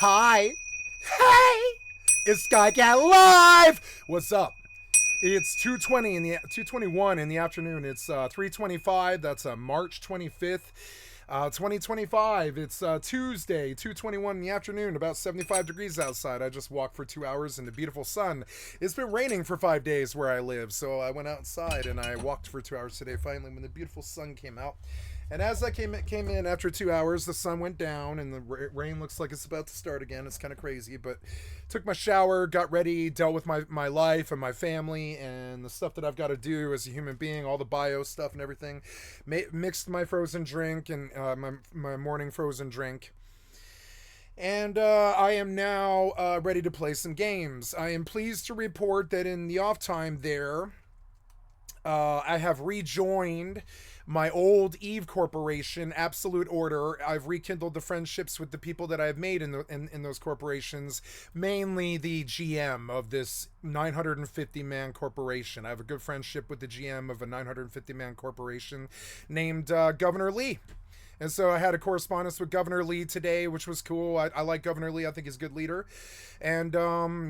Hi. Hey. It's Skycatlive. What's up? It's 2:20 in the 2:21 in the afternoon. It's 3:25. That's March 25th. 2025. It's Tuesday, 2:21 in the afternoon, about 75 degrees outside. I just walked for 2 hours in the beautiful sun. It's been raining for 5 days where I live, so I went outside and I walked for 2 hours today. Finally, when the beautiful sun came out, and as I came in after 2 hours, the sun went down and the rain looks like it's about to start again. It's kind of crazy, but took my shower, got ready, dealt with my life and my family and the stuff that I've got to do as a human being, all the bio stuff and everything. Mixed my frozen drink and my morning frozen drink. And I am now ready to play some games. I am pleased to report that in the off time there, I have rejoined my old Eve Corporation, Absolute Order. I've rekindled the friendships with the people that I've made in those corporations, mainly the GM of this 950-man corporation. I have a good friendship with the GM of a 950-man corporation named Governor Lee. And so I had a correspondence with Governor Lee today, which was cool. I like Governor Lee. I think he's a good leader. And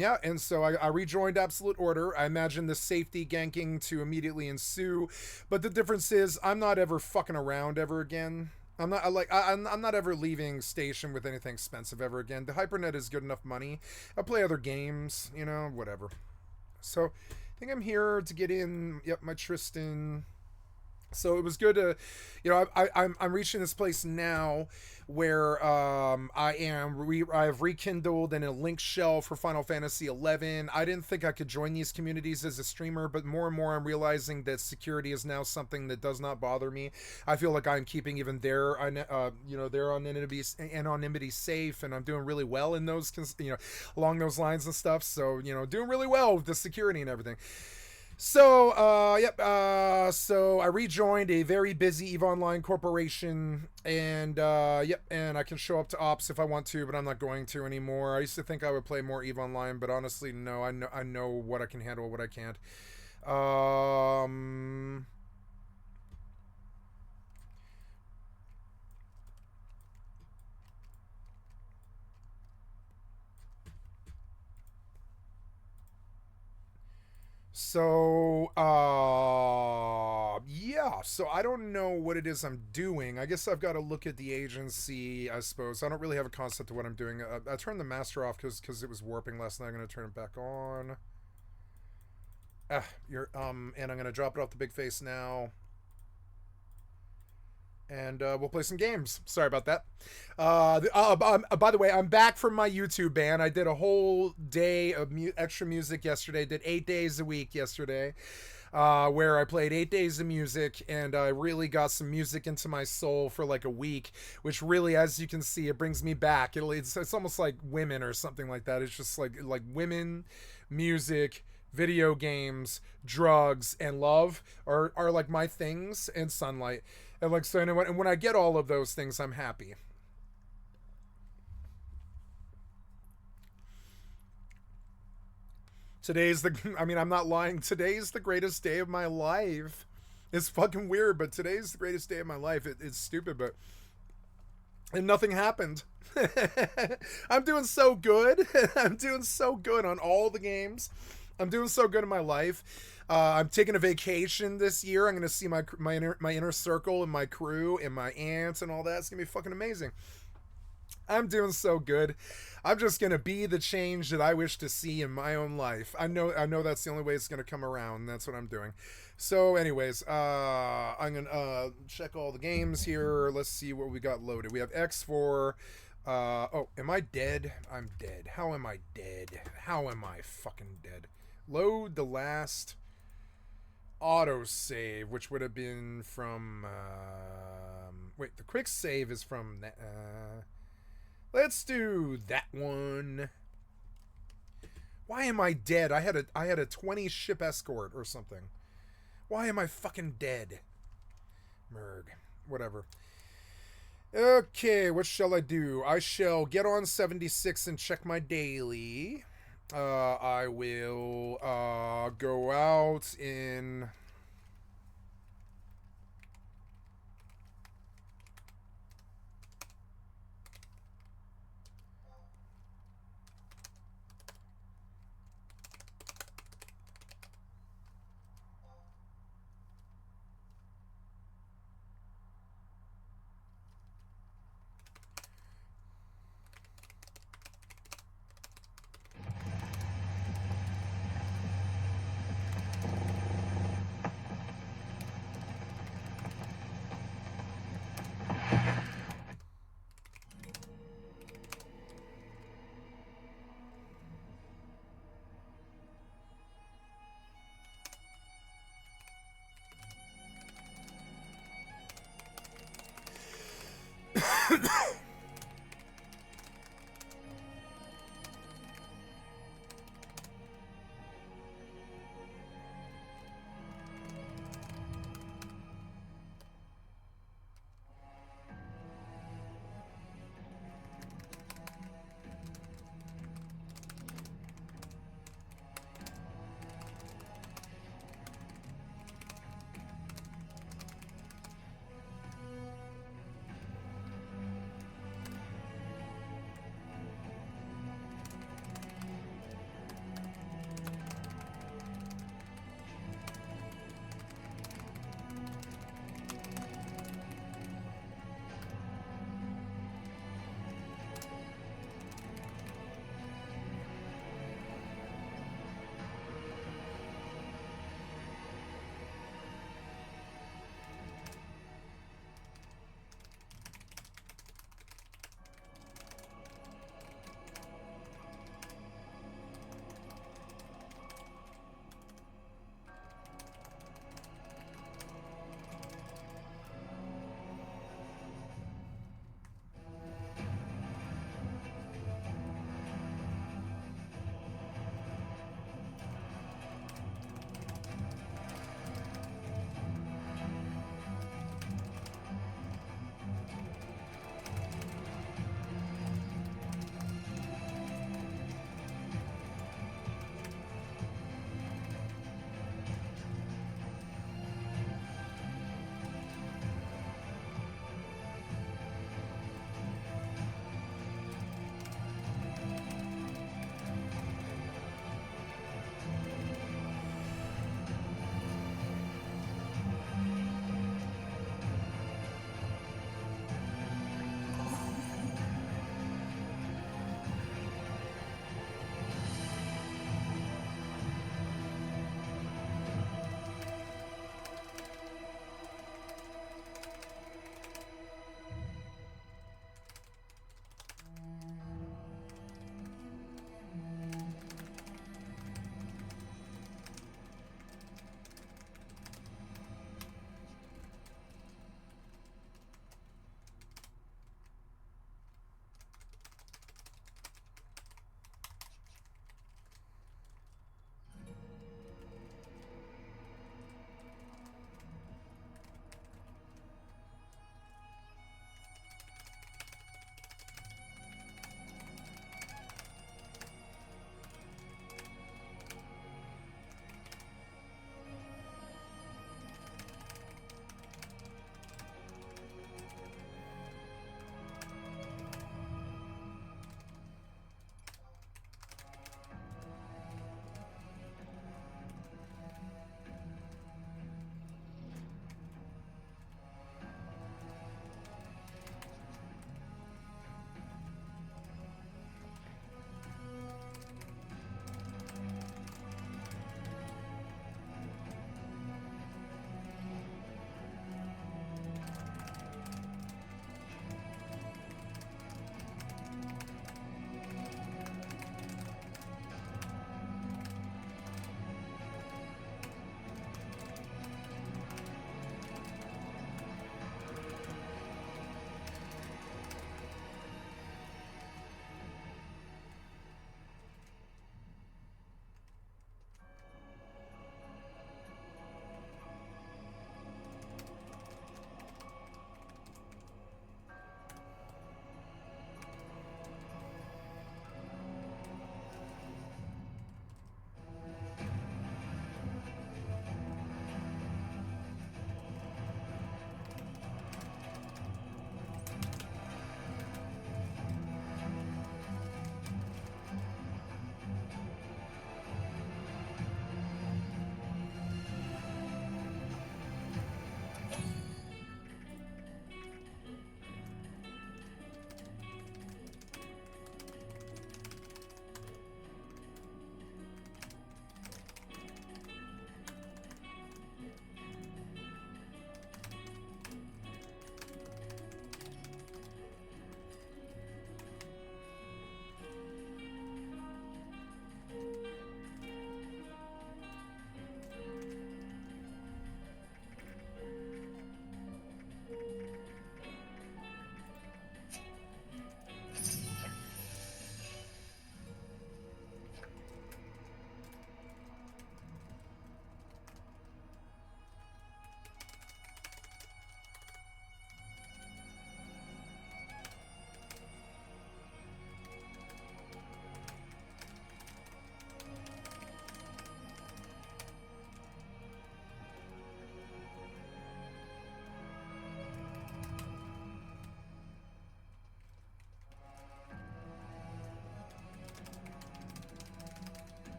yeah, and so I rejoined Absolute Order. I imagine the safety ganking to immediately ensue. But the difference is I'm not ever fucking around ever again. I'm not ever leaving station with anything expensive ever again. The HyperNet is good enough money. I play other games, whatever. So I think I'm here to get in. Yep, my Tristan. So it was good to, I'm reaching this place now where I've rekindled in a link shell for Final Fantasy 11. I didn't think I could join these communities as a streamer, but more and more I'm realizing that security is now something that does not bother me. I feel like I'm keeping even their anonymity safe, and I'm doing really well in those, along those lines and stuff. So, doing really well with the security and everything. So, so I rejoined a very busy EVE Online corporation, and, and I can show up to ops if I want to, but I'm not going to anymore. I used to think I would play more EVE Online, but honestly, no, I know what I can handle, what I can't. So, yeah, so I don't know what it is I'm doing. I guess I've got to look at the agency, I suppose. I don't really have a concept of what I'm doing. I turned the master off because it was warping last night. I'm going to turn it back on. And I'm going to drop it off the big face now. And we'll play some games. Sorry about that. By the way, I'm back from my YouTube ban. I did a whole day of extra music yesterday. Did 8 days a week yesterday, where I played 8 days of music, and I really got some music into my soul for like a week, which really, as you can see, it brings me back. It's almost like women or something like that. It's just like women, music, video games, drugs, and love are like my things, and sunlight. And and when I get all of those things, I'm happy. I'm not lying. Today's the greatest day of my life. It's fucking weird, but today's the greatest day of my life. It's stupid, but and nothing happened. I'm doing so good. I'm doing so good on all the games. I'm doing so good in my life. I'm taking a vacation this year. I'm going to see my inner circle and my crew and my aunts and all that. It's going to be fucking amazing. I'm doing so good. I'm just going to be the change that I wish to see in my own life. I know that's the only way it's going to come around. That's what I'm doing. So anyways, I'm going to check all the games here. Let's see what we got loaded. We have X4. Oh, am I dead? I'm dead. How am I dead? How am I fucking dead? Load the last autosave, which would have been from wait, the quick save is from let's do that one. Why am I dead? I had a 20 ship escort or something. Why am I fucking dead? Merg. Whatever. Okay, what shall I do? I shall get on 76 and check my daily. I will go out in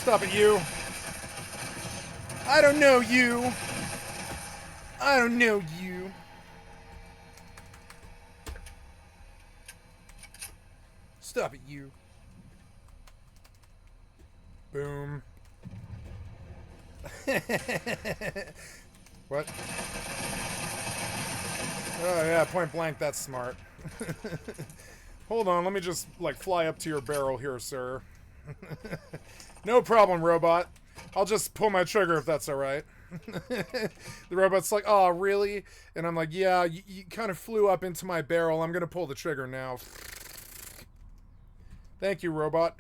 Stop it, you. I don't know you. I don't know you. Stop it, you. Boom. What? Oh yeah, point blank, that's smart. Hold on, let me just, like, fly up to your barrel here, sir. No problem, robot. I'll just pull my trigger if that's alright. The robot's like, oh, really? And I'm like, yeah, you kind of flew up into my barrel. I'm gonna pull the trigger now. Thank you, robot.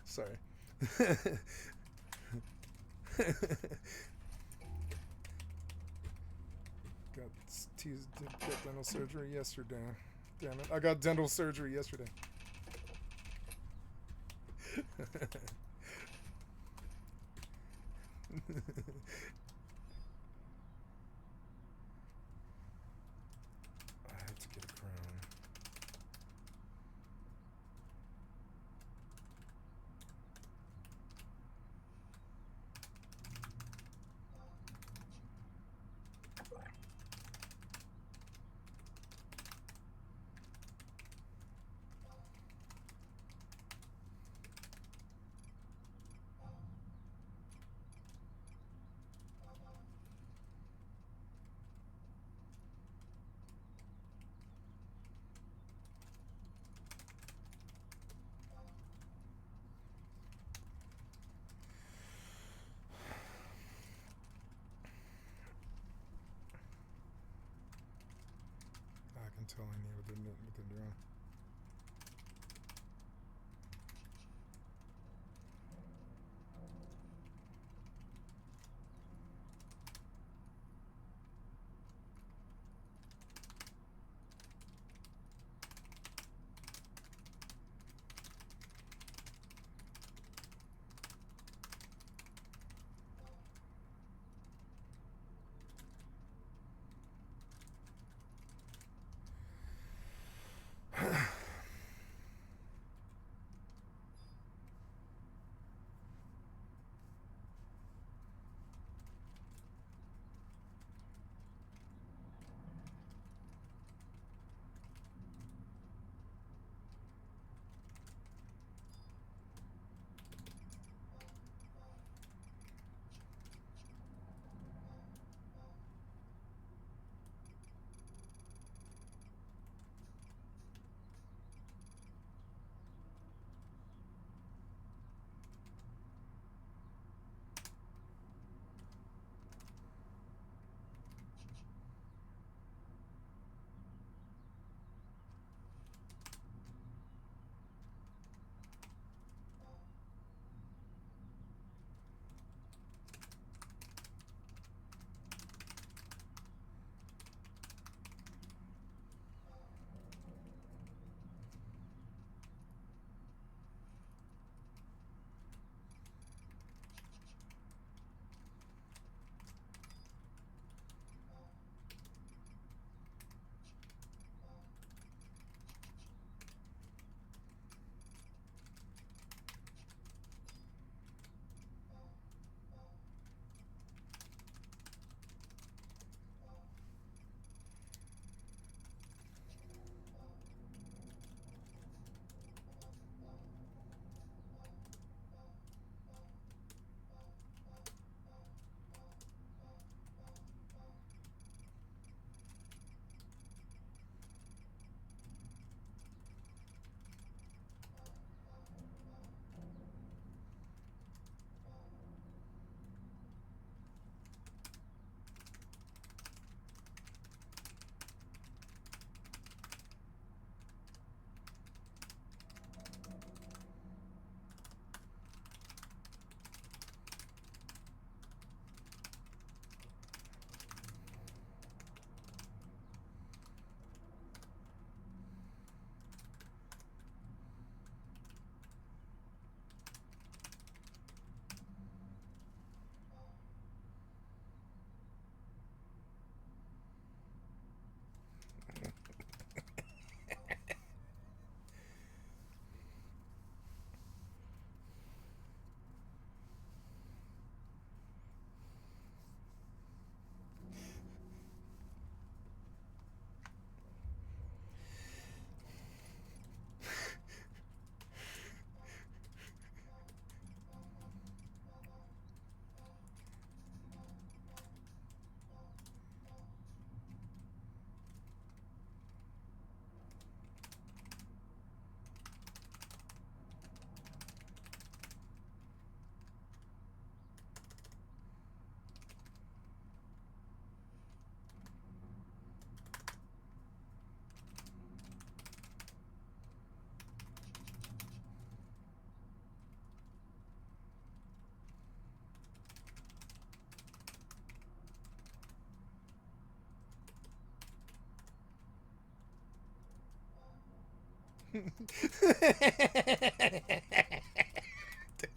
Sorry. Did get dental surgery yesterday. Damn it. I got dental surgery yesterday. I have to get a crown. tell any what they're doing.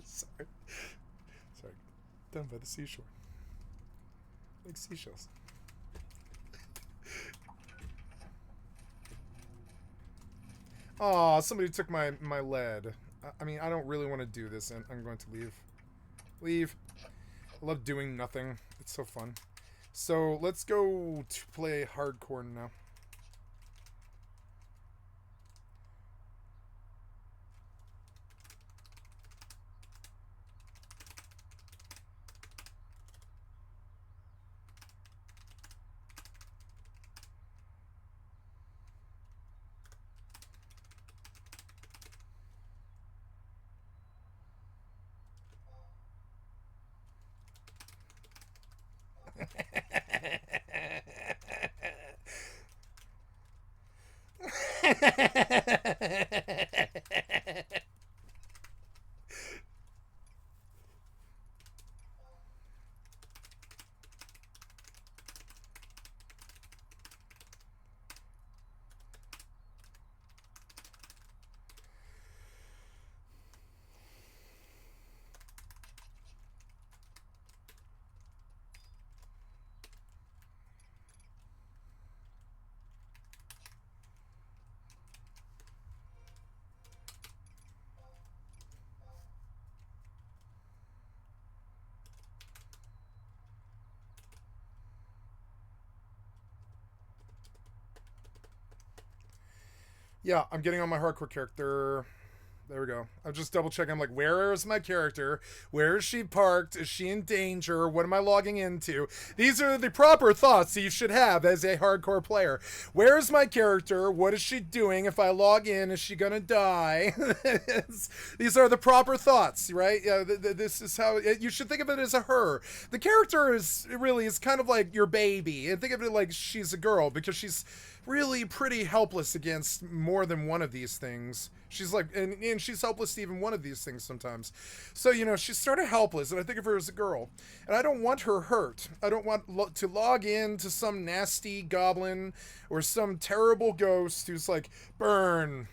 Sorry. Sorry. Down by the seashore. Like seashells. Oh, somebody took my lead. I mean, I don't really want to do this, and I'm going to leave. Leave. I love doing nothing. It's so fun. So let's go to play hardcore now. Yeah, I'm getting on my hardcore character. There we go. I'm just double checking. I'm like, where is my character? Where is she parked? Is she in danger? What am I logging into? These are the proper thoughts that you should have as a hardcore player. Where is my character? What is she doing? If I log in, is she gonna die? These are the proper thoughts, right? Yeah, this is how you should think of it as a her. The character is kind of like your baby, and think of it like she's a girl because she's really pretty helpless against more than one of these things. She's like, and she's helpless to even one of these things sometimes. So, she's sort of helpless, and I think of her as a girl. And I don't want her hurt. I don't want to log in to some nasty goblin or some terrible ghost who's like, burn.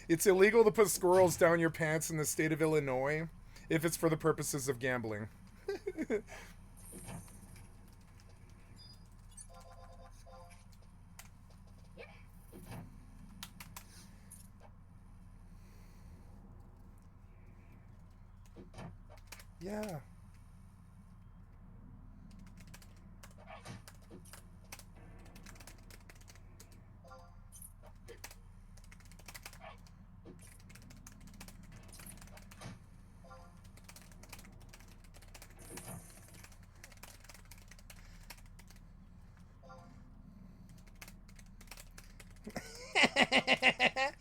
It's illegal to put squirrels down your pants in the state of Illinois if it's for the purposes of gambling. Yeah. I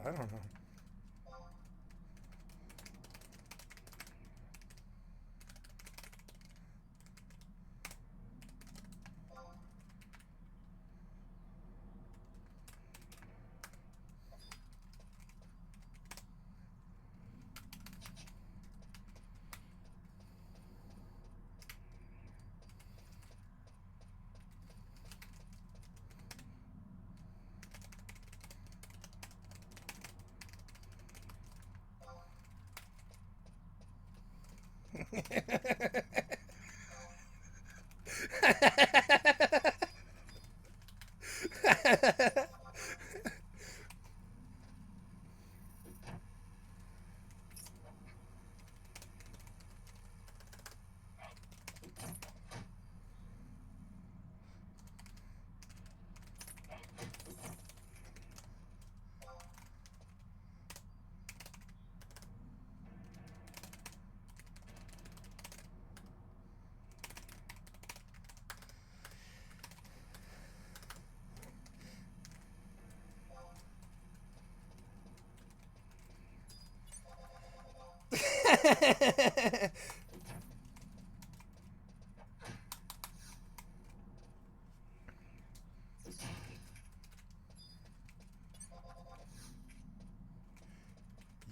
don't know.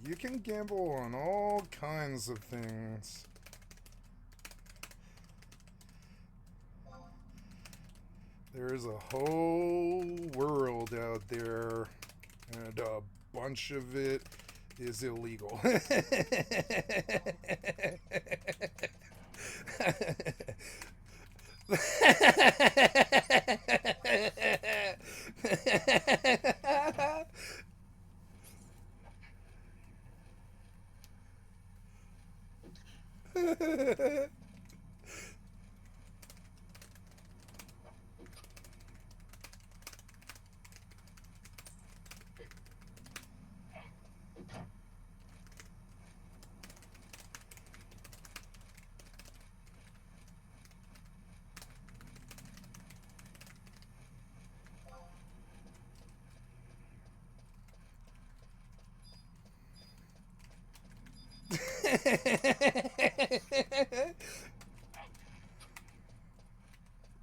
You can gamble on all kinds of things. There's a whole world out there, and a bunch of it is illegal.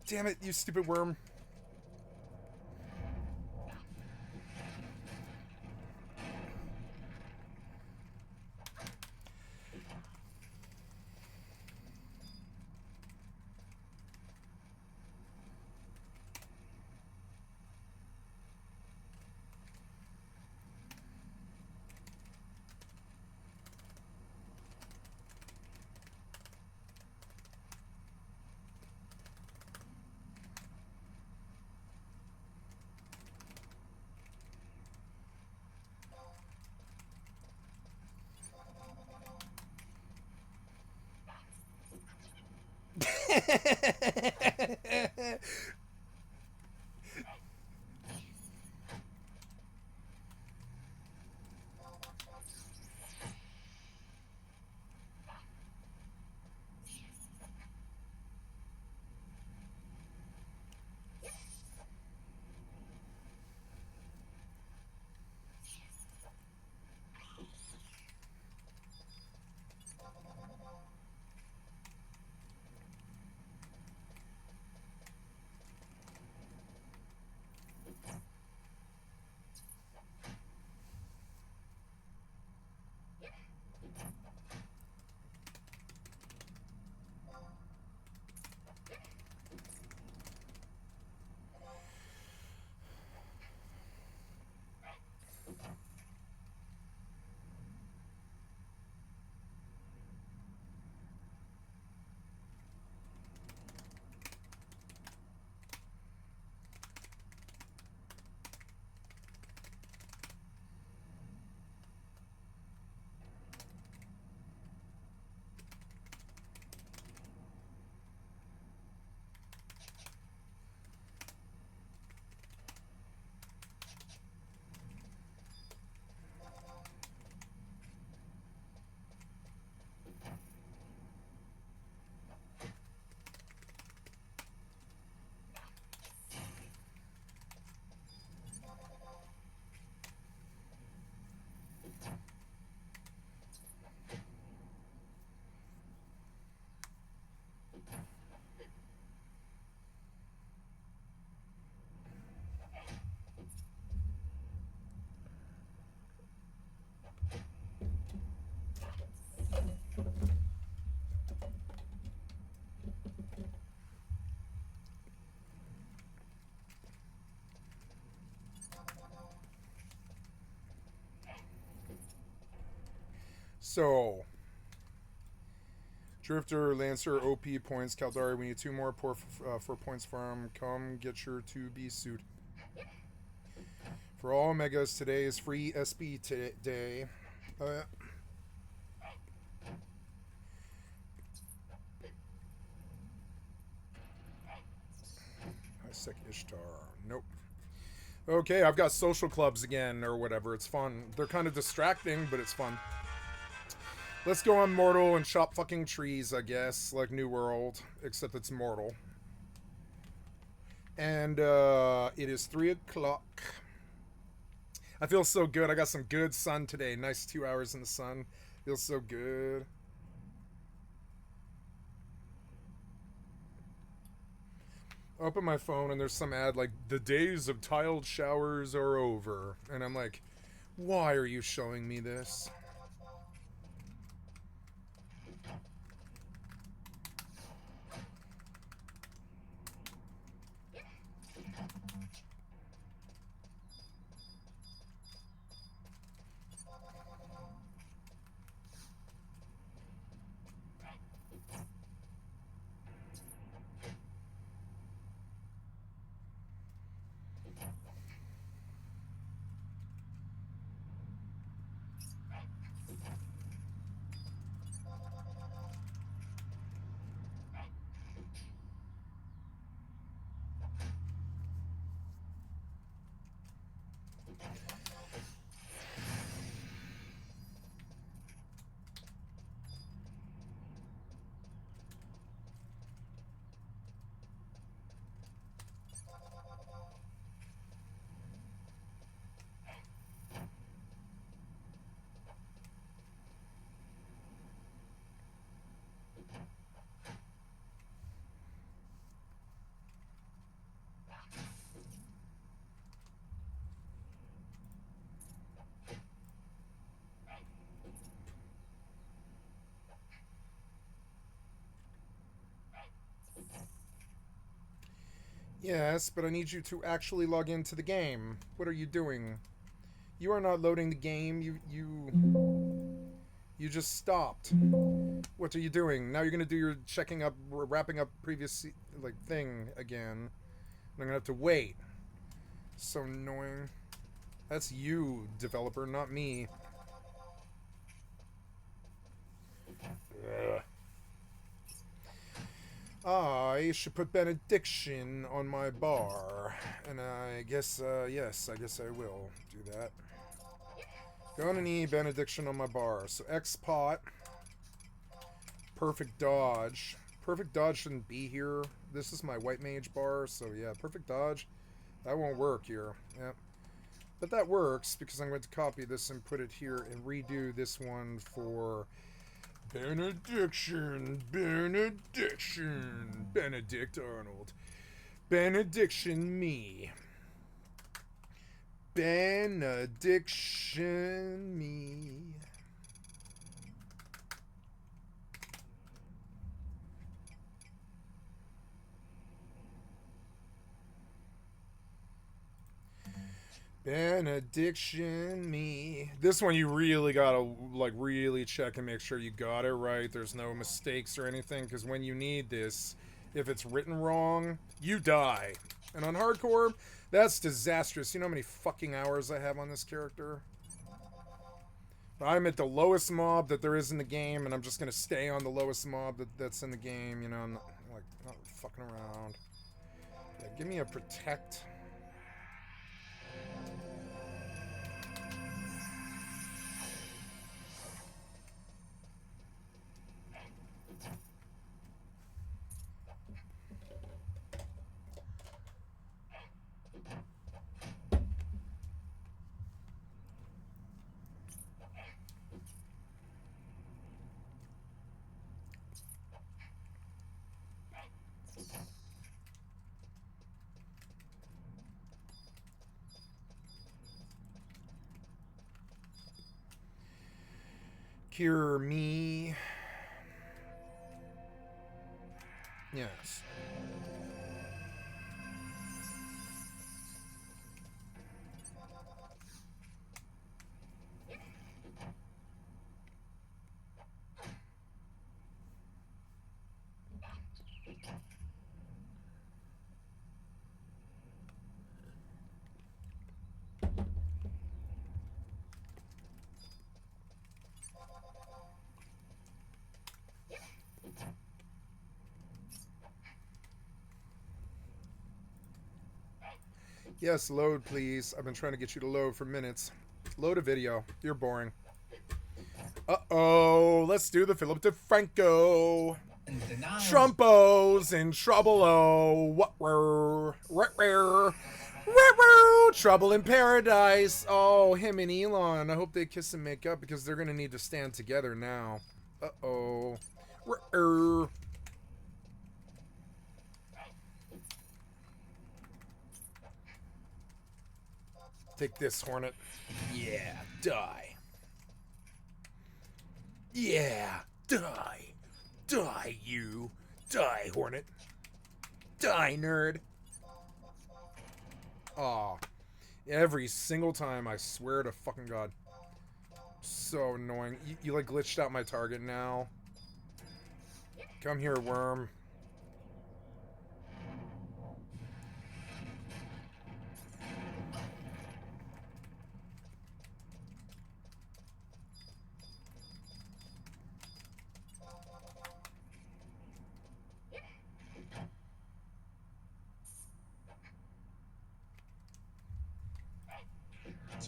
Damn it, you stupid worm. So, Drifter, Lancer, OP points. Caldari, we need 2 more 4 points farm. Come get your 2B suit. For all Megas, today is free SB day. Sick Ishtar. Nope. Okay, I've got social clubs again, or whatever. It's fun. They're kind of distracting, but it's fun. Let's go on Mortal and chop fucking trees, I guess. Like New World, except it's Mortal. And it is 3 o'clock. I feel so good. I got some good sun today. Nice 2 hours in the sun. Feels so good. Open my phone and there's some ad like, the days of tiled showers are over. And I'm like, why are you showing me this? Yes, but I need you to actually log into the game. What are you doing? You are not loading the game. You just stopped. What are you doing? Now you're gonna do your checking up, wrapping up previous like thing again. I'm gonna have to wait. So annoying. That's you, developer, not me. Ugh. I should put benediction on my bar. And I guess, yes, I guess I will do that. Gonna need benediction on my bar. So X pot. Perfect dodge. Perfect dodge shouldn't be here. This is my white mage bar, so yeah, perfect dodge. That won't work here. Yep. But that works because I'm going to copy this and put it here and redo this one for benediction. Benediction. Benedict Arnold. Benediction me. Benediction me. Benediction me. This one you really gotta like really check and make sure you got it right. There's no mistakes or anything, because when you need this, if it's written wrong, you die. And on hardcore, that's disastrous. You know how many fucking hours I have on this character? I'm at the lowest mob that there is in the game, and I'm just gonna stay on the lowest mob that's in the game. You know, I'm not, like, not fucking around. Yeah, give me a protect. Cure me. Yes. Yes, load, please. I've been trying to get you to load for minutes. Load a video. You're boring. Uh-oh. Let's do the Philip DeFranco. Trumpos in trouble. Oh, what were? Trouble in paradise. Oh, him and Elon. I hope they kiss and make up because they're gonna need to stand together now. Uh-oh. Take this, Hornet. Yeah, die. Yeah, die. Die, you. Die, Hornet. Die, nerd. Aw. Every single time, I swear to fucking God. So annoying. You like glitched out my target now. Come here, worm.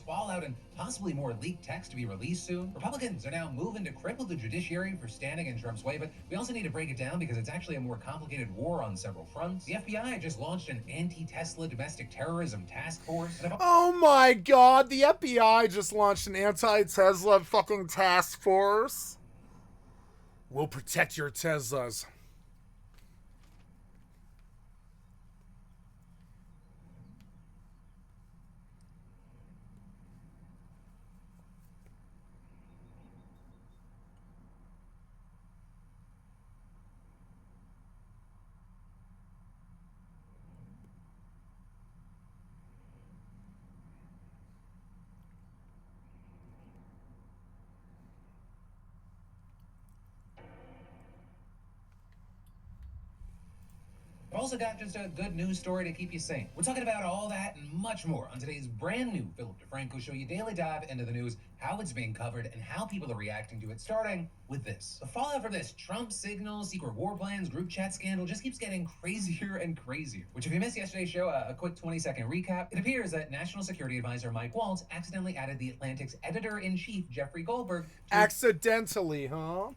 Fallout and possibly more leaked text to be released soon. Republicans are now moving to cripple the judiciary for standing in Trump's way, but we also need to break it down because it's actually a more complicated war on several fronts. The FBI just launched an anti-Tesla domestic terrorism task force. Oh my God, the FBI just launched an anti-Tesla fucking task force. We'll protect your Teslas. I've also got just a good news story to keep you sane. We're talking about all that and much more on today's brand new Philip DeFranco Show. You daily dive into the news, how it's being covered, and how people are reacting to it, starting with this. The fallout from this Trump signals, secret war plans, group chat scandal just keeps getting crazier and crazier. Which, if you missed yesterday's show, a quick 20-second recap. It appears that National Security Advisor Mike Waltz accidentally added The Atlantic's editor-in-chief, Jeffrey Goldberg, to accidentally, huh?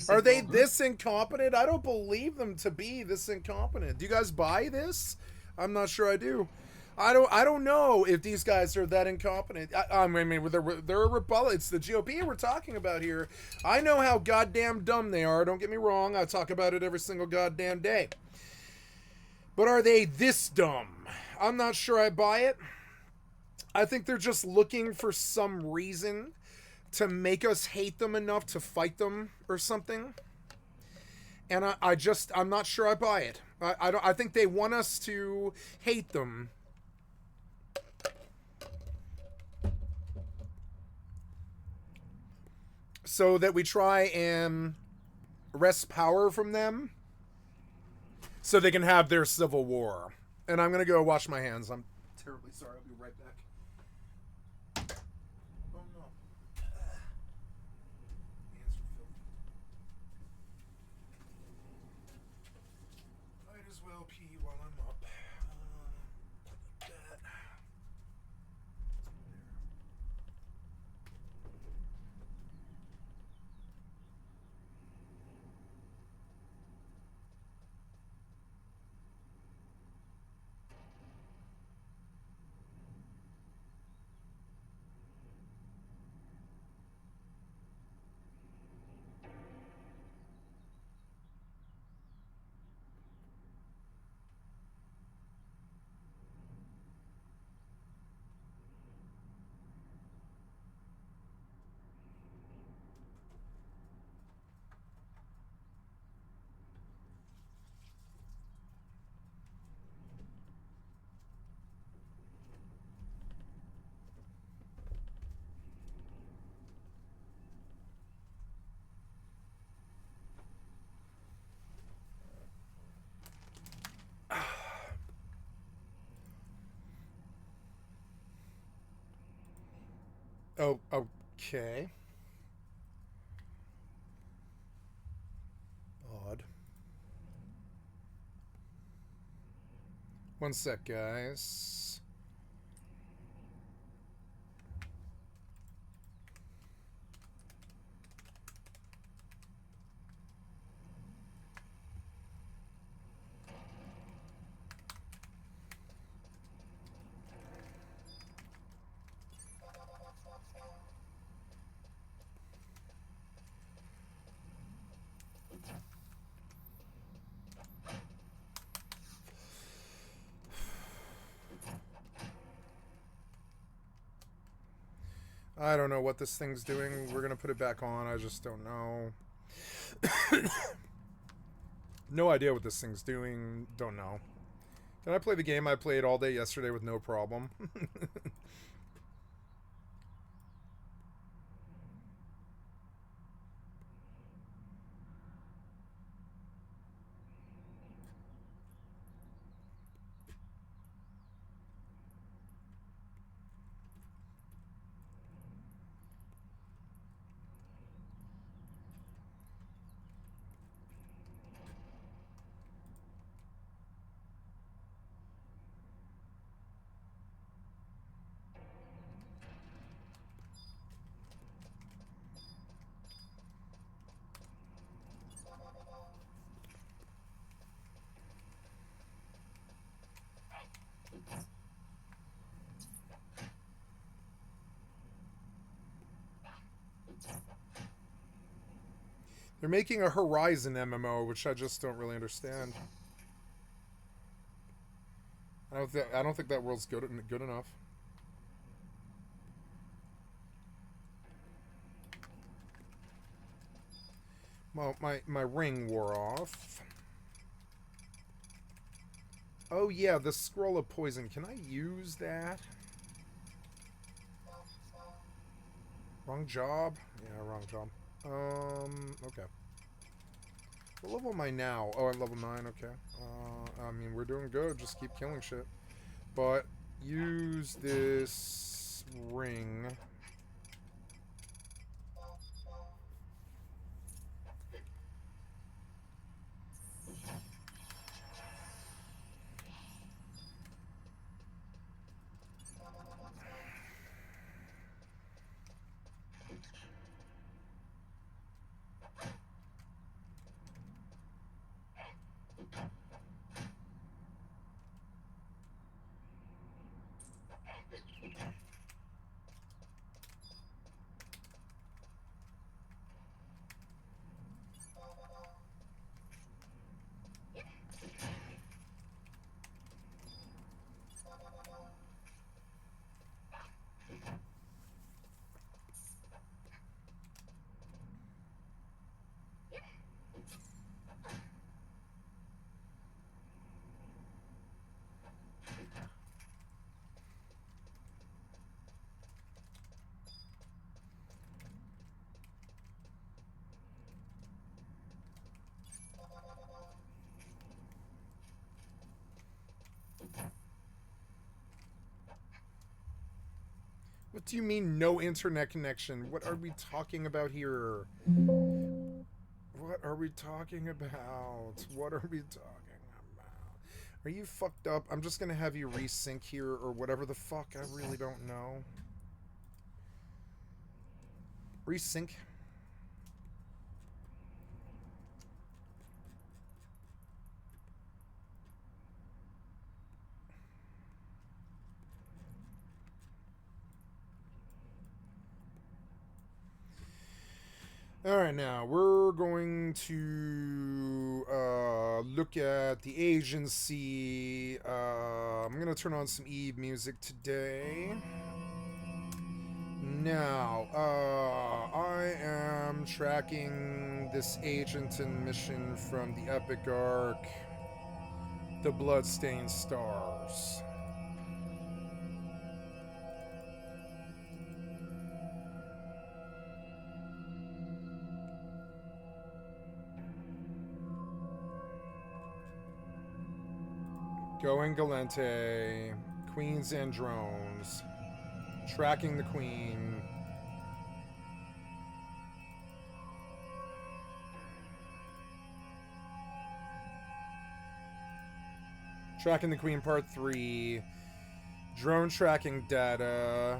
Are they this incompetent? I don't believe them to be this incompetent. Do you guys buy this? I'm not sure I do. I don't know if these guys are that incompetent. I mean, they're a rebel. It's the GOP we're talking about here. I know how goddamn dumb they are. Don't get me wrong. I talk about it every single goddamn day. But are they this dumb? I'm not sure I buy it. I think they're just looking for some reason to make us hate them enough to fight them or something. And I'm not sure I buy it. I think they want us to hate them. So that we try and wrest power from them so they can have their civil war. And I'm going to go wash my hands. I'm terribly sorry. I'll be right back. Oh no. Might as well pee while I'm up. Like that. Oh, okay. Odd. One sec, guys. I don't know what this thing's doing. We're gonna put it back on. I just don't know. No idea what this thing's doing. Don't know. Can I play the game I played all day yesterday with no problem? They're making a Horizon MMO, which I just don't really understand. I don't think that world's good enough. Well, my ring wore off. Oh yeah, the scroll of poison. Can I use that? Wrong job? Yeah, wrong job. Okay. What level am I now? Oh, I'm level 9, okay. I mean, we're doing good. Just keep killing shit. But use this ring. What do you mean, no internet connection? What are we talking about here? What are we talking about? What are we talking about? Are you fucked up? I'm just gonna have you resync here or whatever the fuck. I really don't know. Resync. Alright, now we're going to look at the agency. I'm going to turn on some Eve music today. Now, I am tracking this agent and mission from the epic arc, The Bloodstained Stars. Going Galente, Queens and Drones, tracking the Queen. Tracking the Queen Part 3. Drone tracking data.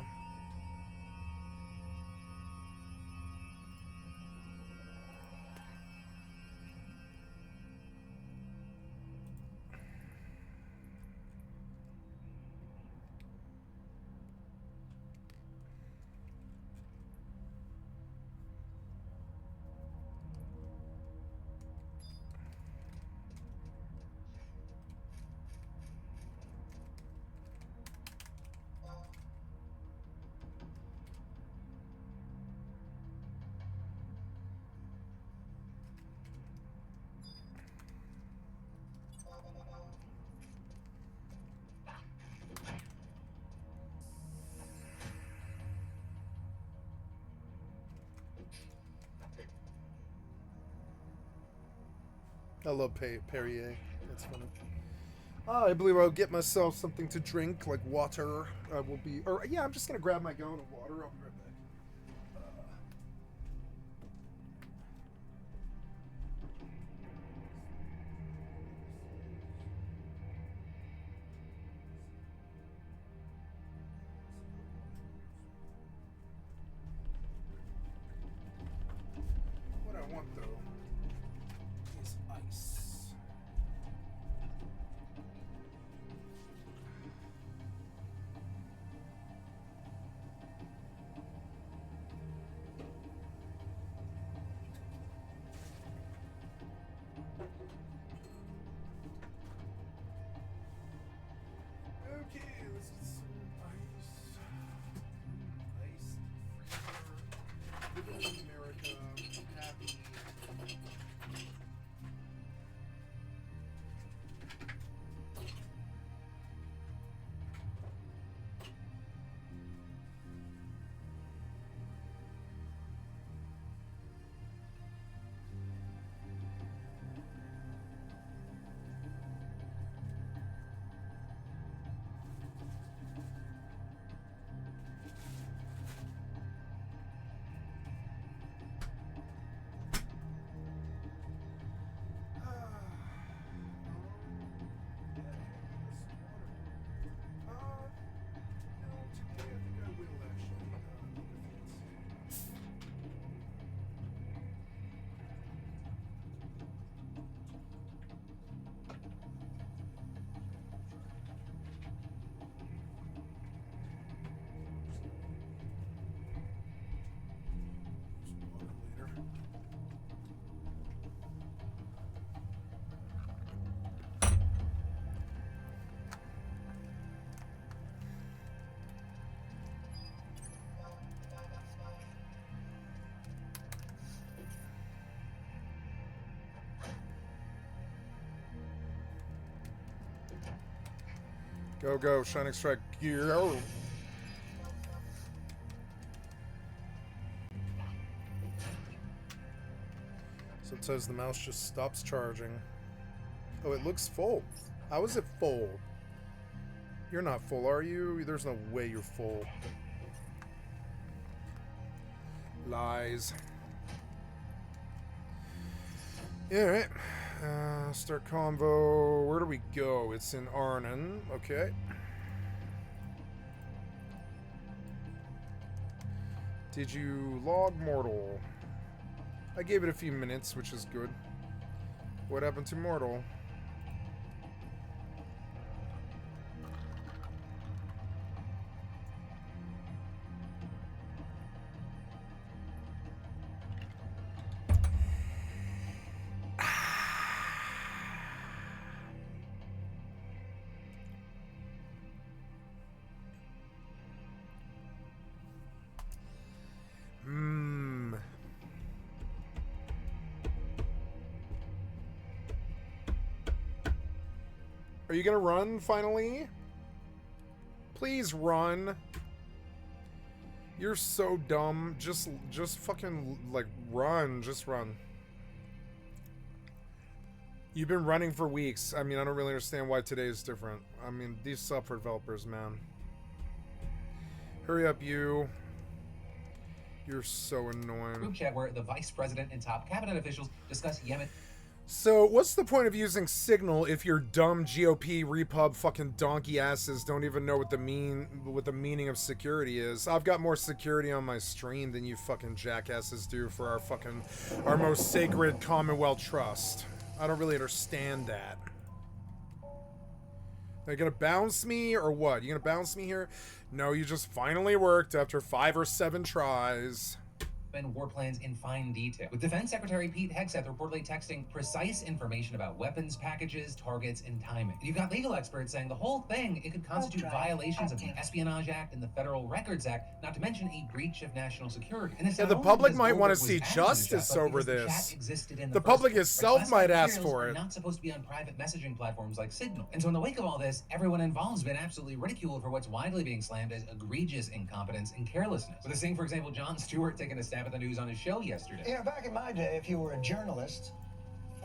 I love Perrier. That's funny. I believe I'll get myself something to drink, like water. I will be, or yeah, I'm just gonna grab my gallon of water. I'll be right back. What I want though is ice. Okay, let's get some ice. Ice. Living in America. Happy. Go, go, Shining Strike gear. Oh. So it says the mouse just stops charging. Oh, it looks full. How is it full? You're not full, are you? There's no way you're full. Lies. Yeah, alright. Start convo. Where do we go? It's in Arnon. Okay. Did you log Mortal? I gave it a few minutes, which is good. What happened to Mortal? Are you gonna run finally? Please run. You're so dumb. Just fucking like run. Just run. You've been running for weeks. I mean, I don't really understand why today is different. I mean, these software developers, man. Hurry up, you. You're so annoying. Group chat where the vice president and top cabinet officials discuss Yemen. So, what's the point of using Signal if your dumb GOP repub fucking donkey asses don't even know what the meaning of security is? I've got more security on my stream than you fucking jackasses do for our most sacred Commonwealth trust. I don't really understand that. Are you gonna bounce me or what? You gonna bounce me here? No, you just finally worked after 5 or 7 tries. War plans in fine detail, with Defense Secretary Pete Hegseth reportedly texting precise information about weapons packages, targets, and timing. And you've got legal experts saying the whole thing, it could constitute violations of the Espionage Act and the Federal Records Act, not to mention a breach of national security. And yeah, the public might want to see justice over this. The public itself might ask for it. Not supposed to be on private messaging platforms like Signal. And so in the wake of all this, everyone involved has been absolutely ridiculed for what's widely being slammed as egregious incompetence and carelessness. With seeing, for example, Jon Stewart taking a stab at the news on his show yesterday. Yeah, back in my day, if you were a journalist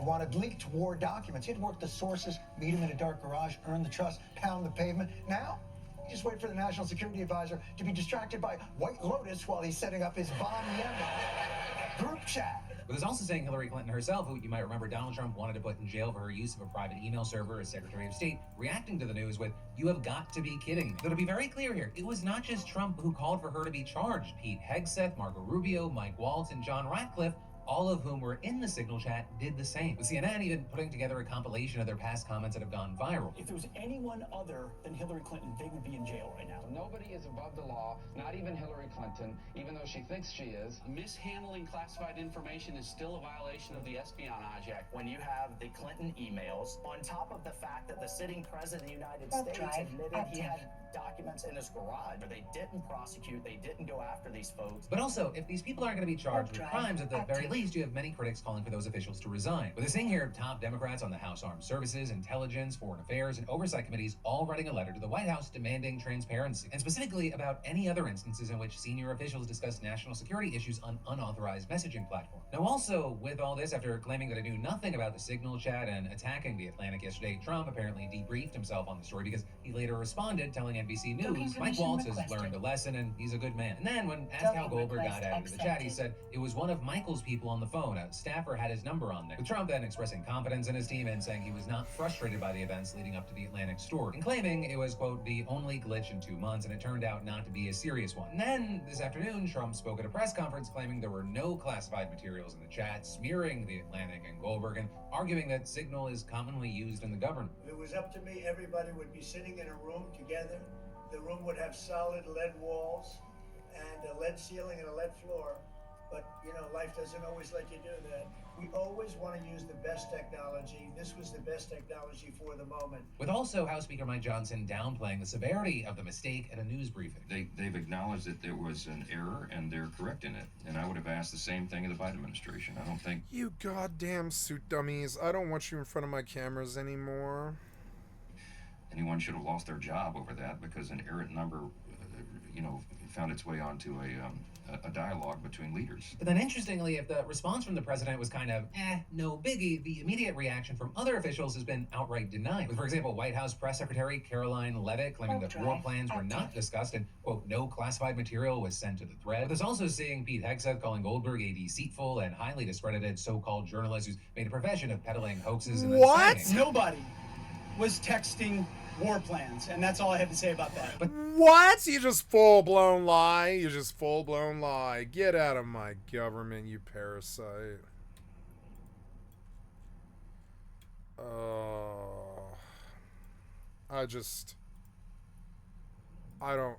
who wanted leaked war documents. He'd work the sources, meet him in a dark garage, earn the trust, pound the pavement. Now, you just wait for the National Security Advisor to be distracted by White Lotus while he's setting up his Von Yemba group chat. But there's also saying Hillary Clinton herself, who you might remember Donald Trump wanted to put in jail for her use of a private email server as Secretary of State, reacting to the news with, "You have got to be kidding me." Though to be very clear here, it was not just Trump who called for her to be charged. Pete Hegseth, Marco Rubio, Mike Waltz, and John Ratcliffe, all of whom were in the Signal chat, did the same, with CNN even putting together a compilation of their past comments that have gone viral. If there was anyone other than Hillary Clinton, they would be in jail right now. Nobody is above the law, not even Hillary Clinton, even though she thinks she is. Mishandling classified information is still a violation of the Espionage Act. When you have the Clinton emails, on top of the fact that the sitting president of the United States admitted he had documents in his garage, but they didn't prosecute, they didn't go after these folks. But also, if these people aren't going to be charged with crimes, at the very least, you have many critics calling for those officials to resign. With this thing here, top Democrats on the House Armed Services, Intelligence, Foreign Affairs, and Oversight Committees all writing a letter to the White House demanding transparency, and specifically about any other instances in which senior officials discuss national security issues on unauthorized messaging platforms. Now also, with all this, after claiming that he knew nothing about the Signal chat and attacking The Atlantic yesterday, Trump apparently debriefed himself on the story because he later responded, telling NBC News, "Mike Waltz has learned a lesson and he's a good man." And then when asked how Goldberg got added to the chat, he said it was one of Michael's people on the phone. A staffer had his number on there, with Trump then expressing confidence in his team and saying he was not frustrated by the events leading up to the Atlantic story, and claiming it was, quote, the only glitch in 2 months, and it turned out not to be a serious one. And then this afternoon, Trump spoke at a press conference claiming there were no classified materials in the chat, smearing the Atlantic and Goldberg, and arguing that Signal is commonly used in the government. If it was up to me, everybody would be sitting in a room together. The room would have solid lead walls and a lead ceiling and a lead floor. But, you know, life doesn't always let you do that. We always want to use the best technology. This was the best technology for the moment. With also House Speaker Mike Johnson downplaying the severity of the mistake at a news briefing. They've acknowledged that there was an error and they're correcting it. And I would have asked the same thing of the Biden administration. I don't think... You goddamn suit dummies. I don't want you in front of my cameras anymore. Anyone should have lost their job over that because an errant number, found its way onto a dialogue between leaders. But then interestingly, if the response from the president was kind of, no biggie, the immediate reaction from other officials has been outright denied. With, for example, White House Press Secretary Caroline Leavitt claiming that war plans were not discussed and, quote, no classified material was sent to the thread. But there's also seeing Pete Hegseth calling Goldberg a deceitful and highly discredited so-called journalist who's made a profession of peddling hoaxes and What? Nobody was texting war plans, and that's all I have to say about that. But what? You just full-blown lie. You just full-blown lie. Get out of my government, you parasite. I don't,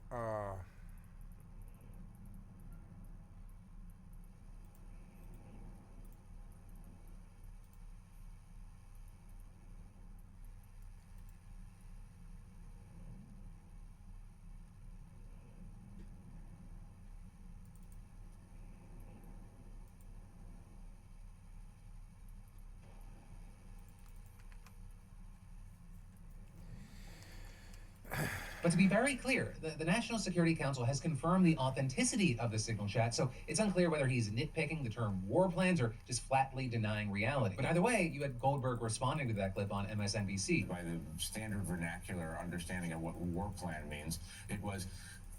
But to be very clear, the National Security Council has confirmed the authenticity of the Signal chat, so it's unclear whether he's nitpicking the term war plans or just flatly denying reality. But either way, you had Goldberg responding to that clip on MSNBC. By the standard vernacular understanding of what war plan means, it was,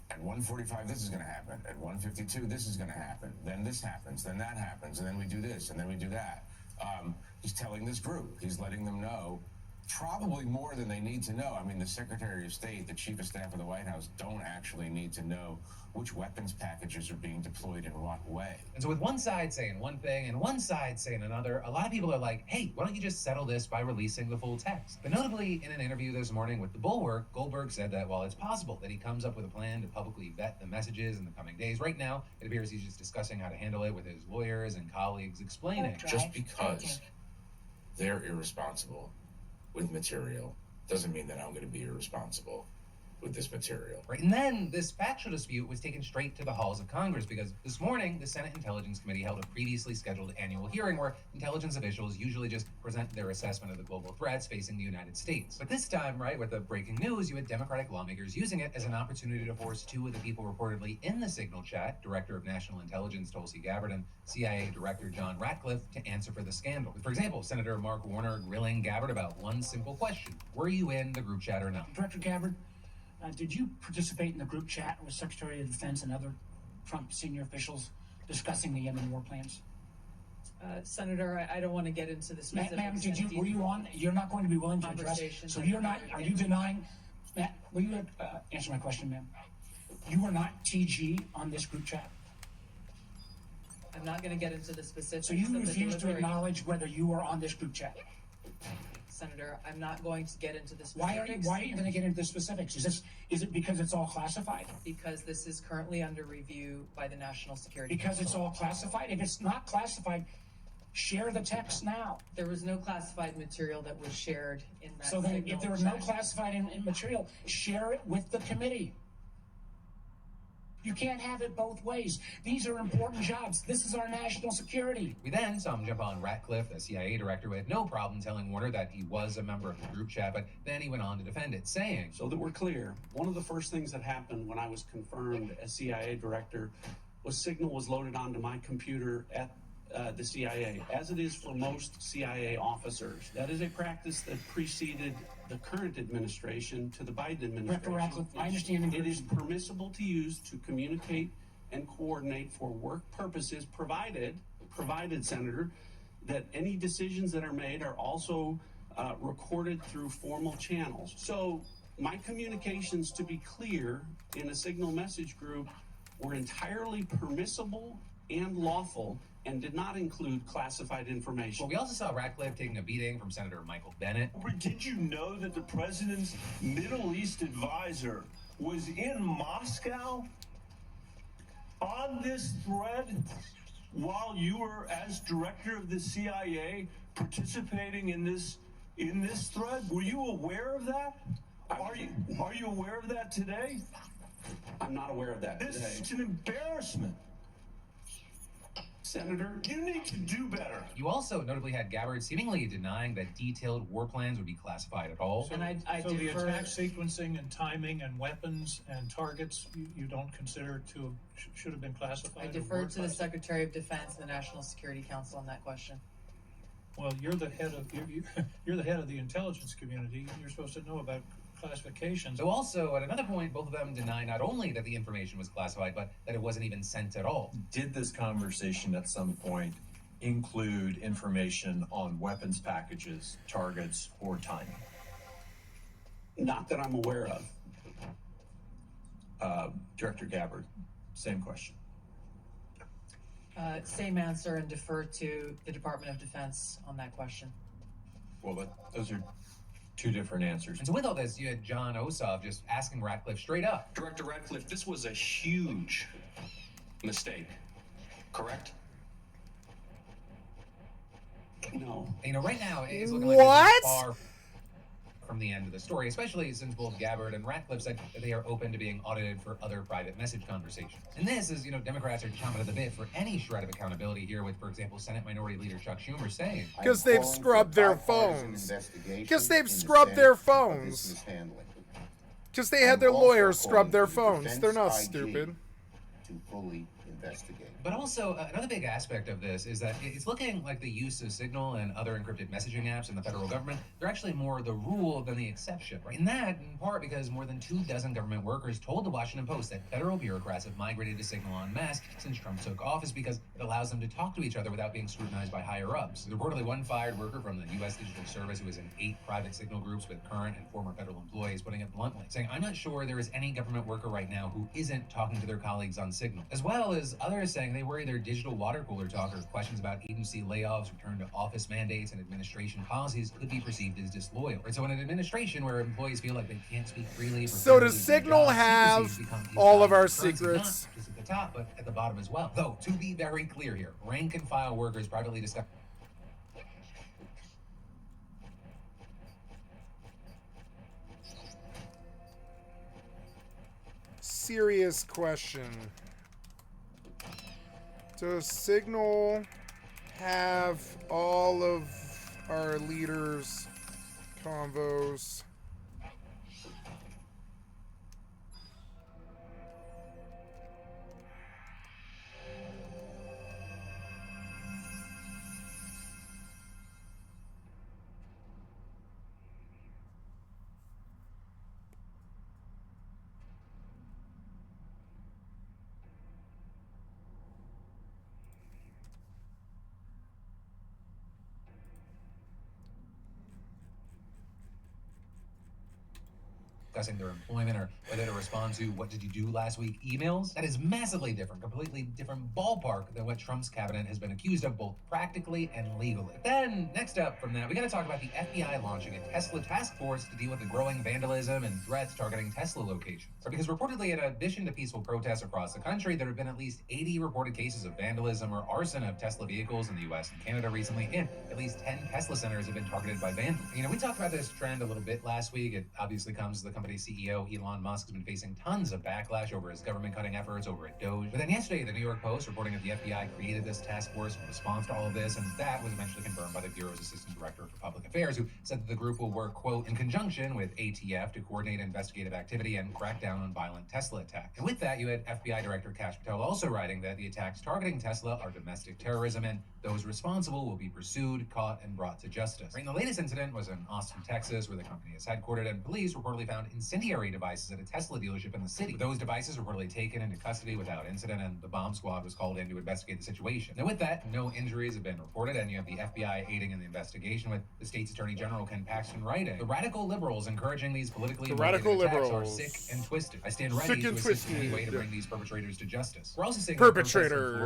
at 1:45, this is going to happen. At 1:52, this is going to happen. Then this happens. Then that happens. And then we do this. And then we do that. He's telling this group. He's letting them know probably more than they need to know. I mean, the Secretary of State, the Chief of Staff of the White House don't actually need to know which weapons packages are being deployed in what way. And so with one side saying one thing and one side saying another, a lot of people are like, hey, why don't you just settle this by releasing the full text? But notably, in an interview this morning with The Bulwark, Goldberg said that while it's possible that he comes up with a plan to publicly vet the messages in the coming days, right now, it appears he's just discussing how to handle it with his lawyers and colleagues, explaining. Just because they're irresponsible with material doesn't mean that I'm going to be irresponsible with this material. Right, and then this factual dispute was taken straight to the halls of Congress because this morning the Senate Intelligence Committee held a previously scheduled annual hearing where intelligence officials usually just present their assessment of the global threats facing the United States. But this time, right, with the breaking news, you had Democratic lawmakers using it as an opportunity to force two of the people reportedly in the Signal chat, Director of National Intelligence Tulsi Gabbard and CIA Director John Ratcliffe, to answer for the scandal. For example, Senator Mark Warner grilling Gabbard about one simple question: were you in the group chat or not? Director Gabbard, did you participate in the group chat with Secretary of Defense and other Trump senior officials discussing the Yemen war plans? Senator, I don't want to get into the specifics. Ma'am, were you on? You're not going to be willing to address. So you're not. Are you denying? Ma'am, will you answer my question, ma'am? You were not TG on this group chat. I'm not going to get into the specifics. So you refuse to acknowledge whether you were on this group chat. Senator, I'm not going to get into the specifics. Why are you going to get into the specifics? Is it because it's all classified? Because this is currently under review by the National Security Because Council. it's all classified? If it's not classified, share the text now. There was no classified material that was shared in that. So then if there was no chat. classified in material, share it with the committee. You can't have it both ways. These are important jobs. This is our national security. We then saw him jump on Ratcliffe, the CIA director, who had no problem telling Warner that he was a member of the group chat, but then he went on to defend it, saying, so that we're clear, one of the first things that happened when I was confirmed as CIA director was Signal was loaded onto my computer at the CIA, as it is for most CIA officers. That is a practice that preceded the current administration to the Biden administration. Director Ratcliffe, I understand. It is permissible to use to communicate and coordinate for work purposes, provided, Senator, that any decisions that are made are also recorded through formal channels. So my communications, to be clear, in a Signal message group were entirely permissible and lawful and did not include classified information. Well, we also saw Ratcliffe taking a beating from Senator Michael Bennet. Did you know that the president's Middle East advisor was in Moscow on this thread while you were, as director of the CIA, participating in this thread? Were you aware of that? Are you aware of that today? I'm not aware of that today. This is an embarrassment. Senator, you need to do better. You also notably had Gabbard seemingly denying that detailed war plans would be classified at all. And I so the defer. attack sequencing and timing and weapons and targets you don't consider to should have been classified? I defer to the Secretary of Defense and the National Security Council on that question. Well, you're the head of you're the head of the intelligence community. You're supposed to know about classifications. So also, at another point, both of them deny not only that the information was classified, but that it wasn't even sent at all. Did this conversation at some point include information on weapons packages, targets, or timing? not that I'm aware of. Director Gabbard, same question. Same answer, and defer to the Department of Defense on that question. Well, those are two different answers. And so with all this, you had John Ossoff just asking Ratcliffe straight up. Director Ratcliffe, this was a huge mistake, correct? No. You know, right now, it's looking like it's far from the end of the story, especially since both Gabbard and Ratcliffe said that they are open to being audited for other private message conversations. And this is, you know, Democrats are chomping at the bit for any shred of accountability here with, for example, Senate Minority Leader Chuck Schumer saying, because they've scrubbed their phones. Because they've scrubbed their phones. Because they had their lawyers scrub their phones. They're not stupid. To fully investigate. But also, another big aspect of this is that it's looking like the use of Signal and other encrypted messaging apps in the federal government, they're actually more the rule than the exception, right? And that, in part, because more than 24 government workers told the Washington Post that federal bureaucrats have migrated to Signal en masse since Trump took office because it allows them to talk to each other without being scrutinized by higher-ups. There's reportedly one fired worker from the U.S. Digital Service who was in 8 private Signal groups with current and former federal employees, putting it bluntly, saying, I'm not sure there is any government worker right now who isn't talking to their colleagues on Signal. As well as others saying they worry their digital water cooler talk or questions about agency layoffs, return to office mandates, and administration policies could be perceived as disloyal. Right? So in an administration where employees feel like they can't speak freely... So does Signal have all of our secrets? Not just at the top, but at the bottom as well. Though, to be very clear here, rank-and-file workers privately discuss... serious question. Does Signal have all of our leaders' convos? Discussing their employment or whether to respond to what did you do last week emails. That is massively different, completely different ballpark than what Trump's cabinet has been accused of both practically and legally. Then, next up from that, we gotta talk about the FBI launching a Tesla task force to deal with the growing vandalism and threats targeting Tesla locations. Because reportedly, in addition to peaceful protests across the country, there have been at least 80 reported cases of vandalism or arson of Tesla vehicles in the US and Canada recently, and at least 10 Tesla centers have been targeted by vandals. You know, we talked about this trend a little bit last week. It obviously comes to the company CEO Elon Musk has been facing tons of backlash over his government-cutting efforts over at Doge. But then yesterday, the New York Post reporting that the FBI created this task force in response to all of this, and that was eventually confirmed by the Bureau's Assistant Director for Public Affairs, who said that the group will work, quote, in conjunction with ATF to coordinate investigative activity and crack down on violent Tesla attacks. And with that, you had FBI Director Kash Patel also writing that the attacks targeting Tesla are domestic terrorism, and those responsible will be pursued, caught, and brought to justice. And the latest incident was in Austin, Texas, where the company is headquartered, and police reportedly found incendiary devices at a Tesla dealership in the city. Those devices were reportedly taken into custody without incident, and the bomb squad was called in to investigate the situation. Now with that, no injuries have been reported, and you have the FBI aiding in the investigation, with the state's Attorney General Ken Paxton writing, "The radical liberals encouraging these politically motivated attacks are sick and twisted. I stand ready to assist in any way to bring these perpetrators to justice." We're also seeing Florida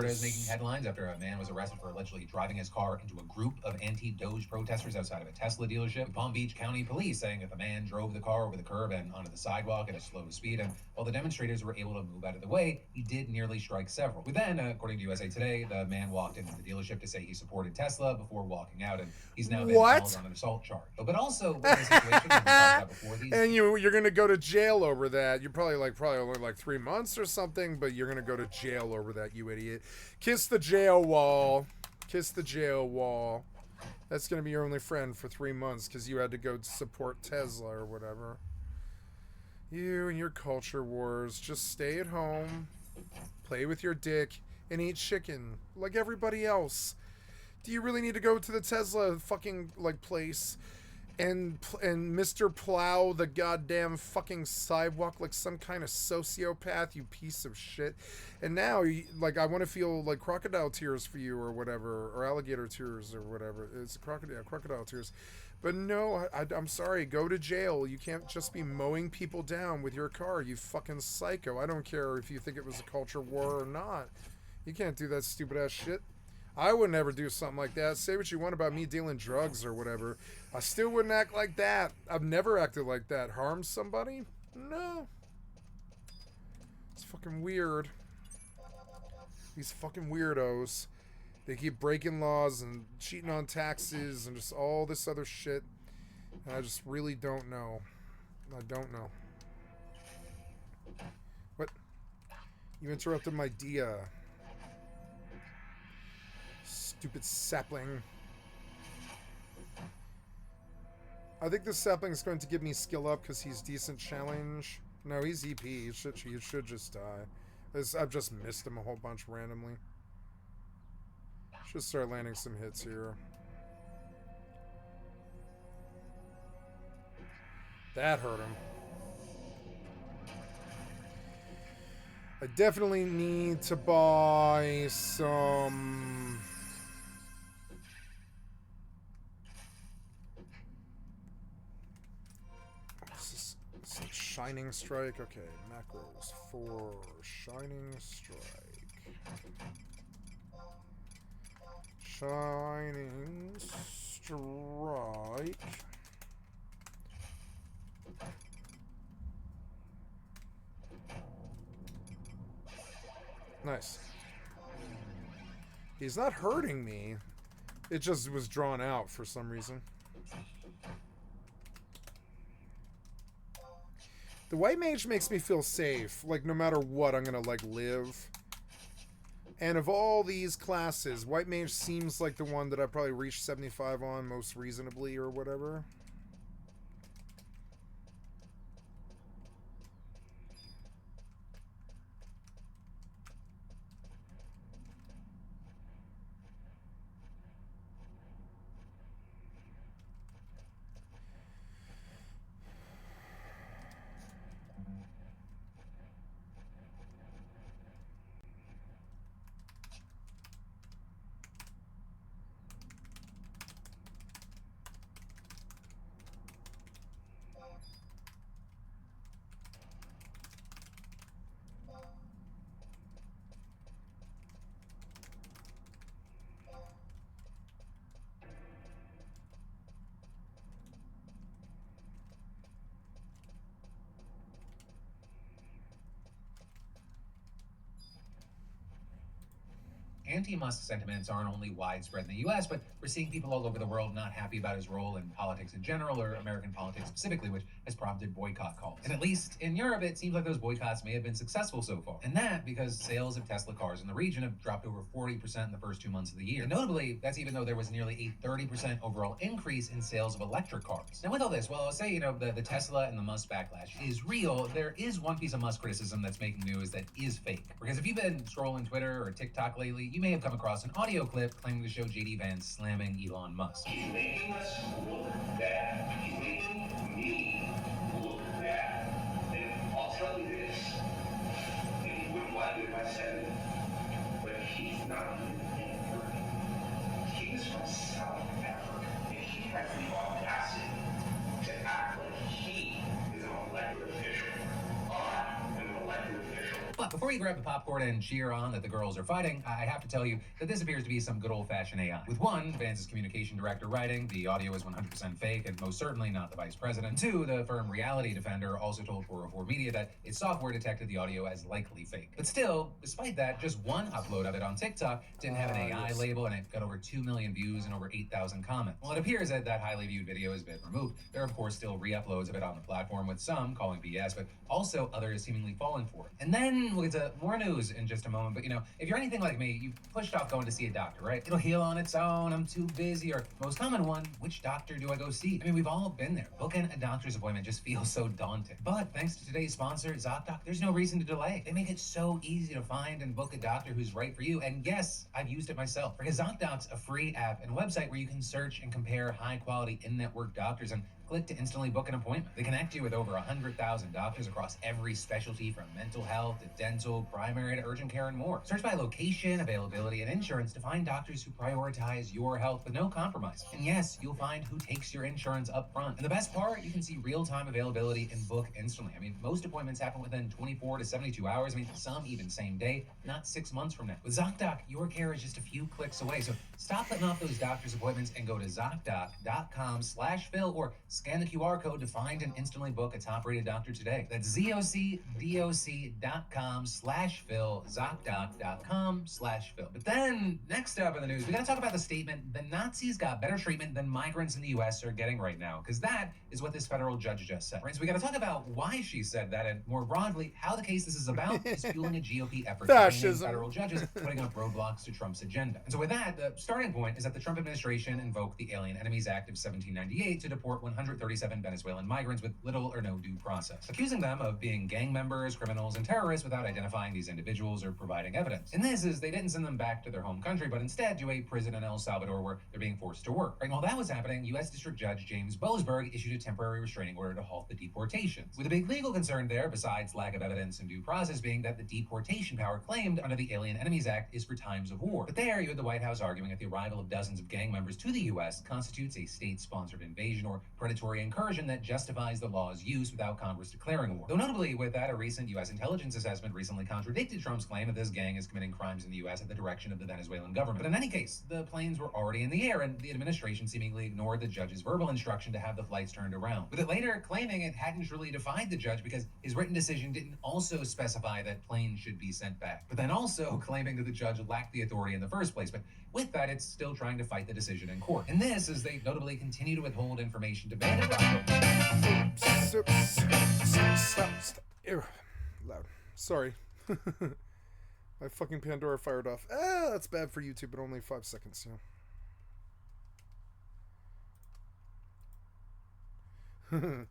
is making headlines after a man was arrested for allegedly driving his car into a group of anti-Doge protesters outside of a Tesla dealership. Palm Beach County Police saying that the man drove the car over the curb and onto the sidewalk at a slow speed, and while the demonstrators were able to move out of the way, he did nearly strike several. But then, according to USA Today, the man walked into the dealership to say he supported Tesla before walking out, and he's now been held on an assault charge. But also, with the situation that we talked about before, and you're gonna go to jail over that. You're probably only like 3 months or something, but you're gonna go to jail over that, you idiot. Kiss the jail wall. Kiss the jail wall. That's gonna be your only friend for 3 months because you had to go support Tesla or whatever. You and your culture wars. Just stay at home, play with your dick, and eat chicken like everybody else. Do you really need to go to the Tesla fucking like place and Mr. Plow the goddamn fucking sidewalk like some kind of sociopath, you piece of shit? And now, like, I want to feel like crocodile tears for you or whatever, or alligator tears or whatever. It's crocodile tears. But no, I'm sorry, go to jail. You can't just be mowing people down with your car, you fucking psycho. I don't care if you think it was a culture war or not. You can't do that stupid ass shit. I would never do something like that. Say what you want about me dealing drugs or whatever. I still wouldn't act like that. I've never acted like that. Harm somebody? No. It's fucking weird. These fucking weirdos. They keep breaking laws and cheating on taxes and just all this other shit. And I just really don't know. I don't know. What? You interrupted my dia. Stupid sapling. I think this sapling is going to give me skill up because he's decent challenge. No, he's EP. He should just die. I've just missed him a whole bunch randomly. Should start landing some hits here. That hurt him. I definitely need to buy some... What's this? Shining Strike. Okay, macros for Shining Strike. Shining Strike. Nice. He's not hurting me. It just was drawn out for some reason. The white mage makes me feel safe. Like, no matter what, I'm gonna, like, live. And of all these classes, white mage seems like the one that I probably reached 75 on most reasonably or whatever. Anti-Musk sentiments aren't only widespread in the US, but we're seeing people all over the world not happy about his role in politics in general, or American politics specifically, which has prompted boycott calls. And at least in Europe, it seems like those boycotts may have been successful so far. And that because sales of Tesla cars in the region have dropped over 40% in the first 2 months of the year. And notably, that's even though there was nearly a 30% overall increase in sales of electric cars. Now with all this, well, I'll say, the Tesla and the Musk backlash is real. There is one piece of Musk criticism that's making news that is fake. Because if you've been scrolling Twitter or TikTok lately, you may have come across an audio clip claiming to show JD Vance slamming Elon Musk. He's making us look bad. He's making me look bad. And I'll tell you this, and he wouldn't like it if I said it, but he's not even in He's from South Africa, and he has the audacity to act like he is an elected official. I'm an elected official. But before you grab the popcorn and cheer on that the girls are fighting, I have to tell you that this appears to be some good old-fashioned AI. With one, Vance's communication director writing, the audio is 100% fake and most certainly not the vice president. Two, the firm Reality Defender also told 404 Media that its software detected the audio as likely fake. But still, despite that, just one upload of it on TikTok didn't have an AI label, and it got over 2 million views and over 8,000 comments. Well, it appears that that highly viewed video has been removed. There are, of course, still re-uploads of it on the platform, with some calling BS, but also others seemingly falling for it. And then we'll get to more news in just a moment, but if you're anything like me, you've pushed off going to see a doctor, right? It'll heal on its own, I'm too busy, or most common one, which doctor do I go see? I mean, we've all been there. Booking a doctor's appointment just feels so daunting. But thanks to today's sponsor, ZocDoc, there's no reason to delay. They make it so easy to find and book a doctor who's right for you, and yes, I've used it myself. Because ZocDoc's a free app and website where you can search and compare high-quality in-network doctors and click to instantly book an appointment. They connect you with over 100,000 doctors across every specialty, from mental health to dental, primary to urgent care, and more. Search by location, availability, and insurance to find doctors who prioritize your health with no compromise. And yes, you'll find who takes your insurance up front. And the best part, you can see real-time availability and book instantly. I mean, most appointments happen within 24 to 72 hours. I mean, some even same day, not 6 months from now. With ZocDoc, your care is just a few clicks away. So stop putting off those doctor's appointments and go to ZocDoc.com/Phil or scan the QR code to find and instantly book a top-rated doctor today. That's ZocDoc.com/Phil, ZocDoc.com/Phil. But then, next up in the news, we gotta talk about the statement, the Nazis got better treatment than migrants in the US are getting right now, because that is what this federal judge just said. Right, so we gotta talk about why she said that, and more broadly, how the case this is about is fueling a GOP effort to bring in federal judges putting up roadblocks to Trump's agenda. And so with that, the starting point is that the Trump administration invoked the Alien Enemies Act of 1798 to deport 137 Venezuelan migrants with little or no due process, accusing them of being gang members, criminals, and terrorists without identifying these individuals or providing evidence. And this is, they didn't send them back to their home country, but instead to a prison in El Salvador where they're being forced to work. Right, while that was happening, U.S. District Judge James Boasberg issued a temporary restraining order to halt the deportations, with a big legal concern there, besides lack of evidence and due process, being that the deportation power claimed under the Alien Enemies Act is for times of war. But there, you had the White House arguing that the arrival of dozens of gang members to the U.S. constitutes a state-sponsored invasion or predatory incursion that justifies the law's use without Congress declaring war. Though notably, with that, a recent U.S. intelligence assessment recently contradicted Trump's claim that this gang is committing crimes in the U.S. at the direction of the Venezuelan government. But in any case, the planes were already in the air, and the administration seemingly ignored the judge's verbal instruction to have the flights turned around, with it later claiming it hadn't truly defied the judge because his written decision didn't also specify that planes should be sent back, but then also claiming that the judge lacked the authority in the first place. But with that, it's still trying to fight the decision in court. And this, as they notably continue to withhold information to Stop. Ew, loud. Sorry. My fucking Pandora fired off. That's bad for YouTube, but only 5 seconds, to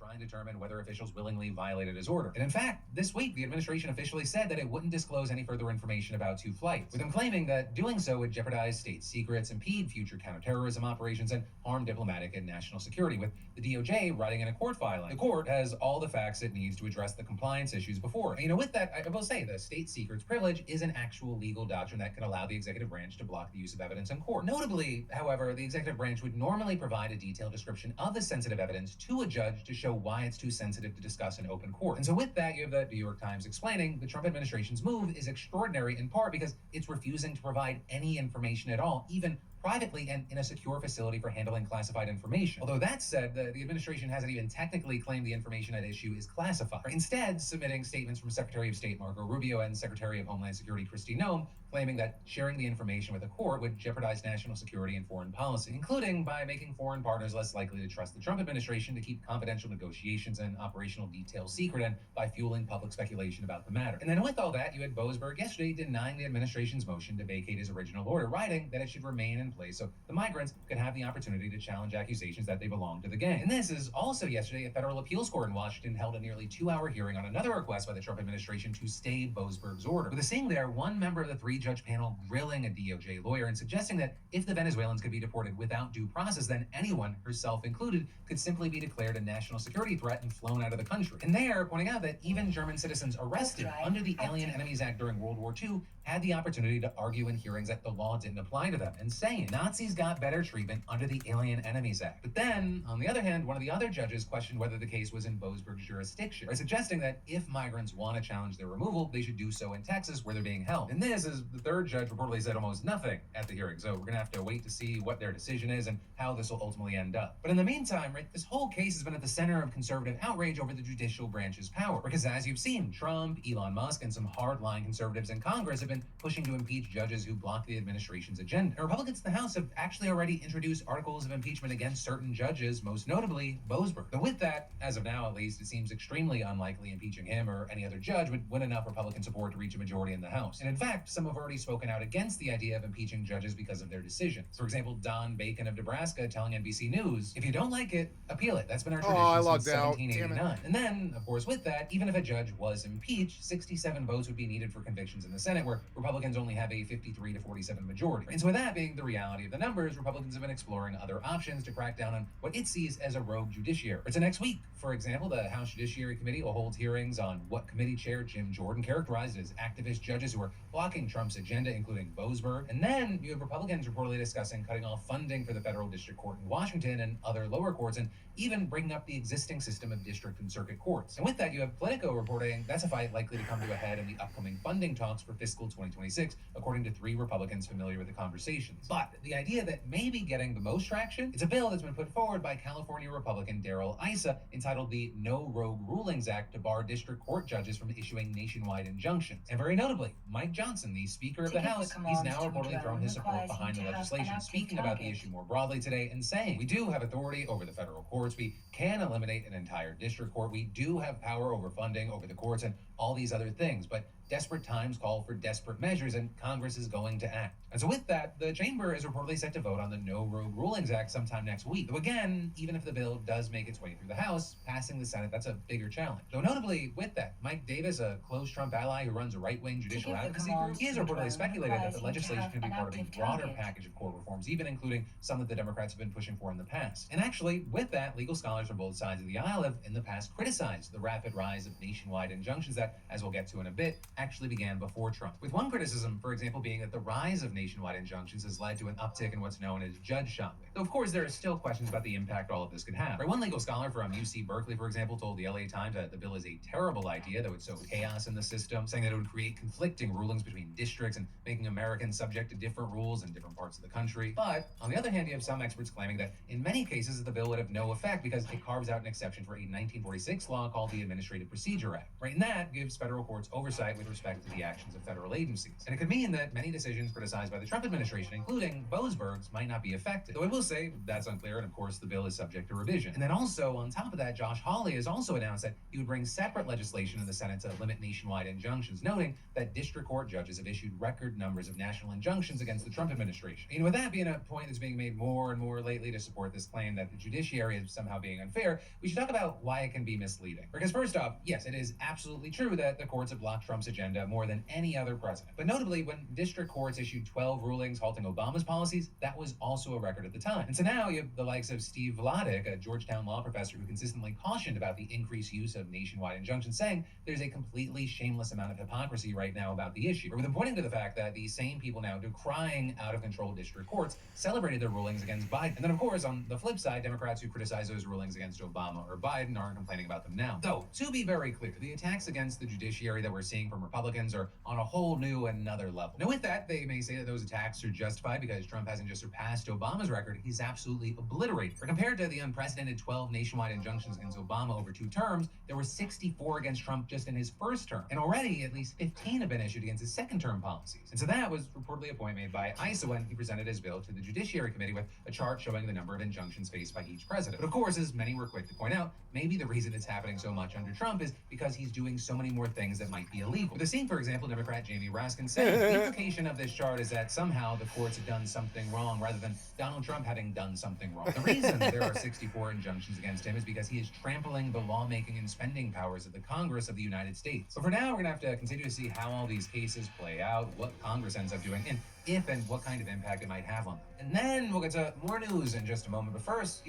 try and determine whether officials willingly violated his order. And in fact, this week, the administration officially said that it wouldn't disclose any further information about 2 flights, with them claiming that doing so would jeopardize state secrets, impede future counterterrorism operations, and harm diplomatic and national security, with the DOJ writing in a court filing. The court has all the facts it needs to address the compliance issues before. And, with that, I will say the state secrets privilege is an actual legal doctrine that can allow the executive branch to block the use of evidence in court. Notably, however, the executive branch would normally provide a detailed description of the sensitive evidence to a judge to show why it's too sensitive to discuss in open court. And so with that, you have the New York Times explaining the Trump administration's move is extraordinary in part because it's refusing to provide any information at all, even privately and in a secure facility for handling classified information. Although that said, the administration hasn't even technically claimed the information at issue is classified, instead submitting statements from Secretary of State Marco Rubio and Secretary of Homeland Security Kristi Noem claiming that sharing the information with the court would jeopardize national security and foreign policy, including by making foreign partners less likely to trust the Trump administration to keep confidential negotiations and operational details secret, and by fueling public speculation about the matter. And then with all that, you had Boasberg yesterday denying the administration's motion to vacate his original order, writing that it should remain in place so the migrants could have the opportunity to challenge accusations that they belong to the gang. And this is also yesterday a federal appeals court in Washington held a nearly 2-hour hearing on another request by the Trump administration to stay Boasberg's order, with a seeing there one member of the 3-judge panel grilling a DOJ lawyer and suggesting that if the Venezuelans could be deported without due process, then anyone, herself included, could simply be declared a national security threat and flown out of the country. And there, pointing out that even German citizens arrested under the Alien Enemies Act during World War II had the opportunity to argue in hearings that the law didn't apply to them, and saying Nazis got better treatment under the Alien Enemies Act. But then, on the other hand, one of the other judges questioned whether the case was in Boasberg's jurisdiction, by suggesting that if migrants want to challenge their removal, they should do so in Texas, where they're being held. And this is the third judge reportedly said almost nothing at the hearing, so we're going to have to wait to see what their decision is and how this will ultimately end up. But in the meantime, right, this whole case has been at the center of conservative outrage over the judicial branch's power, because as you've seen, Trump, Elon Musk, and some hardline conservatives in Congress have been pushing to impeach judges who block the administration's agenda. And Republicans in the House have actually already introduced articles of impeachment against certain judges, most notably Boasberg. But with that, as of now at least, it seems extremely unlikely impeaching him or any other judge would win enough Republican support to reach a majority in the House. And in fact, some have already spoken out against the idea of impeaching judges because of their decisions. For example, Don Bacon of Nebraska telling NBC News, if you don't like it, appeal it. That's been our tradition since 1789. And then, of course, with that, even if a judge was impeached, 67 votes would be needed for convictions in the Senate, where Republicans only have a 53 to 47 majority. And so with that being the reality of the numbers, Republicans have been exploring other options to crack down on what it sees as a rogue judiciary. So next week, for example, the House Judiciary Committee will hold hearings on what committee chair Jim Jordan characterized as activist judges who are blocking Trump's agenda, including Boasberg. And then you have Republicans reportedly discussing cutting off funding for the federal district court in Washington and other lower courts, and even bringing up the existing system of district and circuit courts. And with that, you have Politico reporting that's a fight likely to come to a head in the upcoming funding talks for fiscal 2026, according to 3 Republicans familiar with the conversations. But the idea that may be getting the most traction, it's a bill that's been put forward by California Republican Darrell Issa, entitled the No Rogue Rulings Act, to bar district court judges from issuing nationwide injunctions. And very notably, Mike Johnson, the Speaker of the House, he's now reportedly thrown his support behind the legislation, speaking about the issue more broadly today and saying, we do have authority over the federal courts, we can eliminate an entire district court, we do have power over funding, over the courts, and all these other things, but desperate times call for desperate measures, and Congress is going to act. And so with that, the chamber is reportedly set to vote on the No Rogue Rulings Act sometime next week. Though again, even if the bill does make its way through the House, passing the Senate, that's a bigger challenge. Though notably with that, Mike Davis, a close Trump ally who runs a right-wing judicial advocacy group, he has reportedly speculated that the legislation can be part of a broader package of court reforms, even including some that the Democrats have been pushing for in the past. And actually, with that, legal scholars from both sides of the aisle have in the past criticized the rapid rise of nationwide injunctions that, as we'll get to in a bit, actually began before Trump. With one criticism, for example, being that the rise of nationwide injunctions has led to an uptick in what's known as judge shopping. Though, of course, there are still questions about the impact all of this could have. One legal scholar from UC Berkeley, for example, told the LA Times that the bill is a terrible idea, that would sow chaos in the system, saying that it would create conflicting rulings between districts and making Americans subject to different rules in different parts of the country. But, on the other hand, you have some experts claiming that in many cases the bill would have no effect because it carves out an exception for a 1946 law called the Administrative Procedure Act. And that gives federal courts oversight with with respect to the actions of federal agencies. And it could mean that many decisions criticized by the Trump administration, including Boasberg's, might not be affected. Though I will say that's unclear, and of course the bill is subject to revision. And then also, on top of that, Josh Hawley has also announced that he would bring separate legislation in the Senate to limit nationwide injunctions, noting that district court judges have issued record numbers of national injunctions against the Trump administration. And with that being a point that's being made more and more lately to support this claim that the judiciary is somehow being unfair, we should talk about why it can be misleading. Because first off, yes, it is absolutely true that the courts have blocked Trump's agenda more than any other president. But notably, when district courts issued 12 rulings halting Obama's policies, that was also a record at the time. And so now you have the likes of Steve Vladeck, a Georgetown law professor who consistently cautioned about the increased use of nationwide injunctions, saying there's a completely shameless amount of hypocrisy right now about the issue. Or with them pointing to the fact that the same people now decrying out-of-control district courts celebrated their rulings against Biden. And then, of course, on the flip side, Democrats who criticize those rulings against Obama or Biden aren't complaining about them now. Though, to be very clear, the attacks against the judiciary that we're seeing from Republicans are on a whole new another level. Now, with that, they may say that those attacks are justified because Trump hasn't just surpassed Obama's record, he's absolutely obliterated. For compared to the unprecedented 12 nationwide injunctions against Obama over 2 terms, there were 64 against Trump just in his first term. And already, at least 15 have been issued against his second-term policies. And so that was reportedly a point made by Issa when he presented his bill to the Judiciary Committee with a chart showing the number of injunctions faced by each president. But of course, as many were quick to point out, maybe the reason it's happening so much under Trump is because he's doing so many more things that might be illegal. With the scene, for example, Democrat Jamie Raskin saying the implication of this chart is that somehow the courts have done something wrong rather than Donald Trump having done something wrong. The reason there are 64 injunctions against him is because he is trampling the lawmaking and spending powers of the Congress of the United States. So for now, we're going to have to continue to see how all these cases play out, what Congress ends up doing, and if and what kind of impact it might have on them. And then we'll get to more news in just a moment. But first,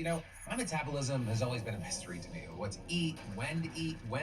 my metabolism has always been a mystery to me. What to eat, when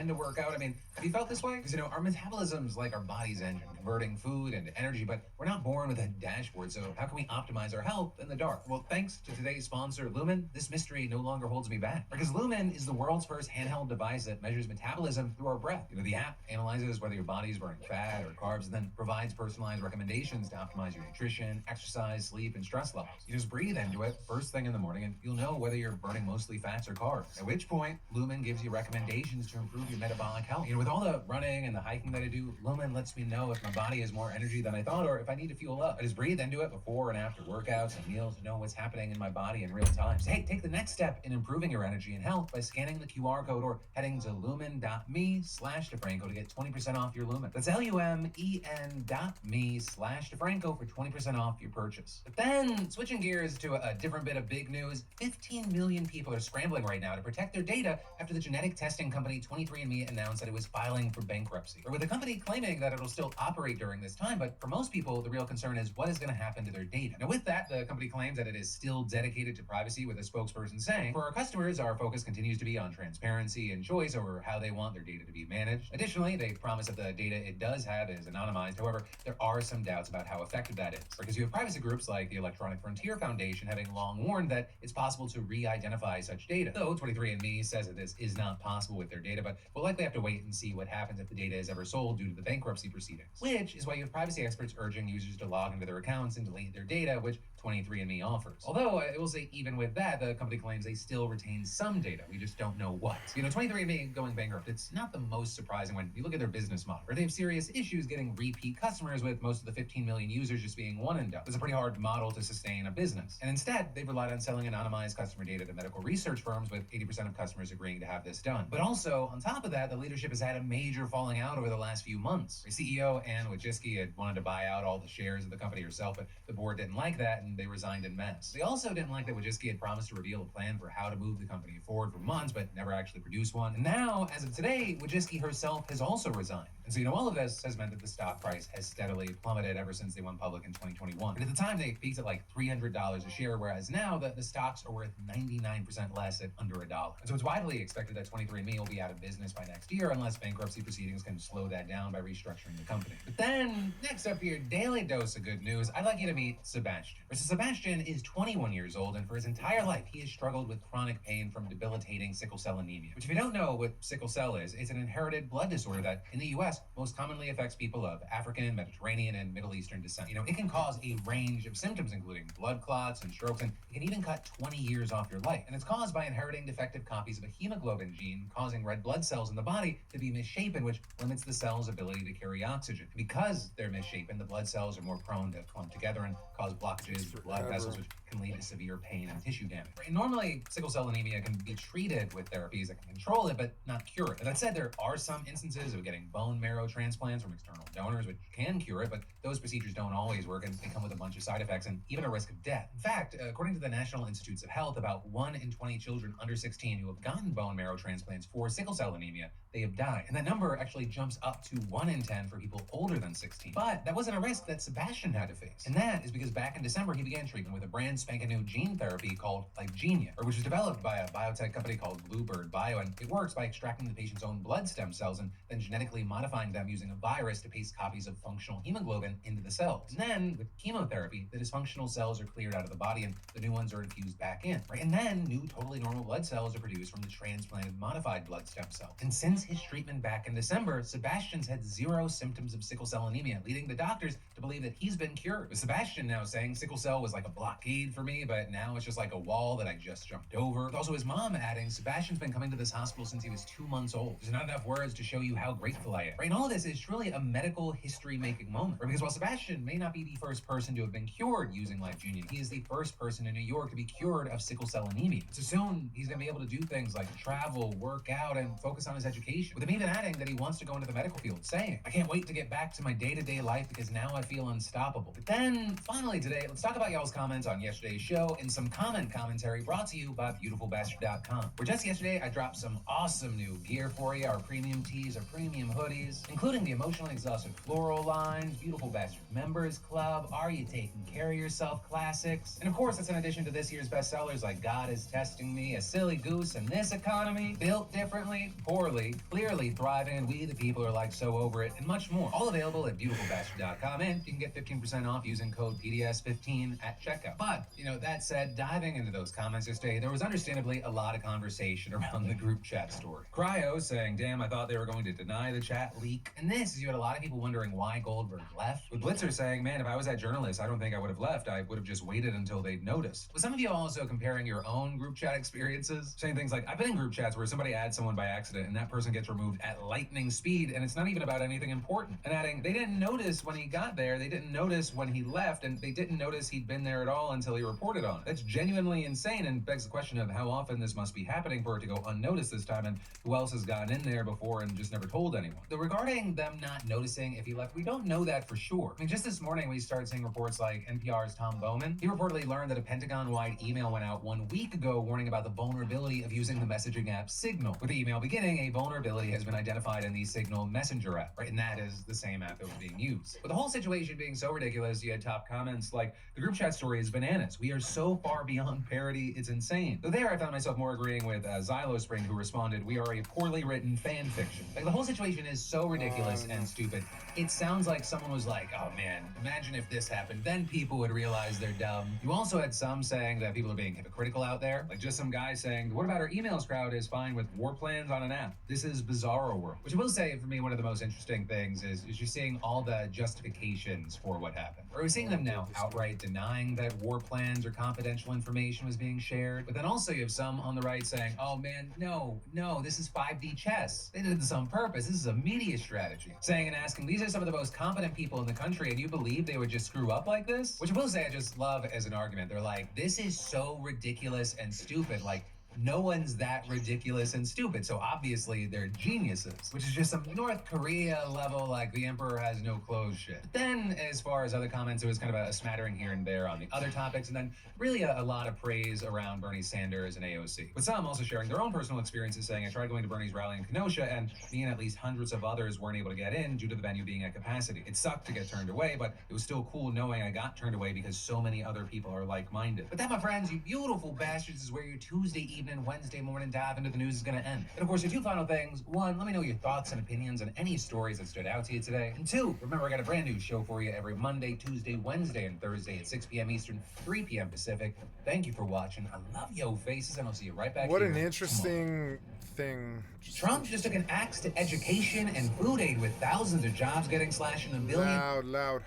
to work out. I mean, have you felt this way? Because, our metabolism's like our body's engine, converting food into energy, but we're not born with a dashboard, so how can we optimize our health in the dark? Well, thanks to today's sponsor, Lumen, this mystery no longer holds me back. Because Lumen is the world's first handheld device that measures metabolism through our breath. The app analyzes whether your body's burning fat or carbs, and then provides personalized recommendations to optimize your nutrition, exercise, sleep, and stress levels. You just breathe into it first thing in the morning, and you'll know whether you're burning mostly fats or carbs. At which point, Lumen gives you recommendations to improve your metabolic health. With all the running and the hiking that I do, Lumen lets me know if my body has more energy than I thought, or if I need to fuel up. I just breathe into it before and after workouts and meals to know what's happening in my body in real time. So, hey, take the next step in improving your energy and health by scanning the QR code or heading to lumen.me/DeFranco to get 20% off your Lumen. That's lumen.me/DeFranco for 20% off your purchase. But then, switching gears to a different bit of big news, 15 million people are scrambling right now to protect their data after the genetic testing company 23andMe announced that it was filing for bankruptcy. Or with the company claiming that it'll still operate during this time, but for most people, the real concern is what is going to happen to their data. Now, with that, the company claims that it is still dedicated to privacy, with a spokesperson saying, for our customers, our focus continues to be on transparency and choice over how they want their data to be managed. Additionally, they promise that the data it does have is anonymized. However, there are some doubts about how effective that is, because you have privacy groups like the Electronic Frontier Foundation having long warned that it's possible to re-identify such data. Though 23andMe says that this is not possible with their data, but we'll likely have to wait and see what happens if the data is ever sold due to the bankruptcy proceedings. Which is why you have privacy experts urging users to log into their accounts and delete their data, which 23andMe offers. Although, I will say, even with that, the company claims they still retain some data. We just don't know what. 23andMe going bankrupt, it's not the most surprising when you look at their business model, where they have serious issues getting repeat customers, with most of the 15 million users just being one and done. It's a pretty hard model to sustain a business. And instead, they've relied on selling anonymized customer data to medical research firms, with 80% of customers agreeing to have this done. But also, on top of that, the leadership has had a major falling out over the last few months. Their CEO, Ann Wojcicki, had wanted to buy out all the shares of the company herself, but the board didn't like that, and they resigned en masse. They also didn't like that Wojcicki had promised to reveal a plan for how to move the company forward for months, but never actually produced one. And now, as of today, Wojcicki herself has also resigned. And so, all of this has meant that the stock price has steadily plummeted ever since they went public in 2021. And at the time, they peaked at like $300 a share, whereas now the stocks are worth 99% less at under $1. And so it's widely expected that 23andMe will be out of business by next year unless bankruptcy proceedings can slow that down by restructuring the company. But then, next up, your daily dose of good news, I'd like you to meet Sebastian. So Sebastian is 21 years old, and for his entire life, he has struggled with chronic pain from debilitating sickle cell anemia. Which, if you don't know what sickle cell is, it's an inherited blood disorder that, in the U.S., most commonly affects people of African, Mediterranean, and Middle Eastern descent. You know, it can cause a range of symptoms, including blood clots and strokes, and it can even cut 20 years off your life. And it's caused by inheriting defective copies of a hemoglobin gene, causing red blood cells in the body to be misshapen, which limits the cell's ability to carry oxygen. Because they're misshapen, the blood cells are more prone to clump together and cause blockages to blood vessels, which can lead to severe pain and tissue damage. And normally, sickle cell anemia can be treated with therapies that can control it, but not cure it. And that said, there are some instances of getting bone marrow transplants from external donors, which can cure it, but those procedures don't always work, and they come with a bunch of side effects and even a risk of death. In fact, according to the National Institutes of Health, about 1 in 20 children under 16 who have gotten bone marrow transplants for sickle cell anemia, they have died. And that number actually jumps up to 1 in 10 for people older than 16. But that wasn't a risk that Sebastian had to face. And that is because back in December, he began treatment with a brand spanking new gene therapy called Lyfgenia, which was developed by a biotech company called Bluebird Bio, and it works by extracting the patient's own blood stem cells and then genetically modifying them using a virus to paste copies of functional hemoglobin into the cells. And then, with chemotherapy, the dysfunctional cells are cleared out of the body and the new ones are infused back in, right? And then, new totally normal blood cells are produced from the transplanted modified blood stem cell. And since his treatment back in December, Sebastian's had 0 symptoms of sickle cell anemia, leading the doctors to believe that he's been cured. With Sebastian now saying sickle cell was like a blockade for me, but now it's just like a wall that I just jumped over. With also his mom adding, Sebastian's been coming to this hospital since he was 2 months old. There's not enough words to show you how grateful I am. Right? And all of this is truly a medical history-making moment. Right? Because while Sebastian may not be the first person to have been cured using Lyfgenia, he is the first person in New York to be cured of sickle cell anemia. So soon, he's going to be able to do things like travel, work out, and focus on his education. With him even adding that he wants to go into the medical field, saying, I can't wait to get back to my day-to-day life because now I feel unstoppable. But then, finally today, let's talk about y'all's comments on yesterday's show and some commentary brought to you by beautifulbastard.com. Where just yesterday, I dropped some awesome new gear for you, our premium tees, our premium hoodies, including the emotionally exhausted floral lines, Beautiful Bastard Members Club, Are You Taking Care of Yourself classics. And of course, that's in addition to this year's bestsellers like God Is Testing Me, A Silly Goose in This Economy, Built Differently, Poorly, Clearly Thriving, and We the People Are Like So Over It, and much more. All available at beautifulbastard.com, and you can get 15% off using code PDS15 at checkout. But, that said, diving into those comments yesterday, there was understandably a lot of conversation around the group chat story. Cryo saying, damn, I thought they were going to deny the chat leak. And this is you had a lot of people wondering why Goldberg left. With Blitzer saying, man, if I was that journalist, I don't think I would have left. I would have just waited until they'd noticed. With some of you also comparing your own group chat experiences, saying things like, I've been in group chats where somebody adds someone by accident and that person gets removed at lightning speed, and it's not even about anything important. And adding, they didn't notice when he got there, they didn't notice when he left, and they didn't notice he'd been there at all until he reported on it. That's genuinely insane and begs the question of how often this must be happening for it to go unnoticed this time, and who else has gotten in there before and just never told anyone. Though regarding them not noticing if he left, we don't know that for sure. I mean, just this morning we started seeing reports like NPR's Tom Bowman. He reportedly learned that a Pentagon-wide email went out 1 week ago warning about the vulnerability of using the messaging app Signal. With the email beginning, a vulnerability has been identified in the Signal Messenger app, right? And that is the same app that was being used. With the whole situation being so ridiculous, you had top comments like, the group chat story is bananas. We are so far beyond parody, it's insane. Though there I found myself more agreeing with Xylospring, who responded, we are a poorly written fan fiction. Like, the whole situation is so ridiculous and stupid. It sounds like someone was like, oh man, imagine if this happened, then people would realize they're dumb. You also had some saying that people are being hypocritical out there. Like just some guy saying, what about our emails crowd is fine with war plans on an app? This is bizarro world. Which I will say, for me, one of the most interesting things is you're seeing all the justifications for what happened. Or we're seeing them now outright denying that war plans or confidential information was being shared. But then also you have some on the right saying, oh man, no, this is 5D chess. They did this on purpose. This is a media strategy. Saying and asking, these are some of the most competent people in the country, and you believe they would just screw up like this? Which I will say I just love as an argument. They're like, this is so ridiculous and stupid. Like, no one's that ridiculous and stupid, so obviously they're geniuses, which is just some North Korea level, like the emperor has no clothes shit. But then, as far as other comments, it was kind of a smattering here and there on the other topics, and then really a lot of praise around Bernie Sanders and AOC. With some also sharing their own personal experiences, saying, I tried going to Bernie's rally in Kenosha, and me and at least hundreds of others weren't able to get in due to the venue being at capacity. It sucked to get turned away, but it was still cool knowing I got turned away because so many other people are like-minded. But that, my friends, you beautiful bastards, is where your Tuesday evening evening, Wednesday morning dive into the news is going to end. And of course, your two final things. One, let me know your thoughts and opinions on any stories that stood out to you today. And two, remember I got a brand new show for you every Monday, Tuesday, Wednesday, and Thursday at 6 p.m. Eastern, 3 p.m. Pacific. Thank you for watching. I love yo faces, and I'll see you right back What here an interesting thing. Trump just took an axe to education and food aid with thousands of jobs getting slashed in a billion. Loud.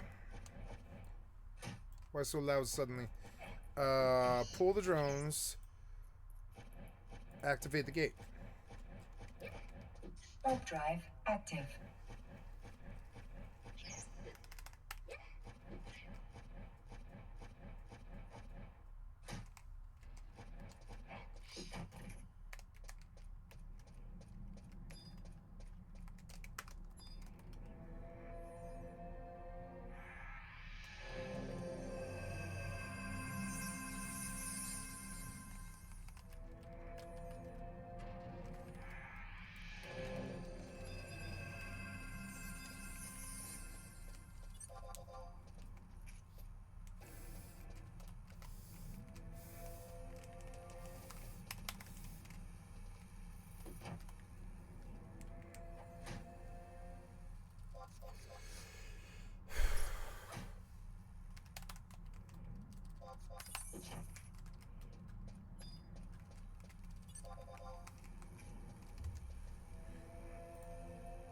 Why so loud suddenly? Pull the drones. Activate the gate. Warp drive active.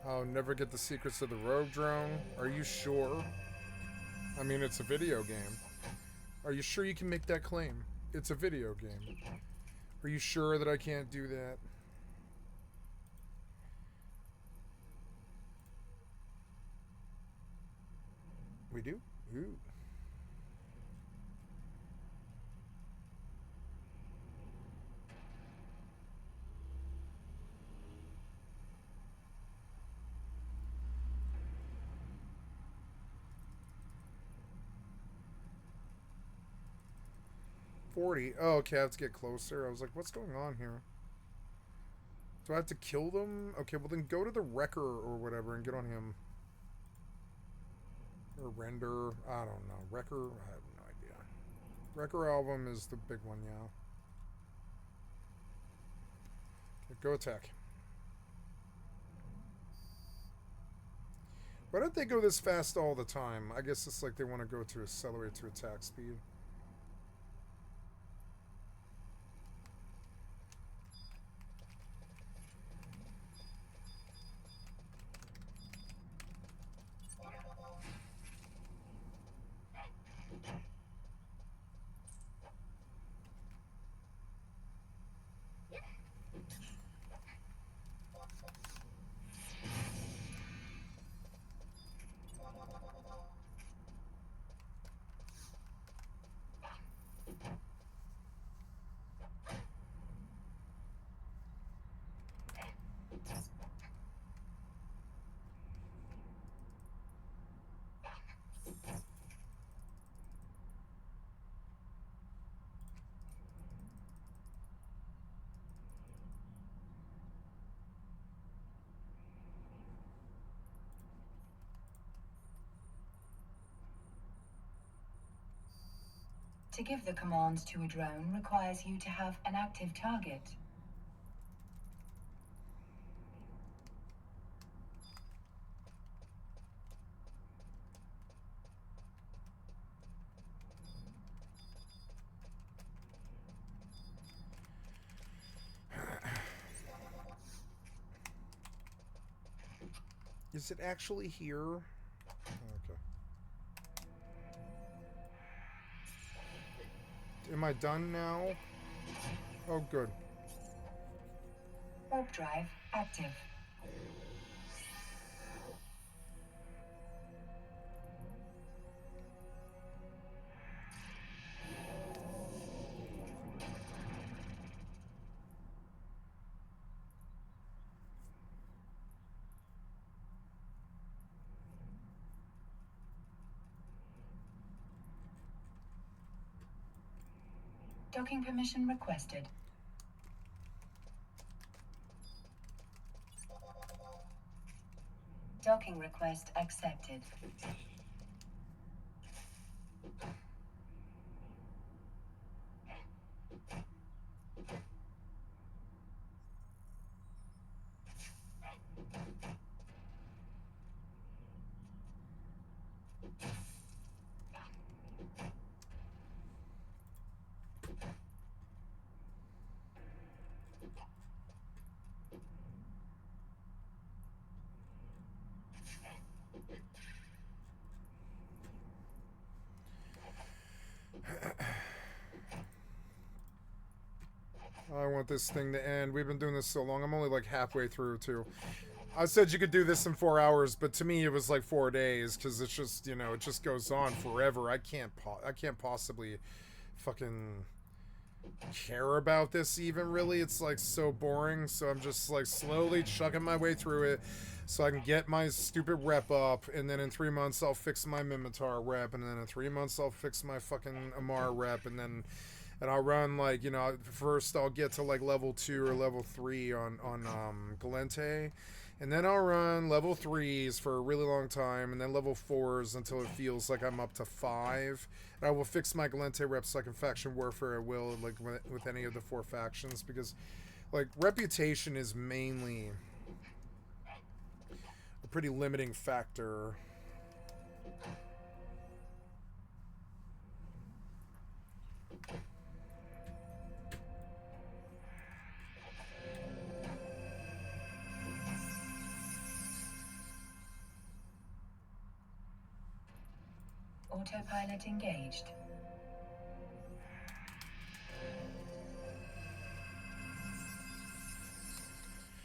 I'll never get the secrets of the rogue drone. Are you sure? I mean, it's a video game. Are you sure you can make that claim? It's a video game. Are you sure that I can't do that? We do? Ooh. Oh, okay, I have to get closer. I was like, what's going on here? Do I have to kill them? Okay, well then go to the wrecker or whatever and get on him. Or render. I don't know. Wrecker? I have no idea. Wrecker album is the big one, yeah. Okay, go attack. Why don't they go this fast all the time? I guess it's like they want to go to accelerate to attack speed. To give the commands to a drone requires you to have an active target. Is it actually here? Okay. Am I done now? Oh, good. Warp drive active. Docking permission requested. Docking request accepted. want this thing to end. We've been doing this so long. I'm only like halfway through, too. I said you could do this in 4 hours, but to me it was like 4 days, because it's just, you know, it just goes on forever. I can't possibly fucking care about this even, really. It's like so boring, so I'm just like slowly chugging my way through it so I can get my stupid rep up, and then in 3 months I'll fix my Mimitar rep, and then in 3 months I'll fix my fucking Amar rep, and I'll run, like, you know, first I'll get to like level 2 or level 3 on Galente, and then I'll run level 3s for a really long time, and then level 4s until it feels like I'm up to 5. And I will fix my Galente reps like in faction warfare. I will, like, with any of the 4 factions, because, like, reputation is mainly a pretty limiting factor. Autopilot engaged.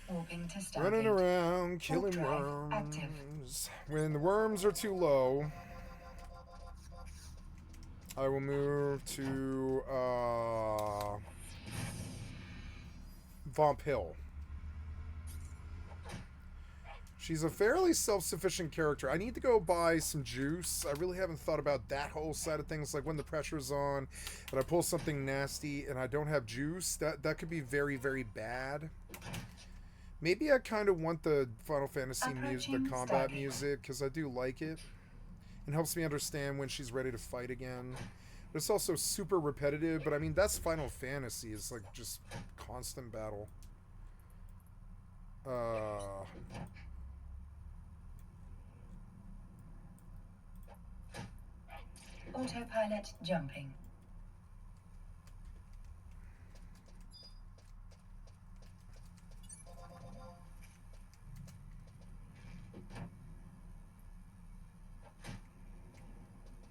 Warping to Stargate. Running around, killing drive worms. active. When the worms are too low, I will move to Vomp Hill. She's a fairly self-sufficient character. I need to go buy some juice. I really haven't thought about that whole side of things, like when the pressure's on and I pull something nasty and I don't have juice. That could be very, very bad. Maybe I kind of want the Final Fantasy music, the combat music, because I do like it. It helps me understand when she's ready to fight again. But it's also super repetitive, but I mean, that's Final Fantasy. It's like just constant battle. Autopilot jumping.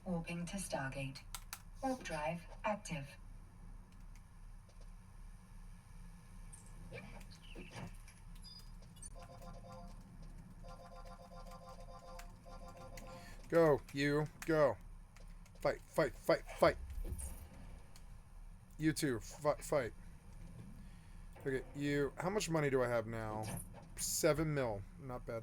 Warping to Stargate. Warp drive active. Go, you, go. Fight, fight, fight, fight. You two, fight. Okay, you. How much money do I have now? 7 mil. Not bad.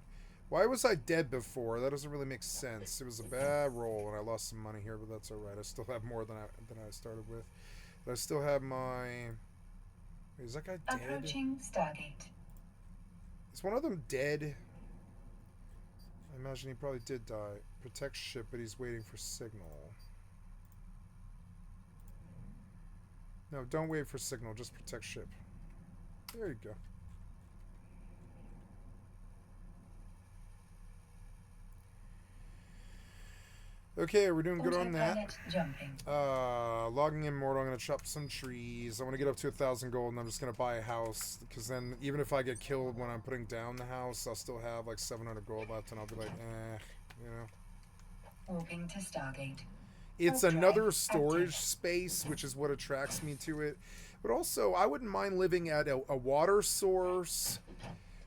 Why was I dead before? That doesn't really make sense. It was a bad roll, and I lost some money here, but that's all right. I still have more than I started with. But I still have my. Wait, is that guy dead? Approaching Stargate. Is one of them dead? I imagine he probably did die. Protect ship, but he's waiting for signal. No, don't wait for signal. Just protect ship. There you go. Okay, we're doing good on that. Logging in Mortal. I'm going to chop some trees. I want to get up to 1,000 gold, and I'm just going to buy a house. Because then, even if I get killed when I'm putting down the house, I'll still have like 700 gold left, and I'll be like, you know. Warping to Stargate. It's another storage space, which is what attracts me to it. But also, I wouldn't mind living at a water source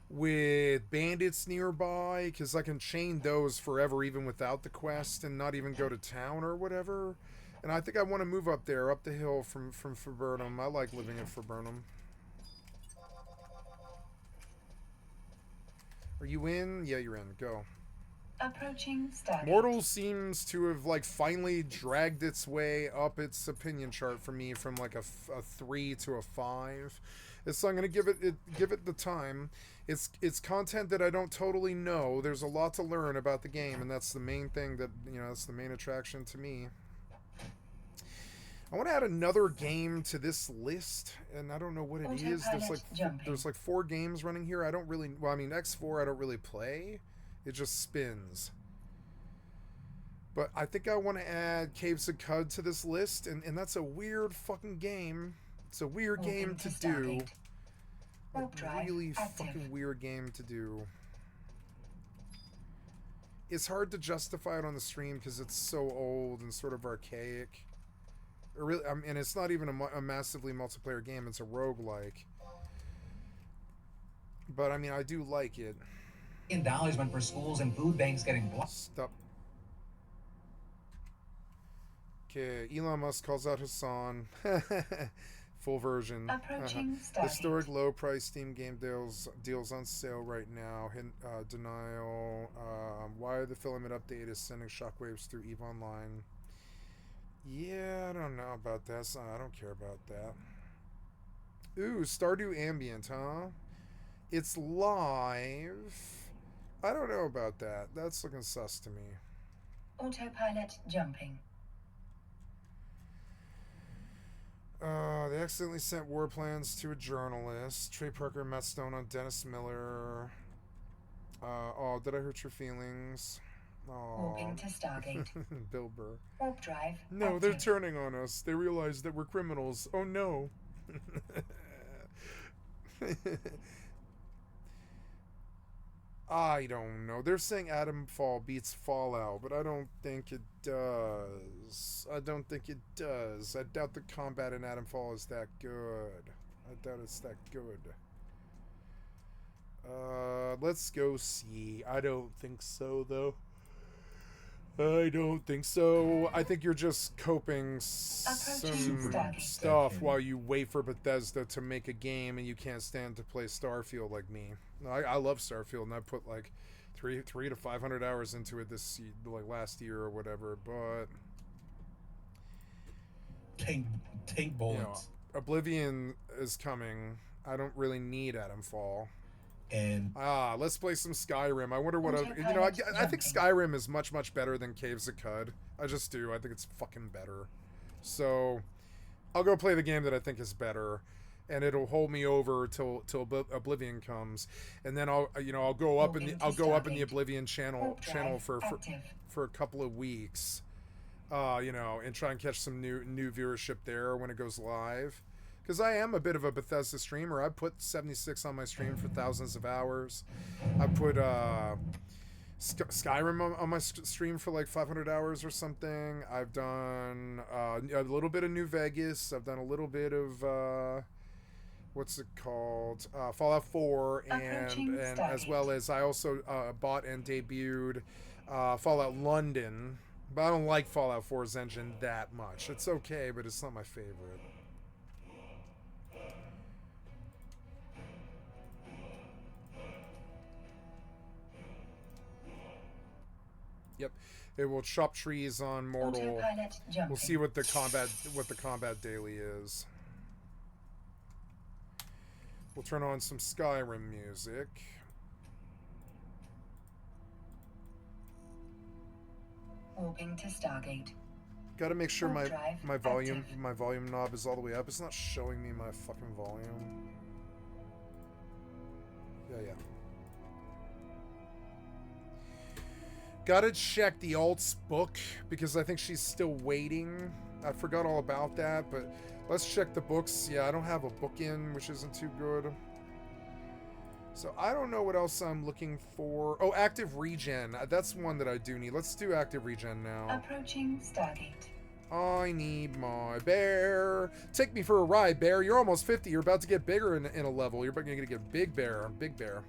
with bandits nearby, because I can chain those forever even without the quest and not even go to town or whatever. And I think I want to move up there, up the hill from Fiburnum. I like living in Fiburnum. Are you in? Yeah, you're in. Go. Approaching Stargate. Mortal seems to have like finally dragged its way up its opinion chart for me from like a 3 to a 5. So I'm gonna give it the time. It's content that I don't totally know. There's a lot to learn about the game, and that's the main thing that, you know, that's the main attraction to me. I want to add another game to this list, and I don't know what it is. There's like 4 games running here. I don't really, well, I mean, X4 I don't really play. It just spins. But I think I want to add Caves of Cud to this list, and that's a weird fucking game. It's a weird game to do. A really fucking weird game to do. It's hard to justify it on the stream because it's so old and sort of archaic. And it's not even a massively multiplayer game. It's a roguelike. But I mean, I do like it. Dollars went for schools and food banks getting blocked. Stop. Okay, Elon Musk calls out Hassan. Full version. Approaching Stargate. Historic low price Steam game deals on sale right now. Denial. Why the filament update is sending shockwaves through EVE Online. Yeah, I don't know about that. I don't care about that. Ooh, Stardew Ambient, huh? It's live. I don't know about that. That's looking sus to me. Autopilot jumping. They accidentally sent war plans to a journalist. Trey Parker, Matt Stone on Dennis Miller. Oh, did I hurt your feelings? Oh. Walking to Stargate. Bill Burr. Warp drive. No, active. they're turning on us. They realize that we're criminals. Oh no. I don't know. They're saying Atomfall beats Fallout, but I don't think it does. I don't think it does. I doubt the combat in Atomfall is that good. I doubt it's that good. Let's go see. I don't think so, though. I don't think so. I think you're just coping some stuff while you wait for Bethesda to make a game and you can't stand to play Starfield like me. I love Starfield and I put like 300 to 500 hours into it this last year or whatever, but Tank bullets. You know, Oblivion is coming. I don't really need Atomfall. And let's play some Skyrim. I wonder what I think Skyrim is much better than Caves of Cud. I just do. I think it's fucking better. So I'll go play the game that I think is better, and it'll hold me over till Oblivion comes, and then I'll go up in the Oblivion channel for a couple of weeks, and try and catch some new viewership there when it goes live. Because I am a bit of a Bethesda streamer. I put 76 on my stream for thousands of hours. I put Skyrim on my stream for like 500 hours or something. I've done a little bit of New Vegas. I've done a little bit of what's it called? Fallout 4, and as well as I also bought and debuted Fallout London. But I don't like Fallout 4's engine that much. It's okay, but it's not my favorite. Yep, it will chop trees on mortal. We'll see what the combat daily is. We'll turn on some Skyrim music. Walking to Stargate. Got to make sure my volume knob is all the way up. It's not showing me my fucking volume. Yeah. Gotta check the alt's book because I think she's still waiting. I forgot all about that, but let's check the books. Yeah, I don't have a book in, which isn't too good. So I don't know what else I'm looking for. Oh, active regen. That's one that I do need. Let's do active regen now. Approaching Stargate. I need my bear. Take me for a ride, bear. You're almost 50. You're about to get bigger in a level. You're going to get big bear. Big bear.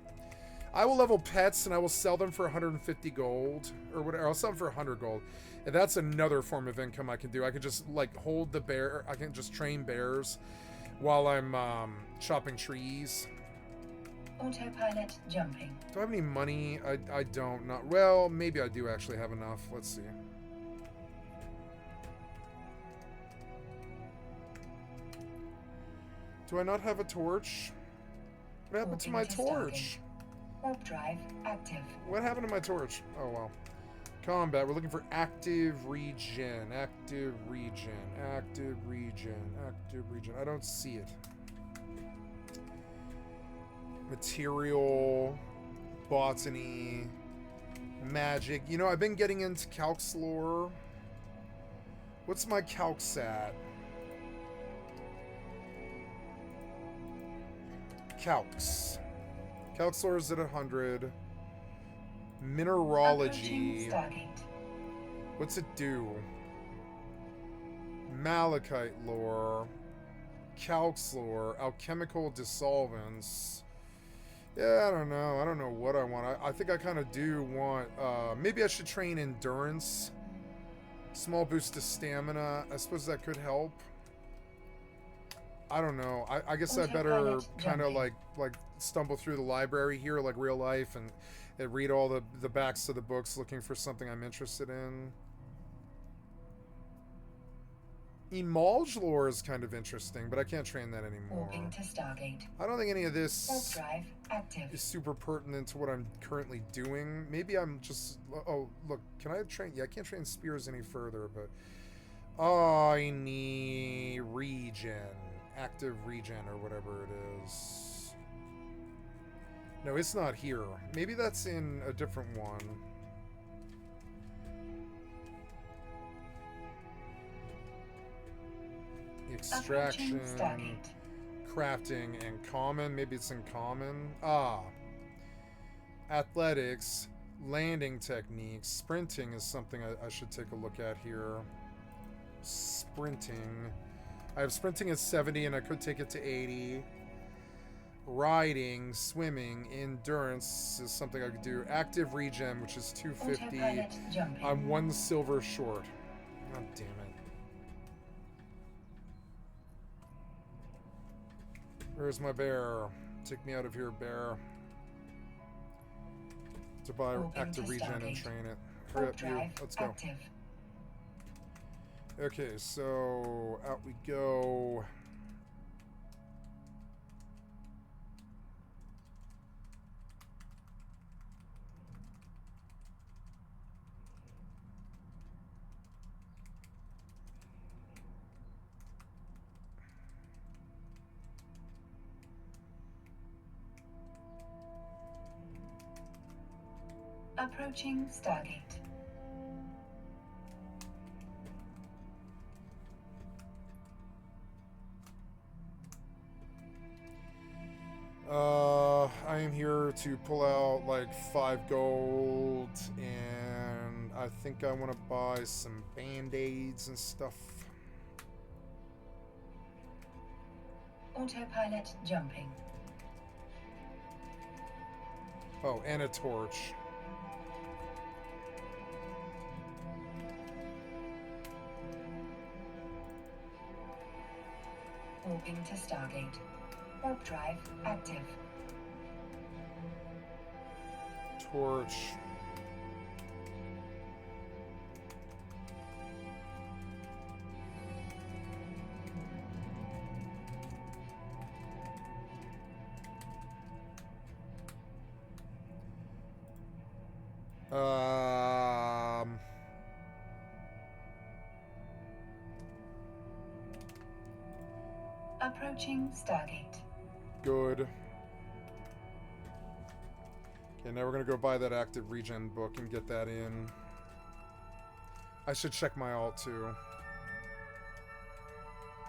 I will level pets and I will sell them for 150 gold or whatever. I'll sell them for 100 gold. And that's another form of income I can do. I could just like hold the bear. I can just train bears while I'm chopping trees. Autopilot jumping. Do I have any money? I don't. Not well. Maybe I do actually have enough. Let's see. Do I not have a torch? What happened to my torch? Warp drive active. What happened to my torch? Oh well. Combat. We're looking for active regen. Active regen. Active regen. Active regen. I don't see it. Material. Botany. Magic. You know, I've been getting into Calc's lore. What's my Calc stat? Calcs. Calc's lore is at 100. Mineralogy. What's it do? Malachite lore. Calc's lore. Alchemical dissolvents. Yeah, I don't know. I don't know what I want. I think I kind of do want... maybe I should train endurance. Small boost to stamina. I suppose that could help. I don't know. I guess I better kind of like stumble through the library here like real life and read all the backs of the books looking for something I'm interested in. Emulge lore is kind of interesting, but I can't train that anymore. Walking to Stargate. I don't think any of this Drive active. is super pertinent to what I'm currently doing. Maybe I'm just... Oh, look. Can I train... Yeah, I can't train spears any further, but... I need regen. Active regen or whatever it is. No, it's not here. Maybe that's in a different one. Extraction, crafting, and common. Maybe it's in common. Athletics, landing techniques. Sprinting is something I should take a look at here. Sprinting. I have sprinting at 70 and I could take it to 80. Riding, swimming, endurance is something I could do. Active regen, which is 250. I'm 1 silver short. God damn it. Where's my bear? Take me out of here, bear. To buy active regen and train it. Hurry up, you. Let's go. Okay, so out we go. Approaching Stargate. I am here to pull out like 5 gold, and I think I want to buy some band-aids and stuff. Autopilot jumping. Oh, and a torch. Walking to Stargate. Warp drive active. Torch. Approaching Stargate. Good. Okay, now we're gonna go buy that active regen book and get that in. I should check my alt too.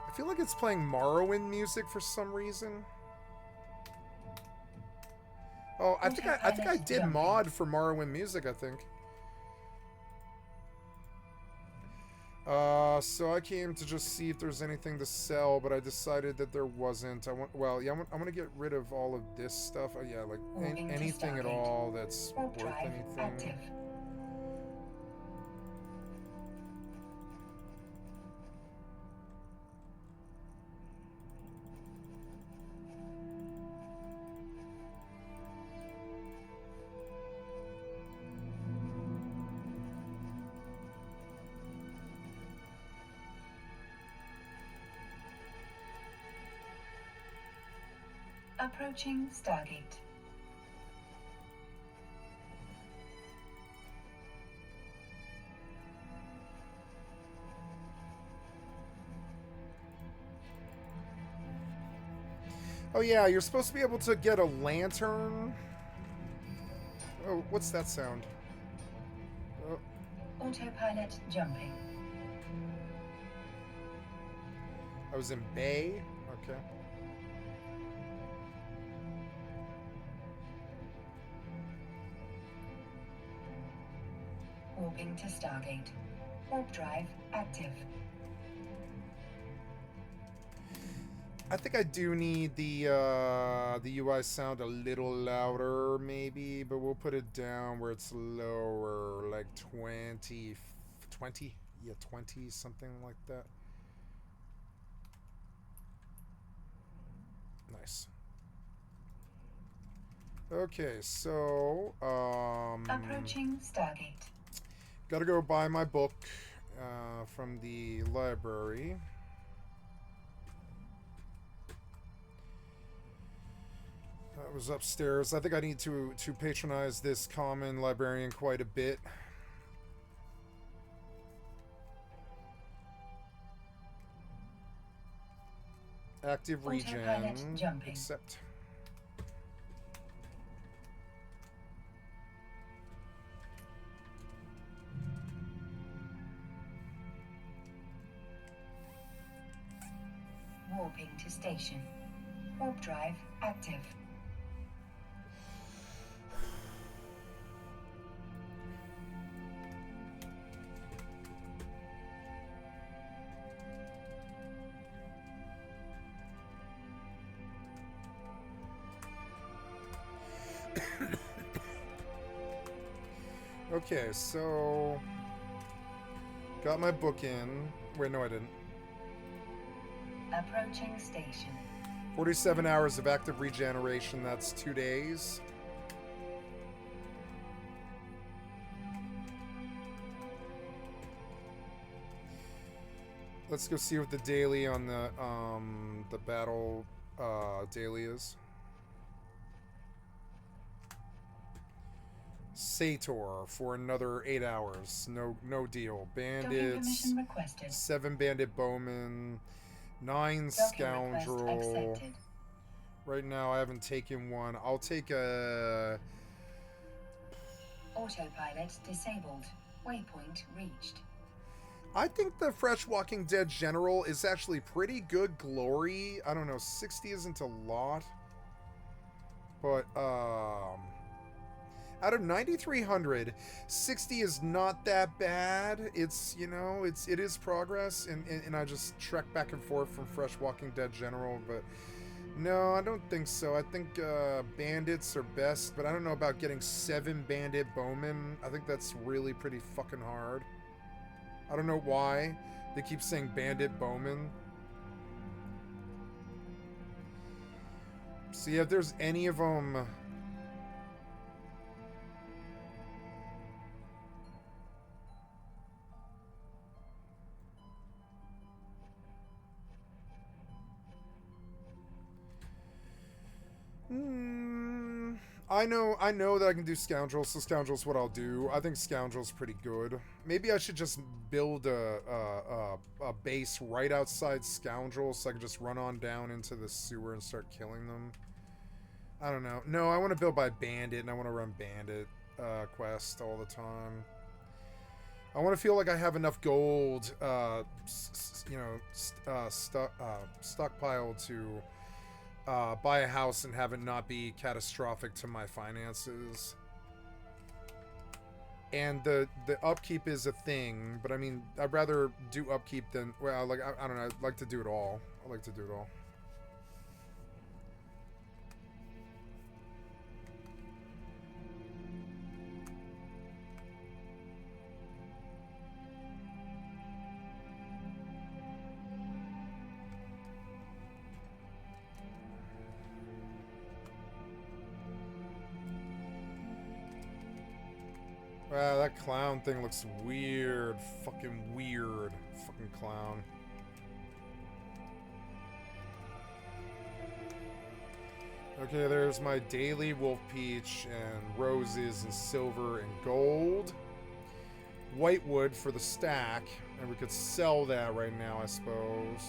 I feel like it's playing Morrowind music for some reason. Oh, I think I did mod for Morrowind music, I think. So I came to just see if there's anything to sell, but I decided that there wasn't. I want to get rid of all of this stuff. Yeah, like anything at all that's worth anything. Active. Approaching Stargate. Oh yeah, you're supposed to be able to get a lantern. Oh, what's that sound? Oh. Autopilot jumping. I was in Bay? Okay. Walking to Stargate. Warp drive active. I think I do need the UI sound a little louder, maybe, but we'll put it down where it's lower, like 20? Yeah, 20, something like that. Nice. Okay, so approaching Stargate. Gotta go buy my book from the library. That was upstairs. I think I need to patronize this common librarian quite a bit. Active regen. Accept. Warping to station. Warp drive active. Okay, so got my book in. Wait, no, I didn't. Approaching station. 47 hours of active regeneration. That's 2 days. Let's go see what the daily on the battle daily is. Sator for another 8 hours. No deal. Bandits. 7 bandit bowmen. 9 scoundrel. Right now I haven't taken one. I'll take a... Autopilot disabled. Waypoint reached. I think the Fresh Walking Dead General is actually pretty good glory. I don't know, 60 isn't a lot. But, out of 9,300, 60 is not that bad. It's, you know, it is progress, and I just trek back and forth from Fresh Walking Dead General, but no, I don't think so. I think bandits are best, but I don't know about getting 7 bandit bowmen. I think that's really pretty fucking hard. I don't know why they keep saying bandit bowmen. See if there's any of them... I know that I can do Scoundrel, so Scoundrel's what I'll do. I think Scoundrel's pretty good. Maybe I should just build a base right outside Scoundrel so I can just run on down into the sewer and start killing them. I don't know. No, I want to build by Bandit, and I want to run Bandit quest all the time. I want to feel like I have enough gold, you know, stockpiled to... buy a house and have it not be catastrophic to my finances. And the upkeep is a thing, but I mean, I'd rather do upkeep than, well, like, I don't know, I'd like to do it all. I like to do it all. Wow, that clown thing looks weird. Fucking weird. Fucking clown. Okay, there's my daily wolf peach and roses and silver and gold. Whitewood for the stack. And we could sell that right now, I suppose.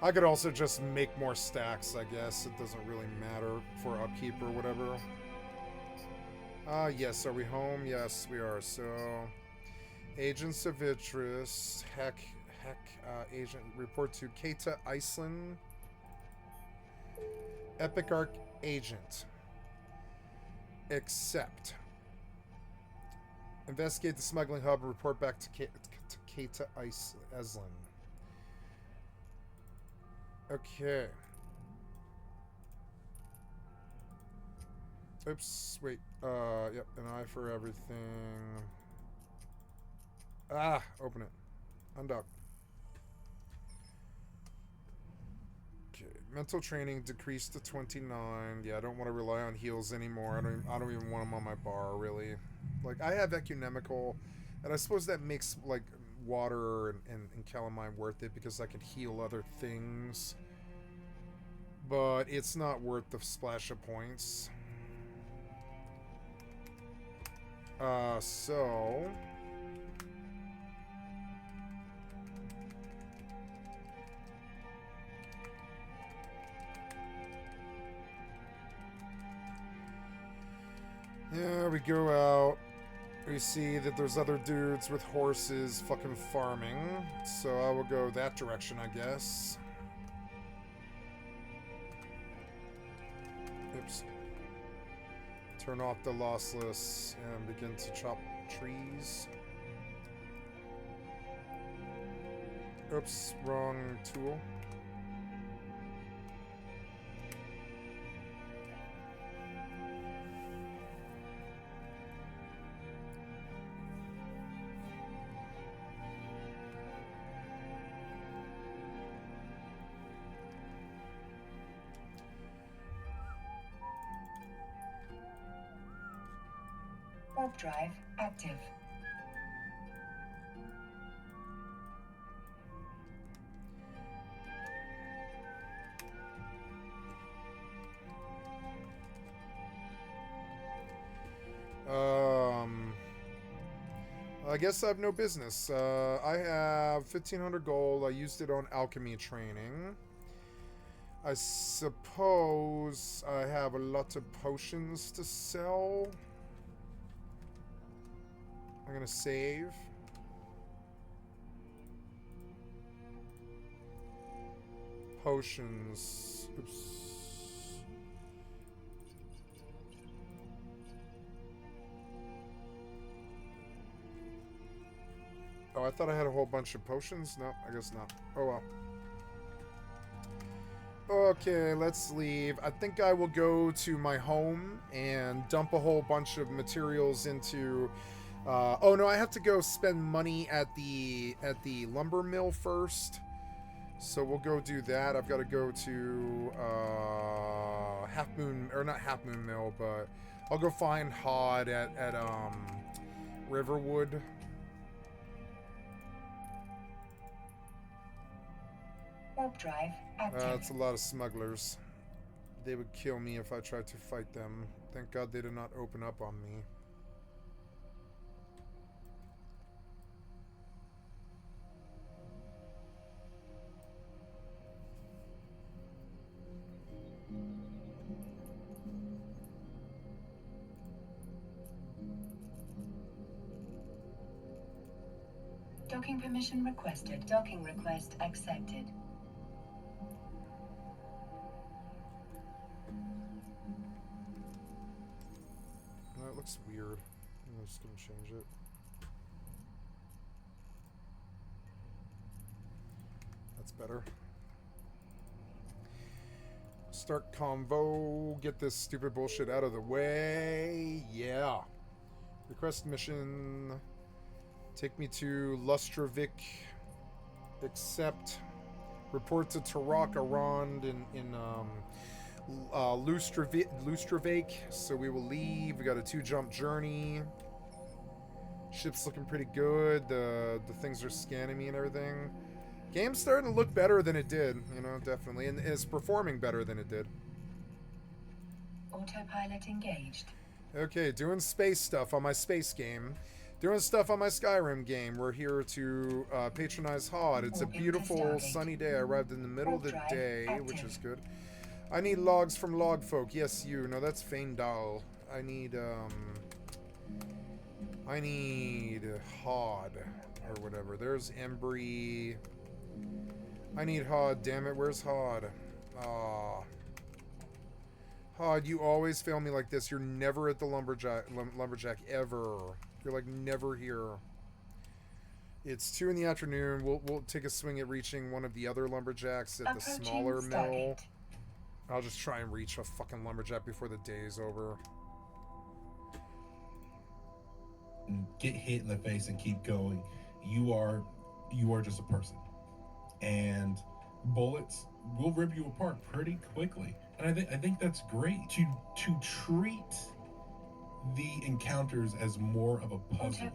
I could also just make more stacks, I guess. It doesn't really matter for upkeep or whatever. Yes, are we home? Yes, we are. So, Agents of Interest, agent, report to Keita Iceland. Epic Arc Agent. Accept. Investigate the smuggling hub and report back to Keita Iceland. Okay. Oops, wait. Yep, an eye for everything. Ah, open it. Undock. Okay, mental training decreased to 29. Yeah, I don't want to rely on heals anymore. I don't even want them on my bar, really. Like, I have Ecunemical, and I suppose that makes, like, water and calamine worth it because I can heal other things. But it's not worth the splash of points. So... yeah, we go out. We see that there's other dudes with horses fucking farming. So I will go that direction, I guess. Oops. Turn off the lossless and begin to chop trees. Oops, wrong tool. Warp drive active. I guess I have no business. I have 1,500 gold. I used it on alchemy training. I suppose I have a lot of potions to sell. I'm gonna save. Potions. Oops. Oh, I thought I had a whole bunch of potions. No, I guess not. Oh well. Okay, let's leave. I think I will go to my home and dump a whole bunch of materials into... oh no, I have to go spend money at the lumber mill first. So we'll go do that. I've got to go to Half Moon, or not Half Moon Mill, but I'll go find Hod at Riverwood. Warp drive active. That's a lot of smugglers. They would kill me if I tried to fight them. Thank God they did not open up on me. Docking permission requested. Docking request accepted. That looks weird. I'm just gonna change it. That's better. Start convo. Get this stupid bullshit out of the way. Yeah. Request mission. Take me to Lustravik. Accept. Report to Tarak Arand in Lustravik. So we will leave. We got a 2-jump journey. Ship's looking pretty good. The things are scanning me and everything. Game's starting to look better than it did, you know, definitely. And it's performing better than it did. Autopilot engaged. Okay, doing space stuff on my space game. Doing stuff on my Skyrim game. We're here to patronize Hod. It's a beautiful sunny day. I arrived in the middle of the day, which is good. I need logs from Logfolk. Yes, you. No, that's Feindal. I need Hod or whatever. There's Embry. I need Hod. Damn it, where's Hod? Aw. Hod, you always fail me like this. You're never at the lumberjack ever. You're like never here. It's 2 in the afternoon. We'll take a swing at reaching one of the other lumberjacks at the smaller mill. I'll just try and reach a fucking lumberjack before the day is over. Get hit in the face and keep going. You are just a person, and bullets will rip you apart pretty quickly. And I think that's great to treat the encounters as more of a puzzle,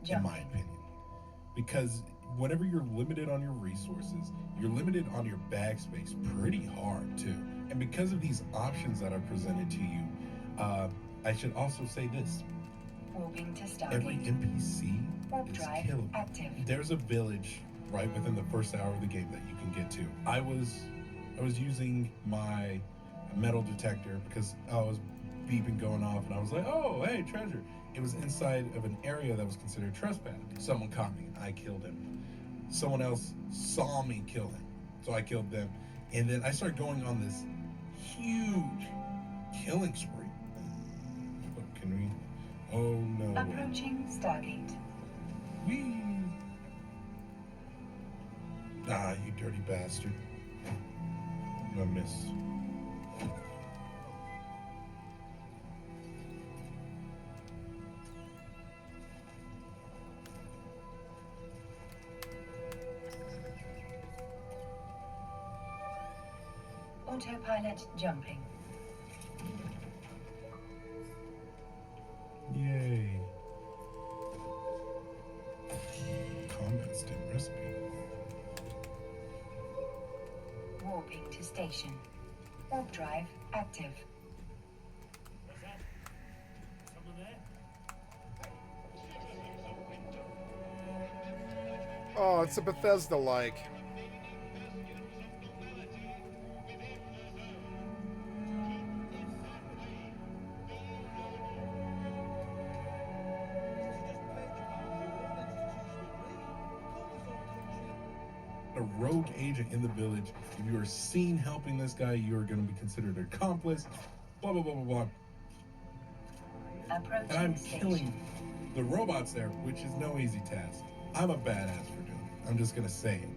in my opinion. Because whenever you're limited on your resources, you're limited on your bag space pretty hard too. And because of these options that are presented to you, I should also say this. Every NPC is killable. There's a village right within the first hour of the game that you can get to. I was using my metal detector because I was beeping going off, and I was like, oh, hey, treasure. It was inside of an area that was considered trespass. Someone caught me. I killed him. Someone else saw me kill him, so I killed them. And then I started going on this huge killing spree. What can we... Oh, no. Approaching Stargate. Whee! Ah, you dirty bastard. I missed. Autopilot jumping. Yay. Combat stim recipe. Warping to station. Warp drive active. Oh, it's a Bethesda-like. A rogue agent in the village. If you are seen helping this guy, you are going to be considered an accomplice. Blah, blah, blah, blah, blah. And I'm killing the robots there, which is no easy task. I'm a badass for doing it. I'm just going to say it.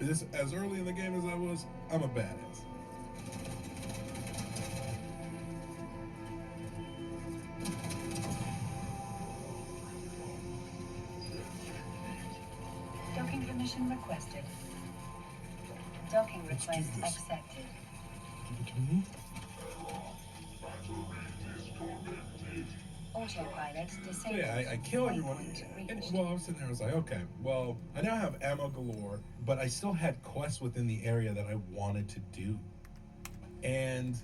This, as early in the game as I was, I'm a badass. Docking permission requested. Docking request accepted. Give it to me. Autopilot disabled. So yeah, I kill everyone. And well, I was sitting there, I was like, okay, well, I now have ammo galore, but I still had quests within the area that I wanted to do. And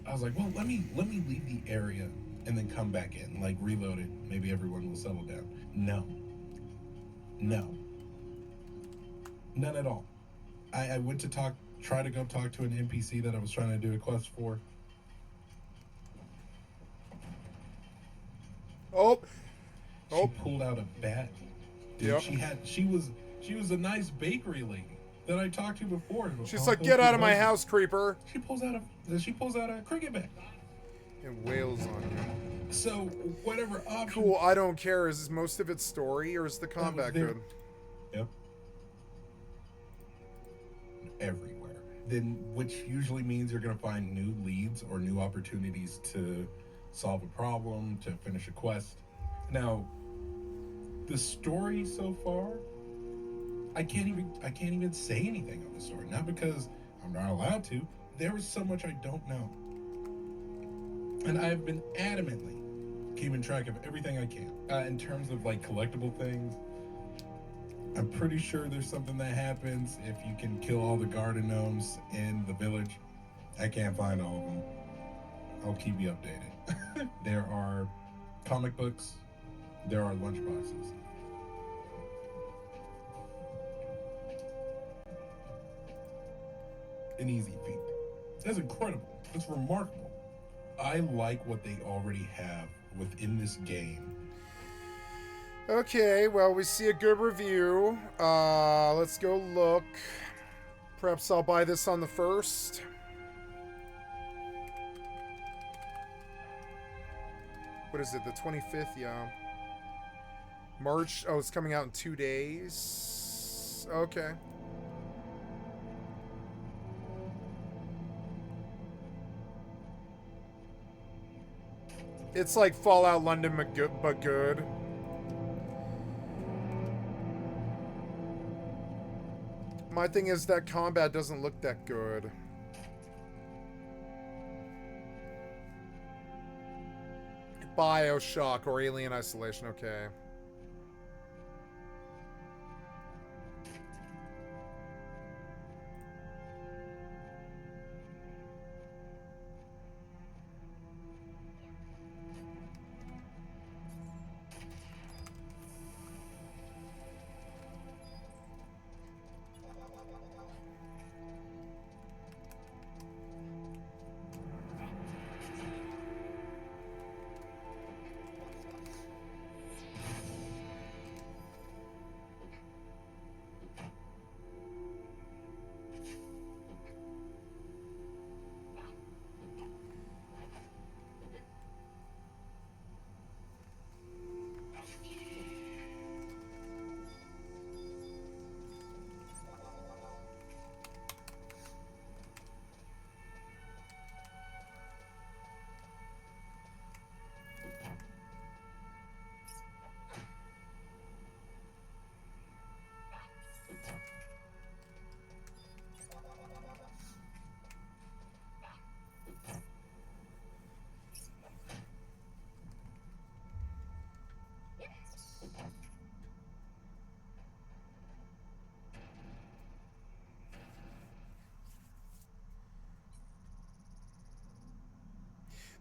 I was like, well, let me leave the area and then come back in, like reload it. Maybe everyone will settle down. No. None at all. I went to try to go talk to an NPC that I was trying to do a quest for. She pulled out a bat. Dude, Yep. she was a nice bakery lady that I talked to before. She's like, get out of my house, creeper. She pulls out a cricket bat. And wails on you. So whatever option. Cool, I don't care. Is most of it story or is the combat good? Yep. Everywhere. Then, which usually means you're going to find new leads or new opportunities to solve a problem, to finish a quest. Now, the story so far, I can't even say anything on the story. Not because I'm not allowed to. There is so much I don't know. And I've been adamantly keeping track of everything I can. In terms of like collectible things, I'm pretty sure there's something that happens if you can kill all the garden gnomes in the village. I can't find all of them. I'll keep you updated. There are comic books. There are lunchboxes. An easy feat. That's incredible. That's remarkable. I like what they already have within this game. Okay, well, we see a good review. Let's go look. Perhaps I'll buy this on the 1st. What is it, the 25th? Yeah. March. Oh, it's coming out in 2 days. Okay. It's like Fallout London, but good. My thing is that combat doesn't look that good. BioShock or Alien Isolation, okay.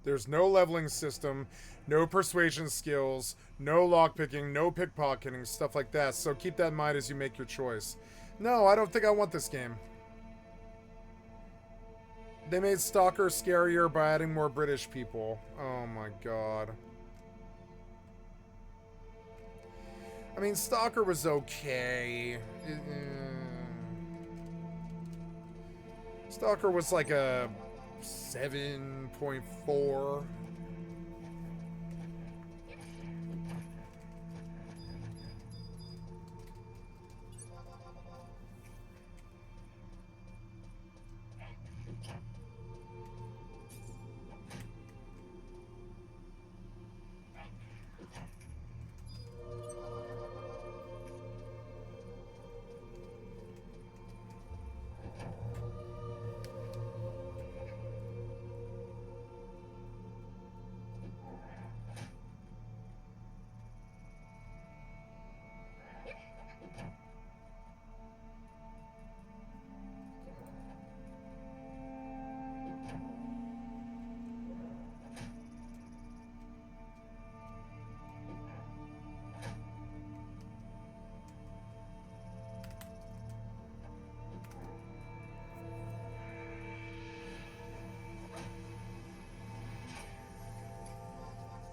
There's no leveling system, no persuasion skills, no lockpicking, no pickpocketing, stuff like that. So keep that in mind as you make your choice. No, I don't think I want this game. They made Stalker scarier by adding more British people. Oh my god. I mean, Stalker was okay. Stalker was like a 7.4.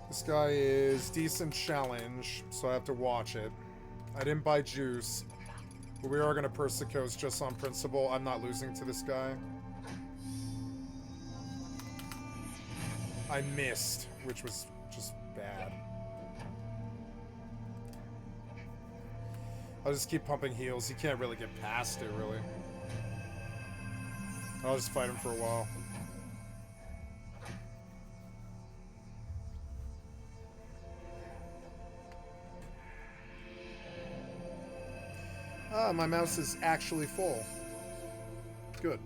This guy is decent challenge, so I have to watch it. I didn't buy juice, but we are going to Persicos just on principle. I'm not losing to this guy. I missed, which was just bad. I'll just keep pumping heals. He can't really get past it, really. I'll just fight him for a while. Ah, my mouse is actually full. Good.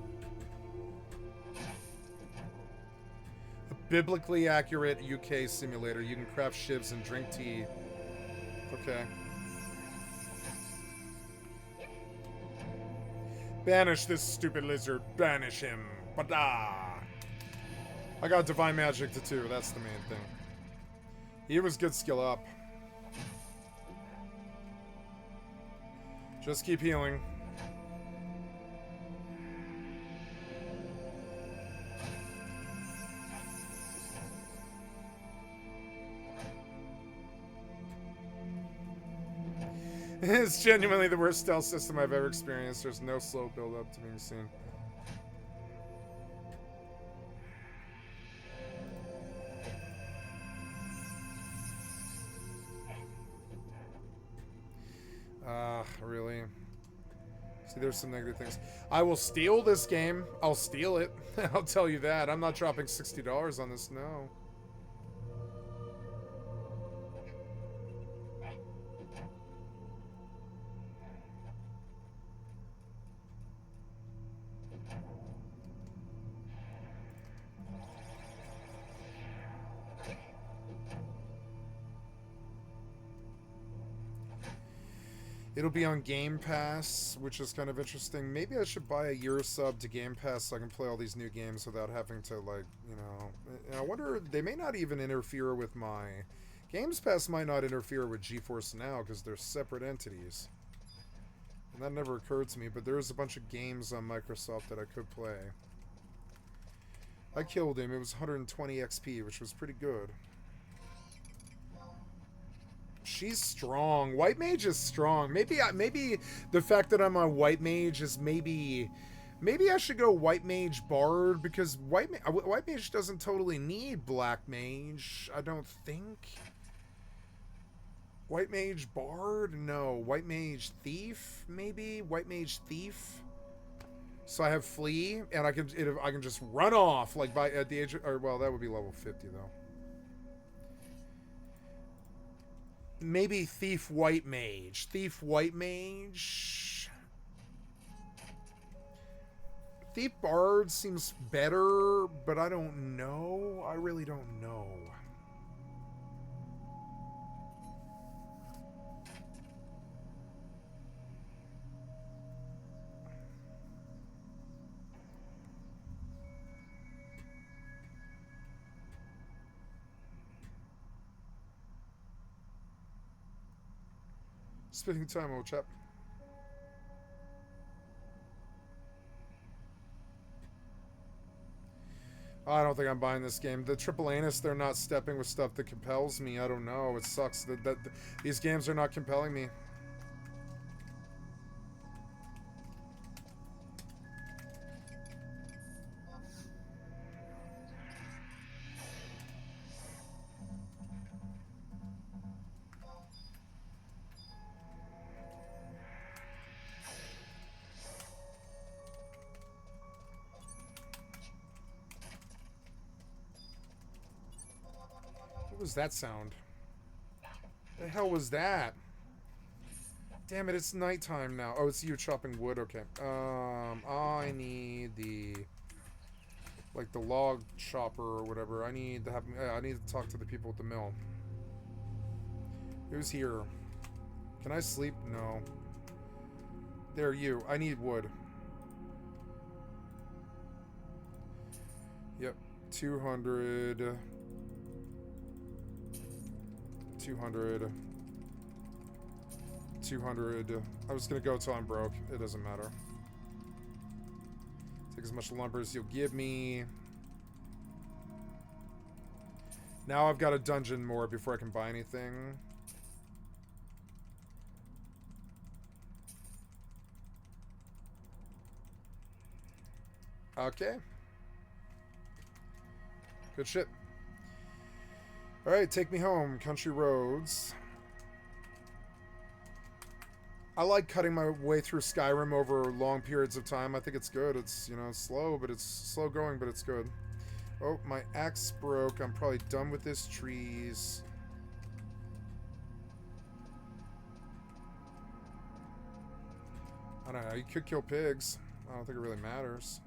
A biblically accurate UK simulator. You can craft shivs and drink tea. Okay. Banish this stupid lizard. Banish him. Bada! I got Divine Magic to 2. That's the main thing. He was good skill up. Just keep healing. It's genuinely the worst stealth system I've ever experienced. There's no slow build-up to being seen. Really? See, there's some negative things. I will steal this game. I'll steal it. I'll tell you that. I'm not dropping $60 on this, no. It'll be on Game Pass, which is kind of interesting. Maybe I should buy a year sub to Game Pass so I can play all these new games without having to, like, you know... And I wonder, they may not even interfere with my... Games Pass might not interfere with GeForce Now because they're separate entities. And that never occurred to me, but there's a bunch of games on Microsoft that I could play. I killed him. It was 120 XP, which was pretty good. She's strong. White Mage is strong. Maybe the fact that I'm on White Mage is maybe I should go White Mage Bard, because White Mage doesn't totally need Black Mage, I don't think. White Mage Bard? No. White Mage Thief? Maybe? White Mage Thief? So I have Flee, and I can just run off, like, at the age of... Or, well, that would be level 50, though. Maybe Thief White Mage. Thief White Mage. Thief Bard seems better, but I don't know. I really don't know. Spending time, old chap. I don't think I'm buying this game. The Triple Anus, they're not stepping with stuff that compels me. I don't know. It sucks that these games are not compelling me. What was that sound? The hell was that? Damn it, it's nighttime now. Oh, it's you chopping wood. Okay. I need the log chopper or whatever. I need to talk to the people at the mill. Who's here? Can I sleep? No. There, you. I need wood. Yep. 200. 200. 200. I was gonna go until I'm broke. It doesn't matter. Take as much lumber as you'll give me. Now I've got a dungeon more before I can buy anything. Okay. Good shit. Alright, take me home. Country roads. I like cutting my way through Skyrim over long periods of time. I think it's good. It's, you know, slow, but it's slow going, but it's good. Oh, my axe broke. I'm probably done with this trees. I don't know. You could kill pigs. I don't think it really matters.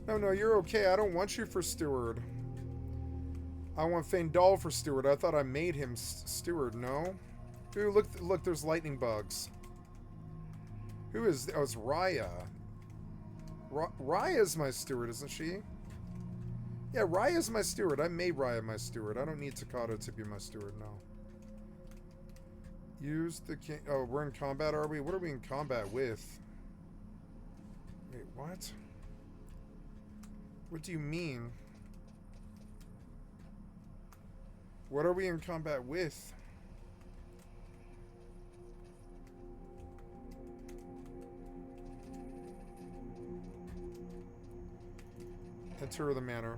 No, you're okay. I don't want you for steward. I want Feindal for steward. I thought I made him steward. No? Ooh, look, there's lightning bugs. Who is... Oh, it's Raya. Raya's my steward, isn't she? Yeah, Raya's my steward. I made Raya my steward. I don't need Takata to be my steward, no. Use the king. Oh, we're in combat, are we? What are we in combat with? Wait, what? What do you mean? What are we in combat with? Enter the manor.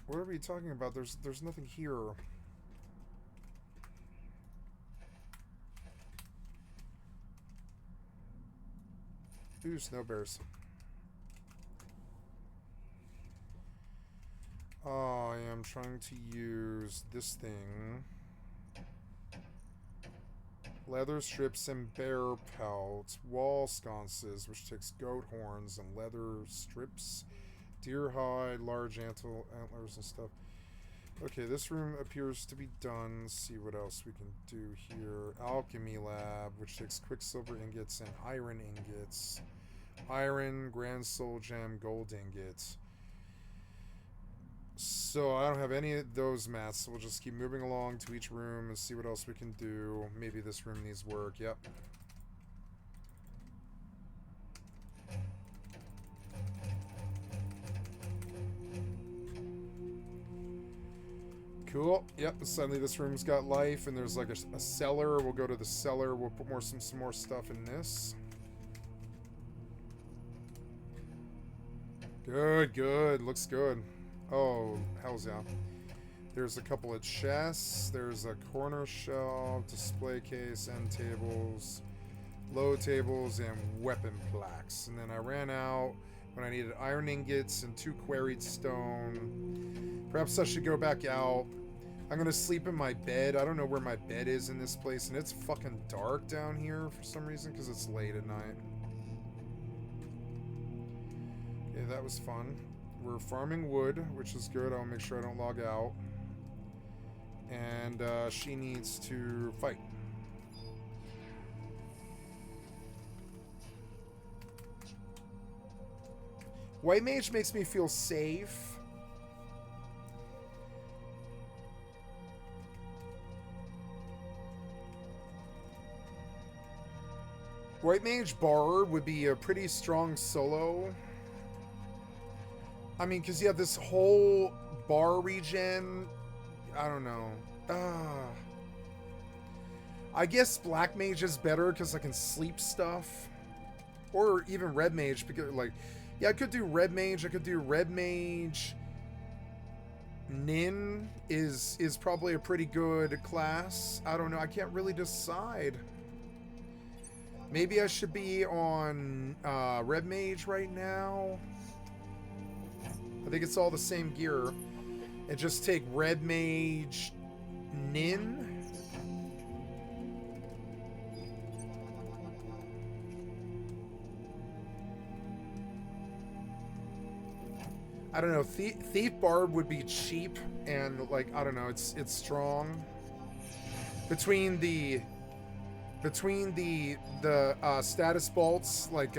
What are we talking about? There's nothing here. Ooh, snow bears. Oh, I am trying to use this thing. Leather strips and bear pelts. Wall sconces, which takes goat horns and leather strips. Deer hide, large antlers and stuff. Okay, this room appears to be done. Let's see what else we can do here. Alchemy lab, which takes quicksilver ingots and iron ingots. Iron, grand soul gem, gold ingots. So I don't have any of those mats, so we'll just keep moving along to each room and see what else we can do. Maybe this room needs work. Yep. Cool. Yep. Suddenly this room's got life, and there's like a cellar. We'll go to the cellar. We'll put some more stuff in this. Good, good. Looks good. Oh, hells yeah. There's a couple of chests. There's a corner shelf, display case, end tables, low tables, and weapon plaques. And then I ran out when I needed iron ingots and 2 quarried stone. Perhaps I should go back out. I'm gonna sleep in my bed. I don't know where my bed is in this place, and it's fucking dark down here for some reason because it's late at night. Okay, that was fun. We're farming wood, which is good. I'll make sure I don't log out. And she needs to fight. White mage makes me feel safe. White mage bard would be a pretty strong solo. I mean, because you have this whole bar regen. I don't know. I guess black mage is better because I can sleep stuff. Or even red mage, because like, yeah, I could do red mage. I could do red mage. Nin is probably a pretty good class. I don't know. I can't really decide. Maybe I should be on red mage right now. I think it's all the same gear. And just take red mage Nin. I don't know. Thief Barb would be cheap and like, I don't know, it's strong. Between the status bolts, like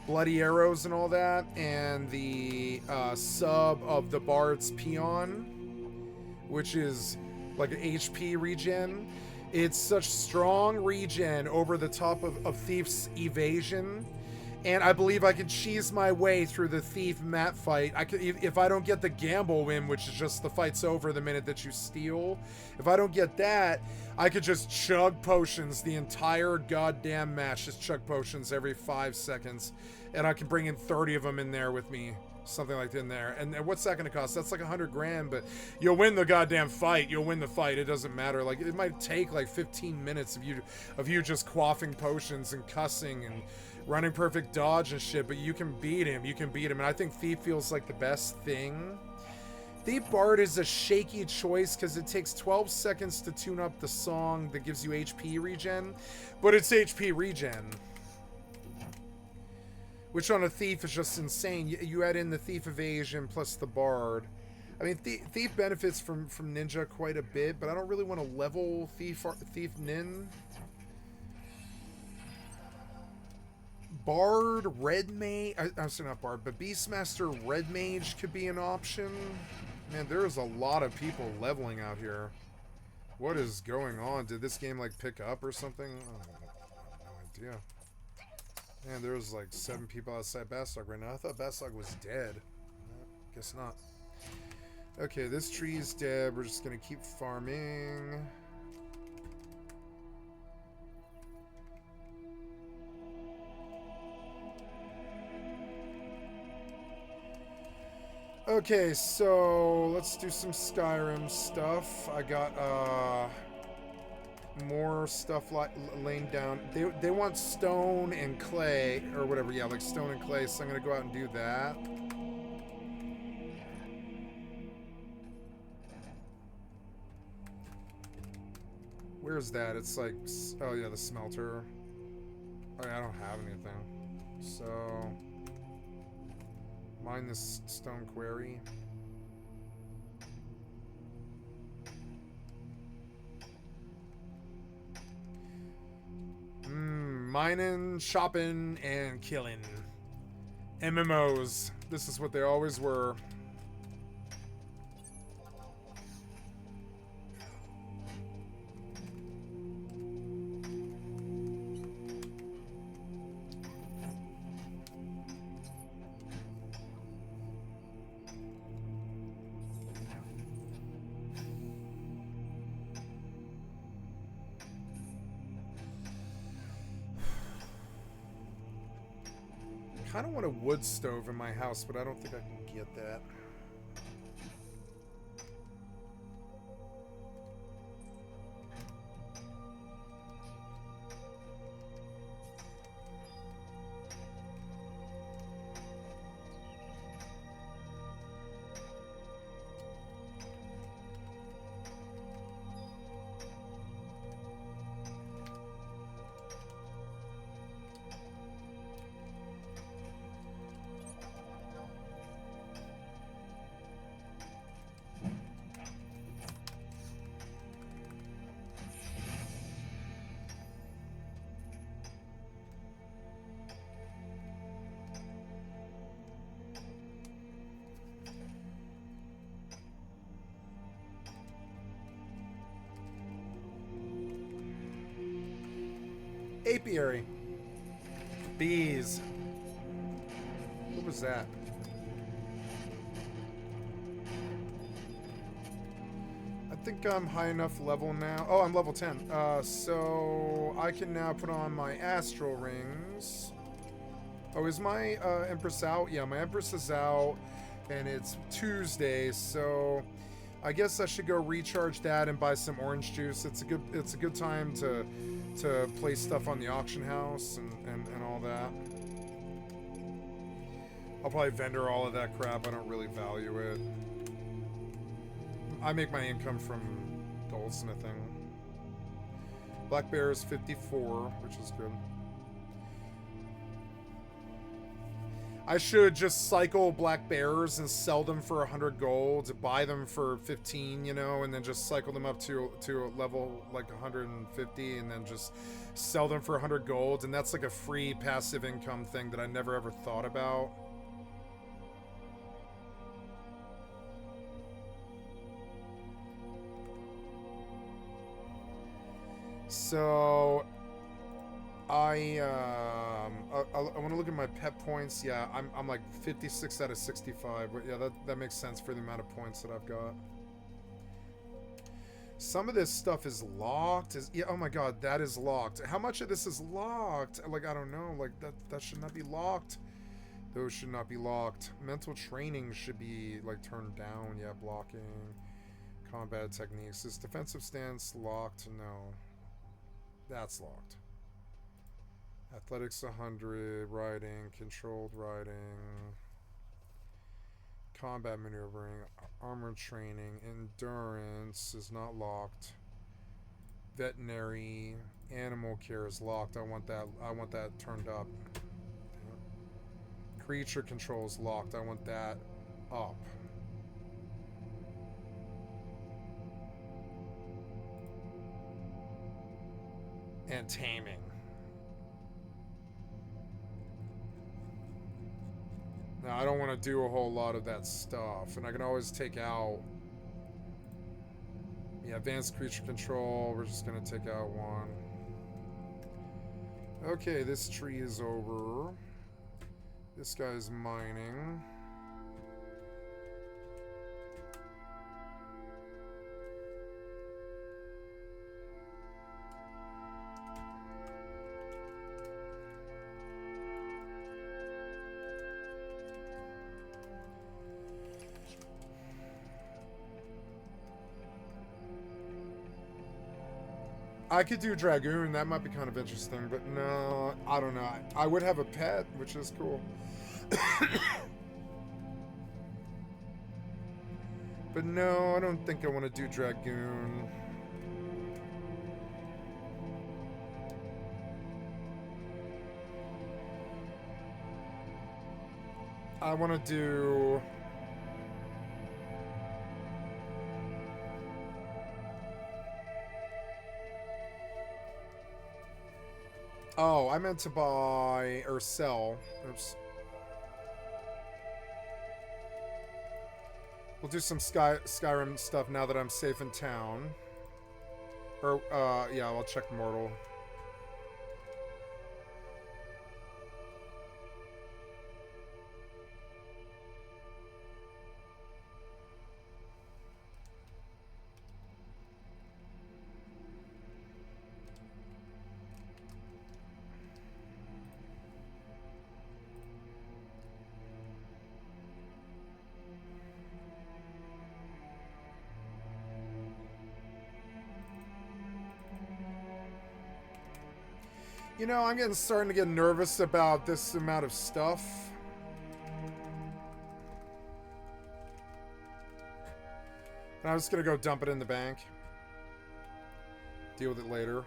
bloody arrows and all that, and the sub of the Bard's Peon, which is like an HP regen. It's such strong regen over the top of Thief's evasion. And I believe I can cheese my way through the Thief mat fight. I could, if I don't get the gamble win, which is just the fight's over the minute that you steal. If I don't get that, I could just chug potions the entire goddamn match. Just chug potions every 5 seconds. And I can bring in 30 of them in there with me. Something like in there. And what's that going to cost? That's like 100 grand, but you'll win the goddamn fight. You'll win the fight. It doesn't matter. Like, it might take like 15 minutes of you just quaffing potions and cussing and running perfect dodge and shit, but you can beat him. You can beat him. And I think Thief feels like the best thing. Thief Bard is a shaky choice because it takes 12 seconds to tune up the song that gives you HP regen, but it's HP regen. Which on a Thief is just insane. You add in the Thief evasion plus the Bard. I mean, Thief benefits from Ninja quite a bit, but I don't really want to level Thief Nin. Bard, Red Mage, I'm sorry, not Bard, but Beastmaster Red Mage could be an option. Man, there's a lot of people leveling out here. What is going on? Did this game like pick up or something? I have no idea. Man, there's like 7 people outside Bastog right now. I thought Bastog was dead. Guess not. Okay, this tree's dead. We're just gonna keep farming. Okay, so let's do some Skyrim stuff. I got more stuff like laying down. They want stone and clay or whatever. Yeah, like stone and clay. So I'm gonna go out and do that. Where's that? It's like, oh yeah, the smelter. Oh yeah, I don't have anything. So mine this stone quarry. Mining, shopping, and killing. MMOs. This is what they always were. I kind of want a wood stove in my house, but I don't think I can get that. Apiary. Bees. What was that? I think I'm high enough level now. Oh, I'm level 10. So I can now put on my astral rings. Oh, is my Empress out? Yeah, my Empress is out, and it's Tuesday, so I guess I should go recharge that and buy some orange juice. It's a good time to place stuff on the auction house and all that. I'll probably vendor all of that crap. I don't really value it. I make my income from goldsmithing. Black Bear is 54, which is good. I should just cycle black bears and sell them for 100 gold, buy them for 15, you know, and then just cycle them up to a level like 150 and then just sell them for 100 gold. And that's like a free passive income thing that I never ever thought about. So I want to look at my pet points. Yeah, I'm like 56 out of 65. But yeah, that makes sense for the amount of points that I've got. Some of this stuff is locked. Yeah, oh my god, that is locked. How much of this is locked? Like, I don't know. Like, that should not be locked. Those should not be locked. Mental training should be, like, turned down. Yeah, blocking. Combat techniques. Is defensive stance locked? No. That's locked. Athletics 100, riding, controlled riding, combat maneuvering, armor training, endurance is not locked. Veterinary, animal care is locked. I want that turned up. Creature control is locked. I want that up. And taming. Now, I don't want to do a whole lot of that stuff, and I can always take out... Yeah, advanced creature control, we're just going to take out one. Okay, this tree is over. This guy's mining. I could do Dragoon, that might be kind of interesting, but no, I don't know. I would have a pet, which is cool. But no, I don't think I want to do Dragoon. I want to do... Oh, I meant to buy or sell. Oops. We'll do some Skyrim stuff now that I'm safe in town. Or, yeah, I'll check Mortal. You know, I'm starting to get nervous about this amount of stuff. And I'm just gonna go dump it in the bank. Deal with it later.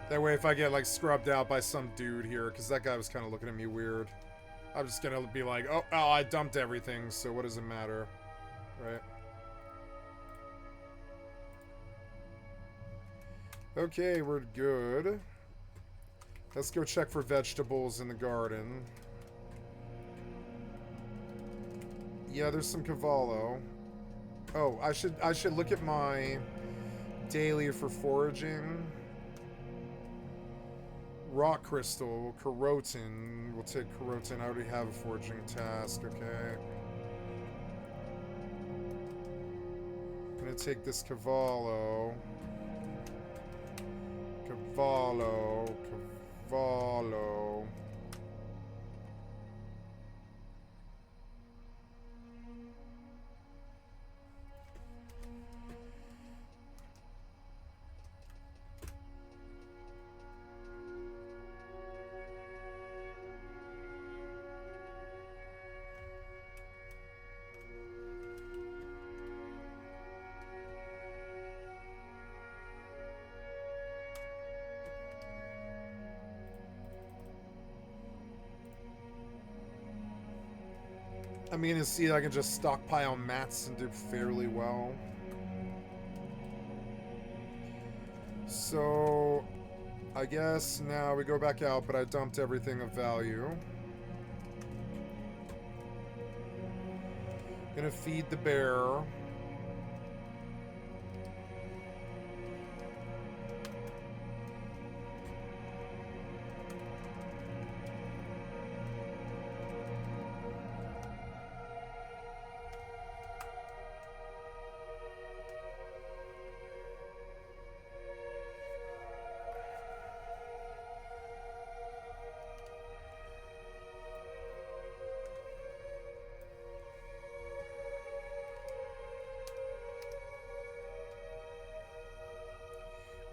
That way if I get like scrubbed out by some dude here, because that guy was kind of looking at me weird. I'm just gonna be like, oh, I dumped everything, so what does it matter? Right? Okay, we're good. Let's go check for vegetables in the garden. Yeah, there's some cavallo. Oh, I should look at my daily for foraging. Rock crystal, carotin. We'll take carotin. I already have a foraging task, okay. I'm gonna take this cavallo. Cavallo. I'm gonna see if I can just stockpile mats and do fairly well. So, I guess now we go back out, but I dumped everything of value. Gonna feed the bear.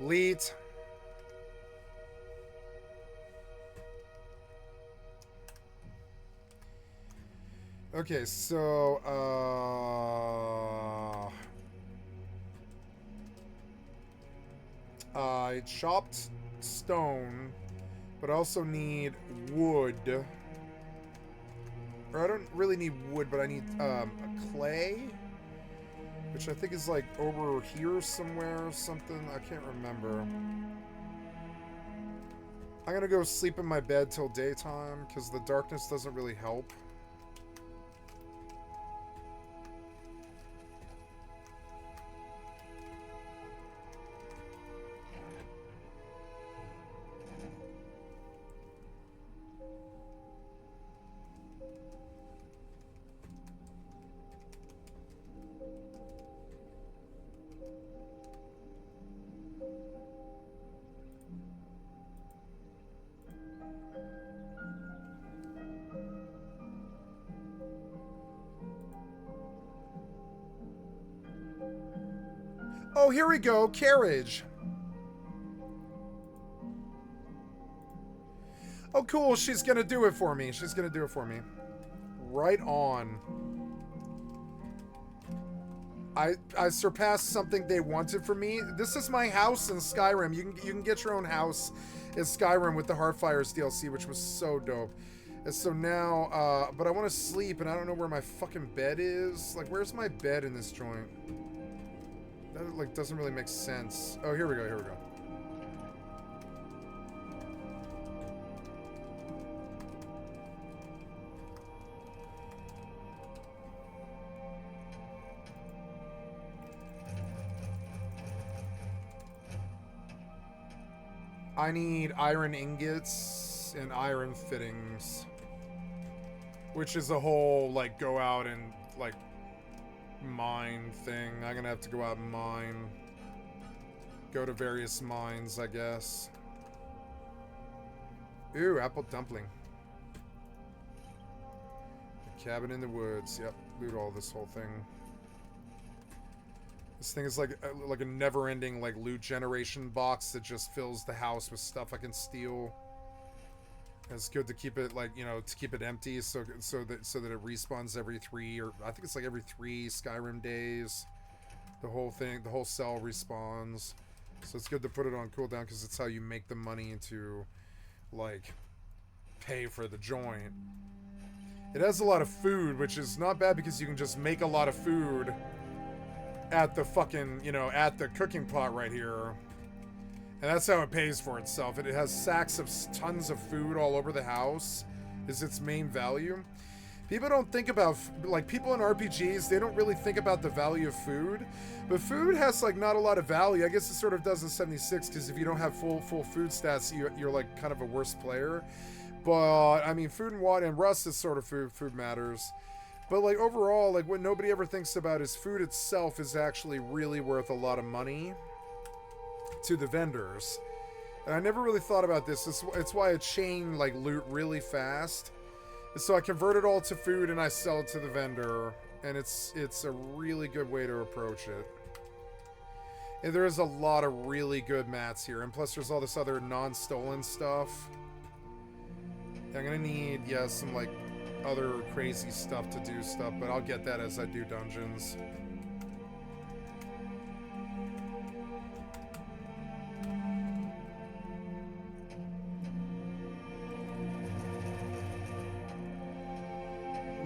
Leet. Okay, so, I chopped stone, but I also need wood. Or I don't really need wood, but I need, a clay, which I think is like over here somewhere or something. I can't remember. I'm gonna go sleep in my bed till daytime, because the darkness doesn't really help. Oh, here we go. Carriage. Oh, cool. She's going to do it for me. She's going to do it for me. Right on. I surpassed something they wanted from me. This is my house in Skyrim. You can get your own house in Skyrim with the Heartfires DLC, which was so dope. And so now, but I want to sleep, and I don't know where my fucking bed is. Like, where's my bed in this joint? That, like, doesn't really make sense. Oh, here we go, here we go. I need iron ingots and iron fittings. Which is a whole, like, go out and, like, mine thing. I'm gonna have to go out and mine. Go to various mines, I guess. Ooh, apple dumpling. The cabin in the woods. Yep, loot all this whole thing. This thing is like a never-ending like loot generation box that just fills the house with stuff I can steal. It's good to keep it, like, you know, to keep it empty so that it respawns every 3, or I think it's like every 3 Skyrim days. The whole thing, the whole cell respawns. So it's good to put it on cooldown because it's how you make the money to, like, pay for the joint. It has a lot of food, which is not bad because you can just make a lot of food at the fucking, you know, at the cooking pot right here. And that's how it pays for itself. It has sacks of tons of food all over the house is its main value. People don't think about, like, people in RPGs, they don't really think about the value of food. But food has, like, not a lot of value. I guess it sort of does in 76, because if you don't have full food stats, you're like, kind of a worse player. But, I mean, food and water and rust is sort of food matters. But, like, overall, like, what nobody ever thinks about is food itself is actually really worth a lot of money to the vendors. And I never really thought about this. It's why I chain, like, loot really fast. So I convert it all to food and I sell it to the vendor. And it's a really good way to approach it. And there's a lot of really good mats here. And plus there's all this other non-stolen stuff. I'm gonna need, yeah, some, like, other crazy stuff to do stuff, but I'll get that as I do dungeons.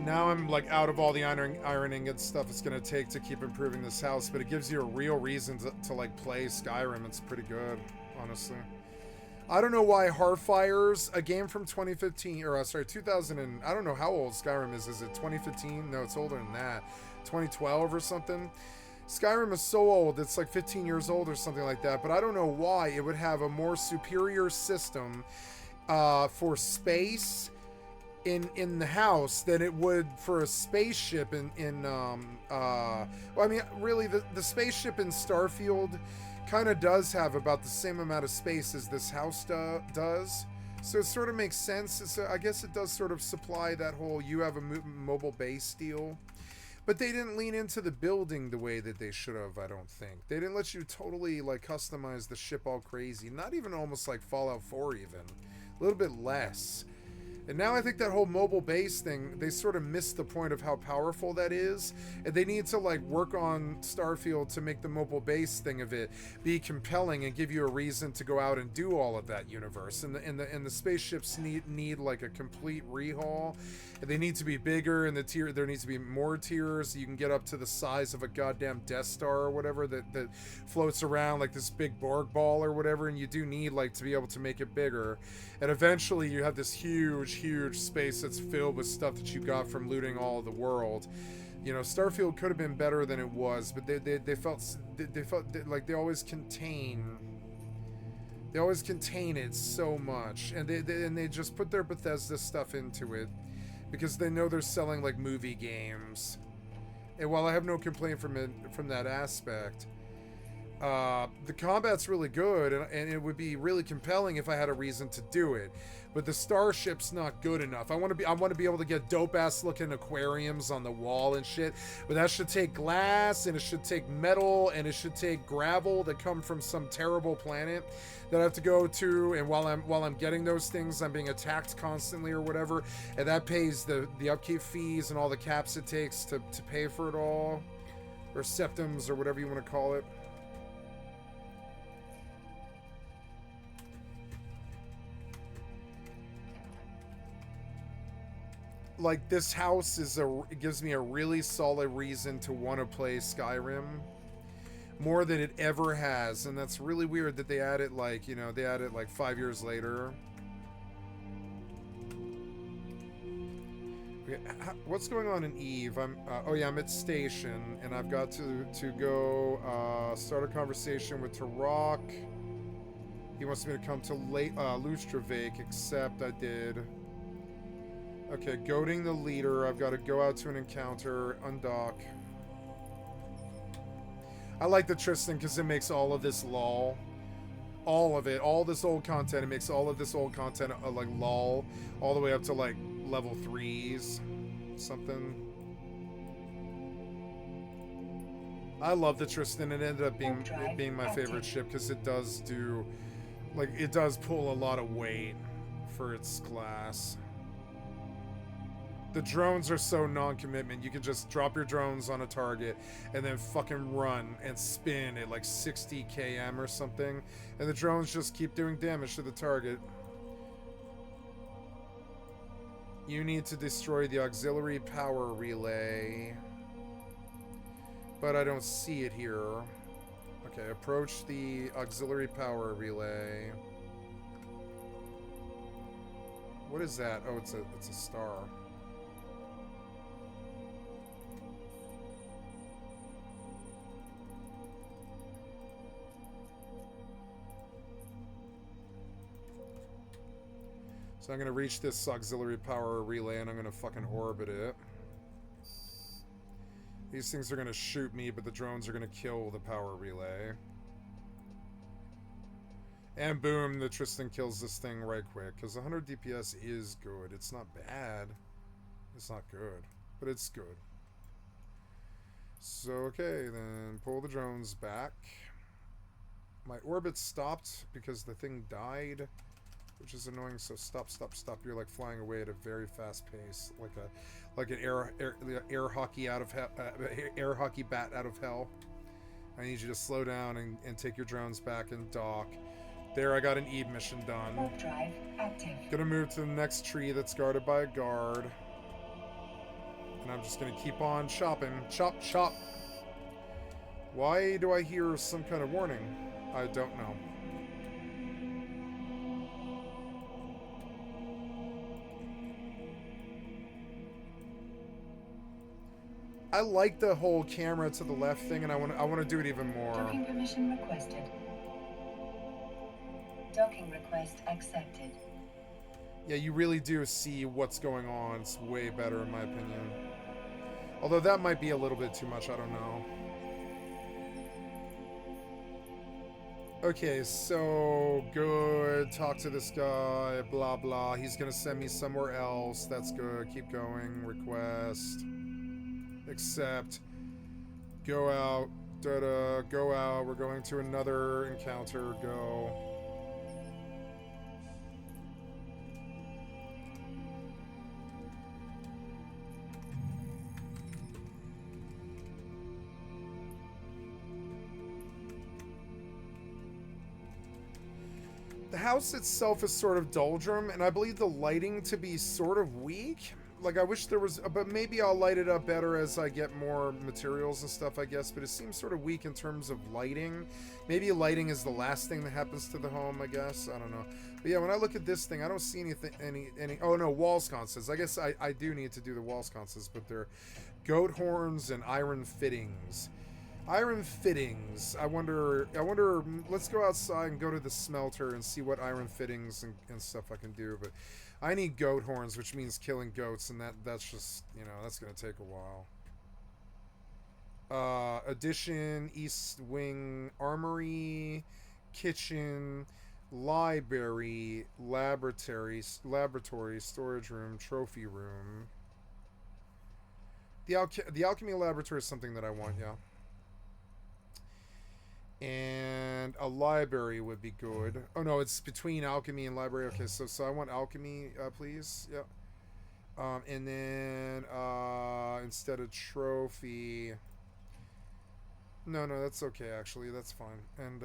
Now I'm, like, out of all the iron ingot stuff it's gonna take to keep improving this house, but it gives you a real reason to like, play Skyrim. It's pretty good, honestly. I don't know why Heartfires, a game from 2015, or sorry, 2000 and, I don't know how old Skyrim is. Is it 2015? No, it's older than that. 2012 or something. Skyrim is so old, it's like 15 years old or something like that, but I don't know why it would have a more superior system for space in the house than it would for a spaceship well, I mean, really, the spaceship in Starfield kind of does have about the same amount of space as this house does. So it sort of makes sense. I guess it does sort of supply that whole you have a mobile base deal. But they didn't lean into the building the way that they should have, I don't think. They didn't let you totally, like, customize the ship all crazy. Not even almost like Fallout 4 even. A little bit less. And now I think that whole mobile base thing, they sort of missed the point of how powerful that is. And they need to like work on Starfield to make the mobile base thing of it be compelling and give you a reason to go out and do all of that universe. And the spaceships need like a complete rehaul. And they need to be bigger, and there needs to be more tiers. You can get up to the size of a goddamn Death Star or whatever that floats around like this big Borg ball or whatever, and you do need like to be able to make it bigger. And eventually you have this huge space that's filled with stuff that you got from looting all of the world. You know, Starfield could have been better than it was, but they felt like they always contain it so much, and they just put their Bethesda stuff into it because they know they're selling like movie games. And while I have no complaint from that aspect, the combat's really good, and it would be really compelling if I had a reason to do it. But the starship's not good enough. I want to be able to get dope ass looking aquariums on the wall and shit. But that should take glass, and it should take metal, and it should take gravel that come from some terrible planet that I have to go to. And while I'm getting those things, I'm being attacked constantly or whatever, and that pays the upkeep fees and all the caps it takes to pay for it all, or septums or whatever you want to call it. Like, this house it gives me a really solid reason to want to play Skyrim more than it ever has, and that's really weird that they add it like, you know, they add it like 5 years later. Okay, what's going on in Eve? I'm I'm at station, and I've got to go start a conversation with Tarok. He wants me to come to Lustravik, except I did. Okay, goading the leader. I've got to go out to an encounter, undock. I like the Tristan because it makes all of this lol. All of it. All this old content. It makes all of this old content like lol. All the way up to like level 3s. Something. I love the Tristan. It ended up being my favorite ship because it does do... Like, it does pull a lot of weight for its class. The drones are so non-commitment. You can just drop your drones on a target and then fucking run and spin at like 60 km or something. And the drones just keep doing damage to the target. You need to destroy the auxiliary power relay. But I don't see it here. Okay, approach the auxiliary power relay. What is that? Oh, it's a star. So I'm going to reach this auxiliary power relay, and I'm going to fucking orbit it. These things are going to shoot me, but the drones are going to kill the power relay. And boom, the Tristan kills this thing right quick, because 100 DPS is good. It's not bad. It's not good, but it's good. So, okay, then pull the drones back. My orbit stopped because the thing died, which is annoying. So stop. You're like flying away at a very fast pace, like an air hockey out of air hockey bat out of hell. I need you to slow down and take your drones back and dock. There, I got an Eve mission done. Warp drive active. Gonna move to the next tree that's guarded by a guard, and I'm just gonna keep on chopping. Chop. Why do I hear some kind of warning? I don't know. I like the whole camera to the left thing, and I want to do it even more. Docking permission requested. Docking request accepted. Yeah, you really do see what's going on. It's way better in my opinion. Although that might be a little bit too much, I don't know. Okay, so good. Talk to this guy, blah blah. He's gonna send me somewhere else. That's good. Keep going. Request. Accept. Go out. Go out. We're going to another encounter. Go. The house itself is sort of doldrum, and I believe the lighting to be sort of weak. Like, I wish there was, but maybe I'll light it up better as I get more materials and stuff, I guess, but it seems sort of weak in terms of lighting. Maybe lighting is the last thing that happens to the home, I guess. I don't know. But yeah, when I look at this thing, I don't see anything, oh no, wall sconces. I guess I do need to do the wall sconces, but they're goat horns and iron fittings. Iron fittings. I wonder, let's go outside and go to the smelter and see what iron fittings and stuff I can do, but I need goat horns, which means killing goats, and that's just, you know, that's going to take a while. Addition, East Wing, Armory, Kitchen, Library, Laboratory, Storage Room, Trophy Room. The Alchemy Laboratory is something that I want, yeah. And a library would be good. Oh no, it's between alchemy and library. Okay, so I want alchemy, please. Yep. And then instead of trophy. No, that's okay actually. That's fine. And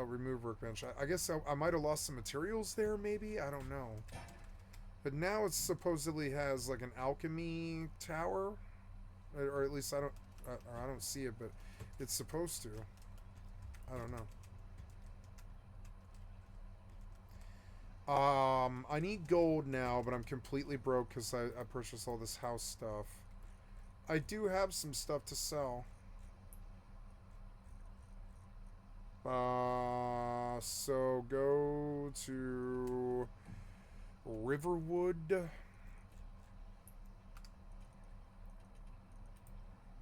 remove workbench. I guess I might have lost some materials there. Maybe, I don't know. But now it supposedly has like an alchemy tower, or at least I don't see it, but it's supposed to. I don't know. I need gold now, but I'm completely broke because I purchased all this house stuff. I do have some stuff to sell. So go to Riverwood.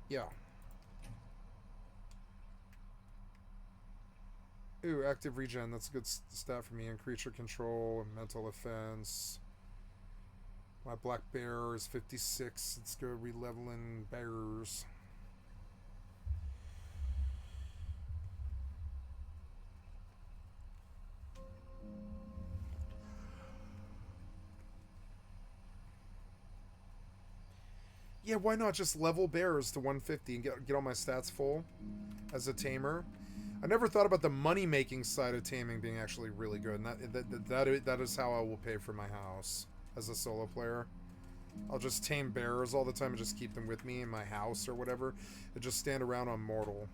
Yeah. Ooh, active regen. That's a good stat for me. And creature control and mental offense. My black bear is 56. Let's go re-leveling bears. Yeah, why not just level bears to 150 and get all my stats full as a tamer? I never thought about the money-making side of taming being actually really good, and that is how I will pay for my house as a solo player. I'll just tame bears all the time and just keep them with me in my house or whatever, and just stand around on Mortal.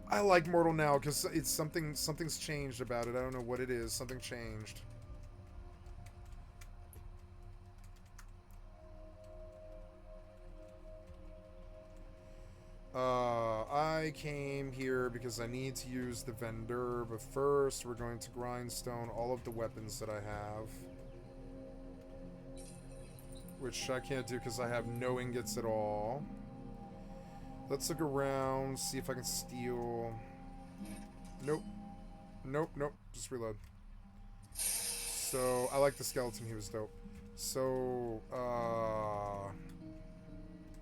I like Mortal now because it's something's changed about it. I don't know what it is. Something changed. I came here because I need to use the vendor, but first we're going to grindstone all of the weapons that I have. Which I can't do because I have no ingots at all. Let's look around, see if I can steal. Nope. Nope. Just reload. So, I like the skeleton, he was dope. So,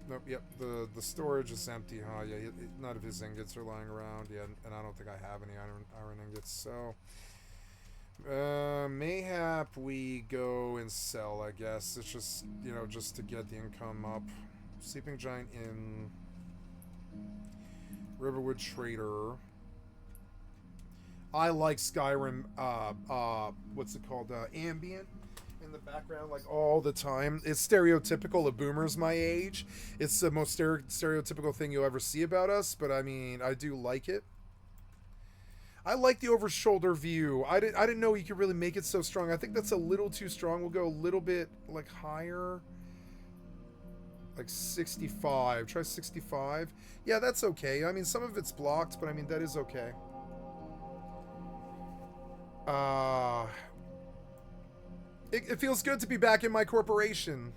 nope, yep, the storage is empty, huh? Yeah, none of his ingots are lying around, yeah, and I don't think I have any iron ingots, so... mayhap we go and sell, I guess. It's just, you know, just to get the income up. Sleeping Giant Inn. Riverwood Trader. I like Skyrim, what's it called, ambient in the background, like, all the time. It's stereotypical of boomers my age. It's the most stereotypical thing you'll ever see about us, but I mean, I do like it. I like the over-shoulder view. I didn't know you could really make it so strong. I think that's a little too strong. We'll go a little bit, like, higher. Like 65. Try 65. Yeah, that's okay. I mean, some of it's blocked, but I mean, that is okay. It feels good to be back in my corporation.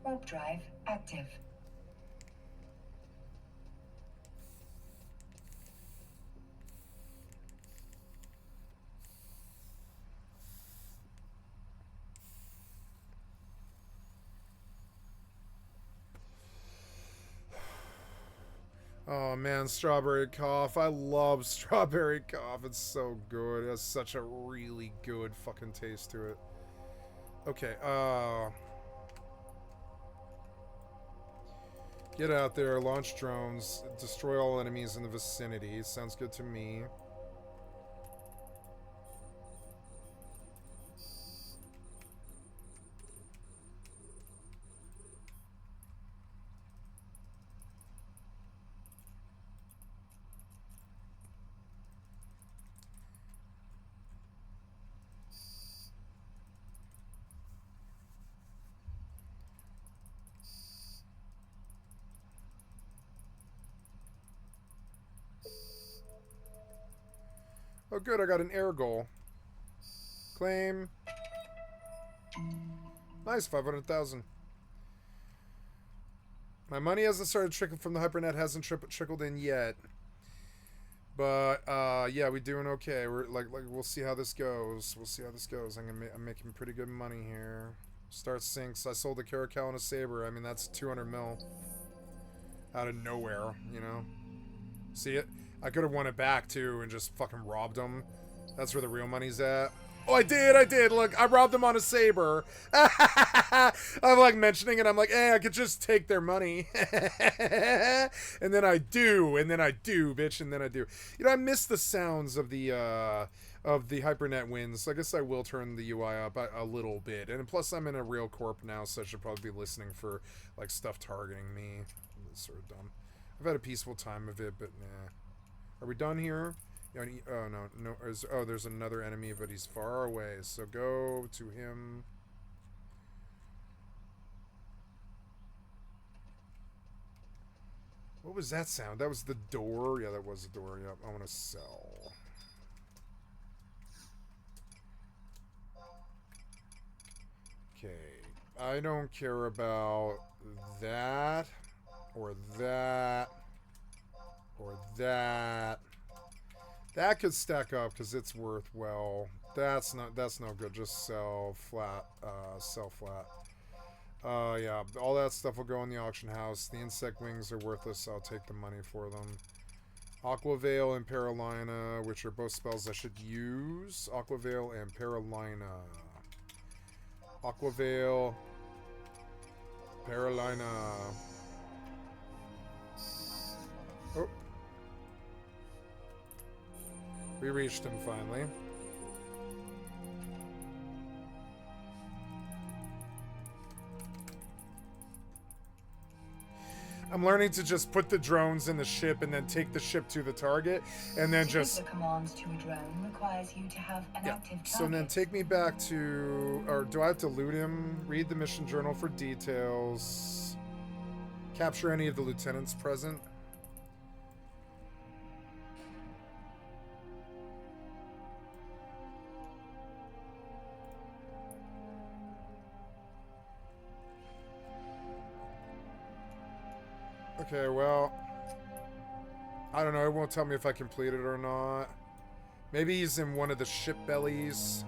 Warp drive active. Oh man, strawberry cough. I love strawberry cough. It's so good. It has such a really good fucking taste to it. Okay, get out there, launch drones, destroy all enemies in the vicinity. Sounds good to me. Oh, good, I got an air goal. Claim. Nice, 500,000. My money hasn't started trickling from the hypernet, hasn't trickled in yet. But yeah, we're doing okay. We're like we'll see how this goes. We'll see how this goes. I'm making pretty good money here. Start sinks. I sold a Caracal and a Saber. I mean, that's 200 mil out of nowhere, you know. See it? I could have won it back too and just fucking robbed them. That's where the real money's at. Oh, I did. Look, I robbed them on a Saber. I'm like mentioning it. I'm like, hey, I could just take their money. And then I do, bitch, and then I do. You know, I miss the sounds of the hypernet wins. I guess I will turn the UI up a little bit. And plus, I'm in a real corp now, so I should probably be listening for like stuff targeting me. It's sort of dumb. I've had a peaceful time of it, but nah. Are we done here? Oh, no. Oh, there's another enemy, but he's far away. So go to him. What was that sound? That was the door? Yeah, that was the door. Yep, I want to sell. Okay. I don't care about that. Or that. Or that. That could stack up because it's worth well. That's no good. Just sell flat. Sell flat. Yeah, all that stuff will go in the auction house. The insect wings are worthless. So I'll take the money for them. Aquaveil and Paralina, which are both spells I should use. Aquaveil and Paralina. Aquaveil. Paralina. Oh. We reached him finally. I'm learning to just put the drones in the ship and then take the ship to the target and then just... The commands to a drone requires you to have an active target. So then take me back to... Or do I have to loot him? Read the mission journal for details. Capture any of the lieutenants present. Okay, well, I don't know. It won't tell me if I complete it or not. Maybe he's in one of the ship bellies.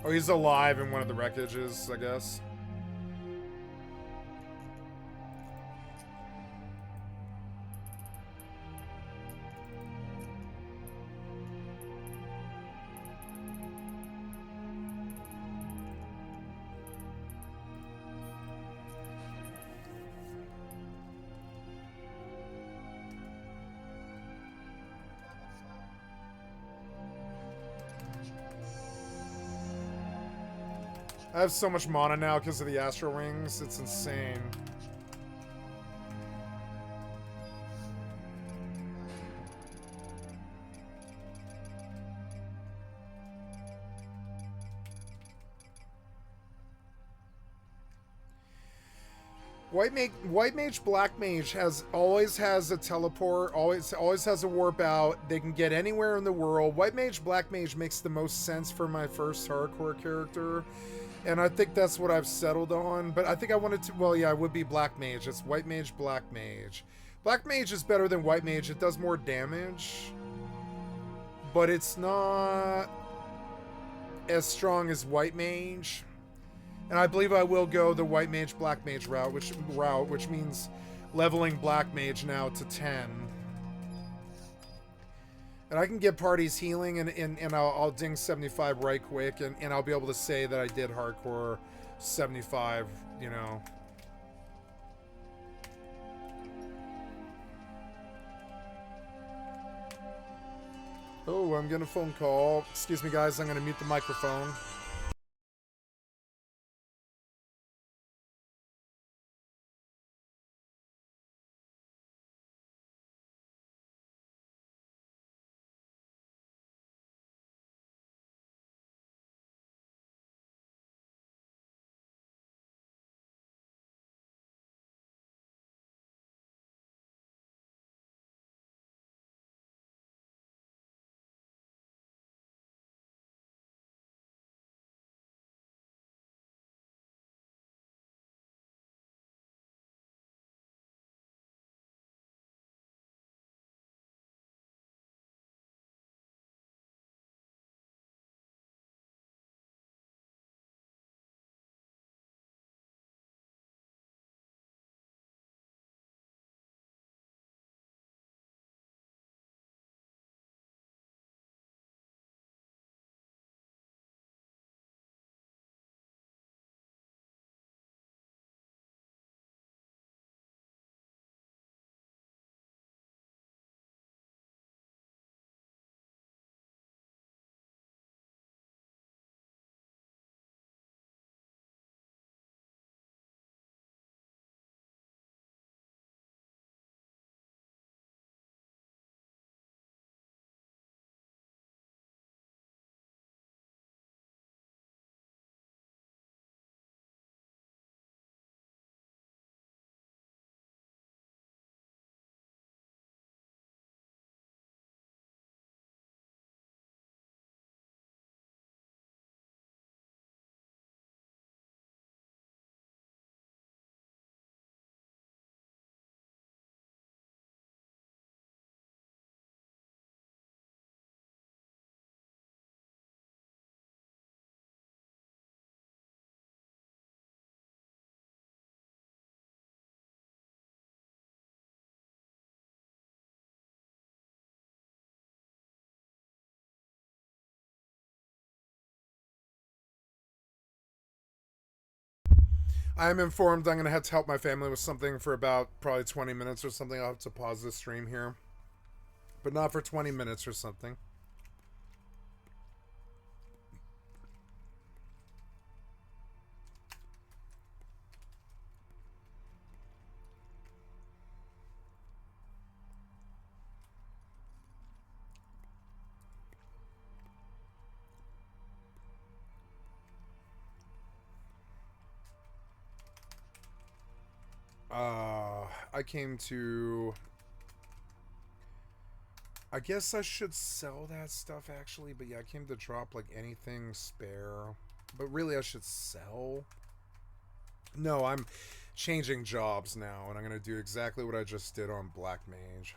Oh, he's alive in one of the wreckages, I guess. I have so much mana now because of the Astro Wings. It's insane. White Mage, Black Mage always has a teleport, always has a warp out. They can get anywhere in the world. White Mage, Black Mage makes the most sense for my first hardcore character. And I think that's what I've settled on. But I think I wanted to... Well, yeah, it would be Black Mage. It's White Mage, Black Mage. Black Mage is better than White Mage. It does more damage. But it's not as strong as White Mage. And I believe I will go the White Mage, Black Mage route, which means leveling Black Mage now to 10. And I can get parties healing, and I'll ding 75 right quick, and I'll be able to say that I did hardcore 75, you know. Oh, I'm getting a phone call. Excuse me, guys. I'm going to mute the microphone. I'm informed I'm going to have to help my family with something for about probably 20 minutes or something. I'll have to pause the stream here. But not for 20 minutes or something. I came to... I guess I should sell that stuff, actually. But yeah, I came to drop, like, anything spare. But really, I should sell. No, I'm changing jobs now. And I'm going to do exactly what I just did on Black Mage.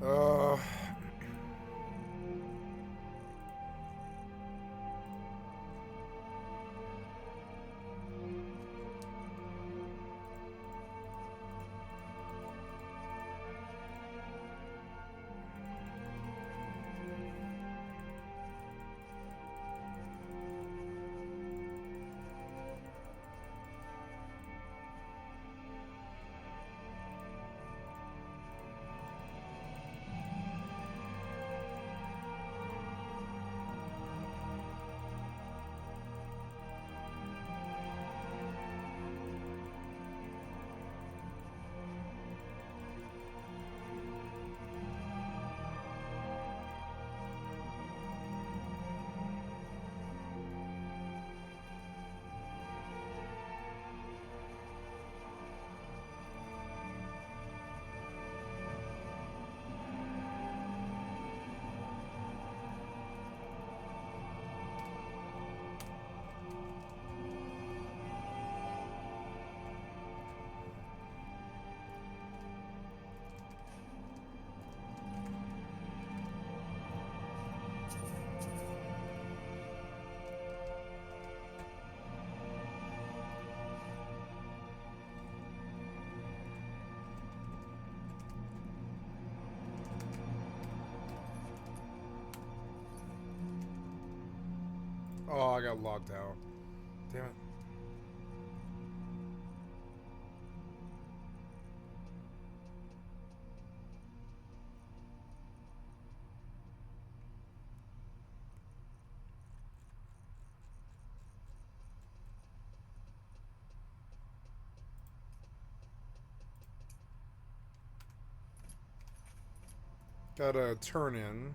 Uh... Oh, I got logged out. Damn it. Gotta turn in.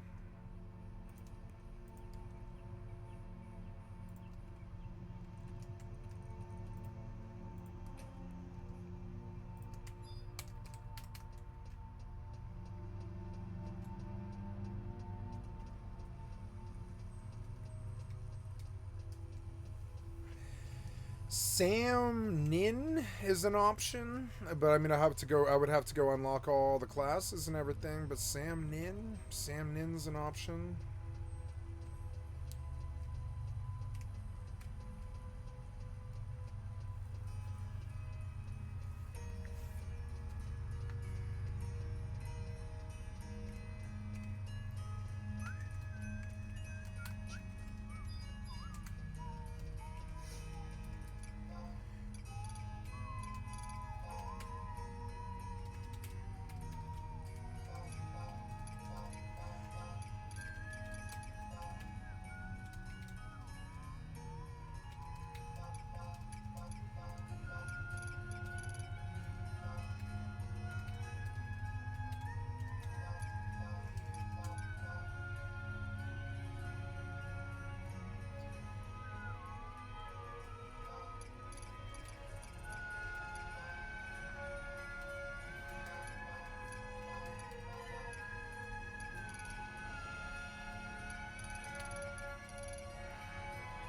Sam Nin is an option, but I mean, I would have to go unlock all the classes and everything. But Sam Nin's an option.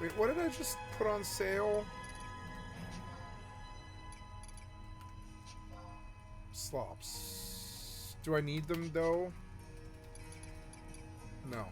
Wait, what did I just put on sale? Slops. Do I need them though? No.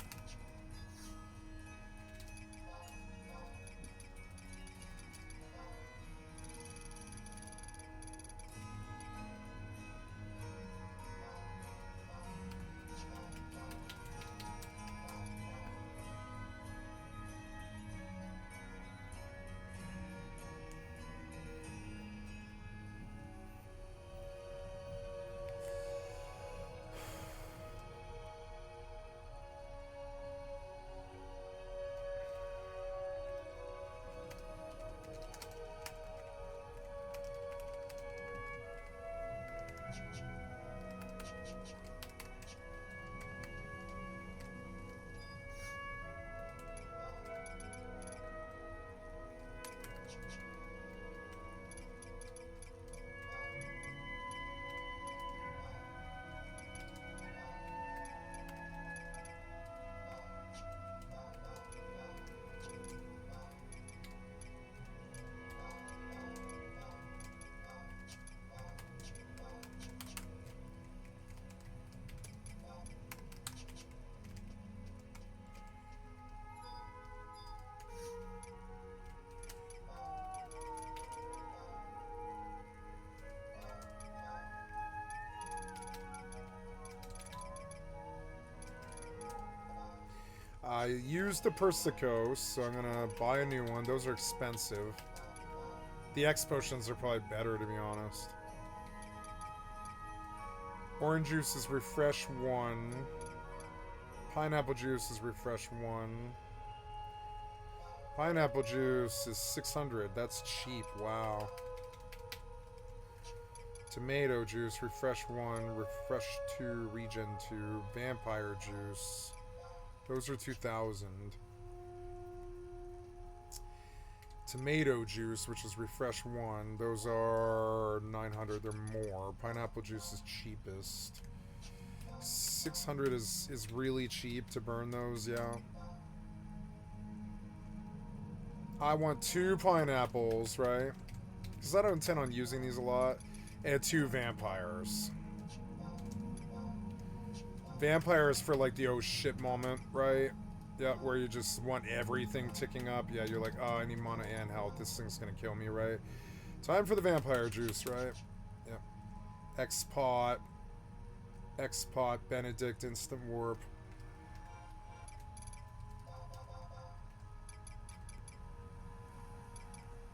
I used the Persicos, so I'm gonna buy a new one. Those are expensive. The X potions are probably better, to be honest. Orange juice is refresh 1. Pineapple juice is refresh 1. Pineapple juice is 600. That's cheap. Wow. Tomato juice, refresh 1, refresh 2, regen 2. Vampire juice. Those are 2,000. Tomato juice, which is refresh 1, those are 900. They're more. Pineapple juice is cheapest. 600 is really cheap to burn those, yeah. I want 2 pineapples, right? Because I don't intend on using these a lot. And 2 vampires. Vampires for like the oh shit moment, right? Yeah, where you just want everything ticking up. Yeah, you're like, oh, I need mana and health. This thing's gonna kill me, right? Time for the vampire juice, right? Yeah. X-Pot. X-Pot, Benedict, instant warp.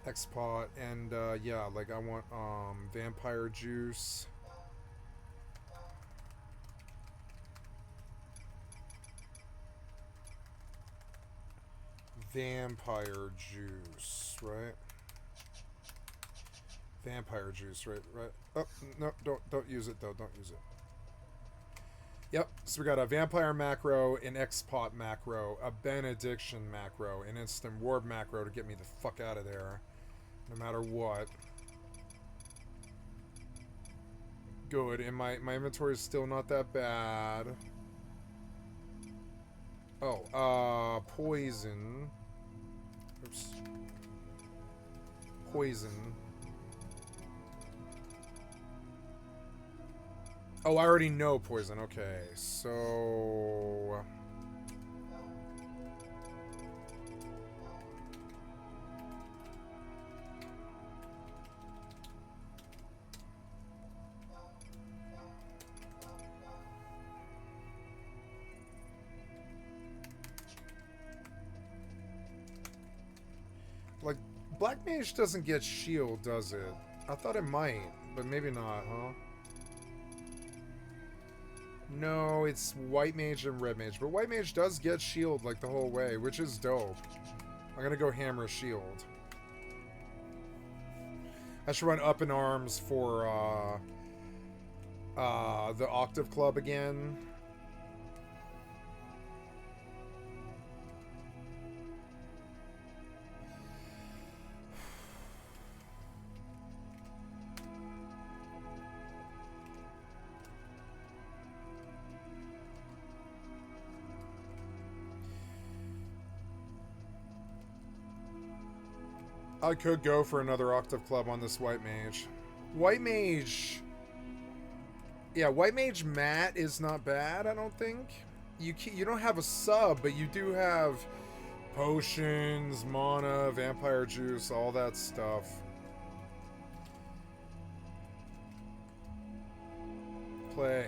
X-Pot, and yeah, like I want vampire juice. Vampire juice, right? Vampire juice, right? Oh, no, don't use it though. Don't use it. Yep. So we got a vampire macro, an X-Pot macro, a benediction macro, an instant warp macro to get me the fuck out of there, no matter what. Good. And my inventory is still not that bad. Oh, poison. Oops. Poison. Oh, I already know poison. Okay, so... like, Black Mage doesn't get shield, does it? I thought it might, but maybe not, huh? No, it's White Mage and Red Mage. But White Mage does get shield, like, the whole way, which is dope. I'm gonna go hammer shield. I should run up in arms for, the Octave Club again. I could go for another Octave Club on this White Mage. White Mage... Yeah, White Mage Matt is not bad, I don't think. You don't have a sub, but you do have potions, mana, vampire juice, all that stuff. Play.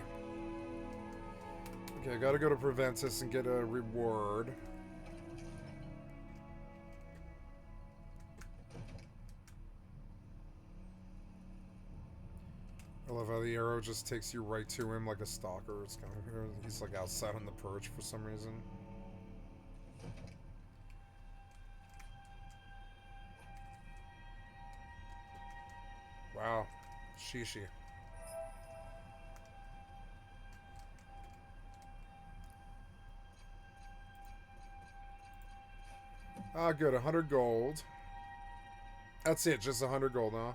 Okay, I gotta go to Proventus and get a reward. I love how the arrow just takes you right to him like a stalker. It's kind of, he's like outside on the perch for some reason. Wow. Shishi. Ah, good. 100 gold. That's it. Just 100 gold, huh?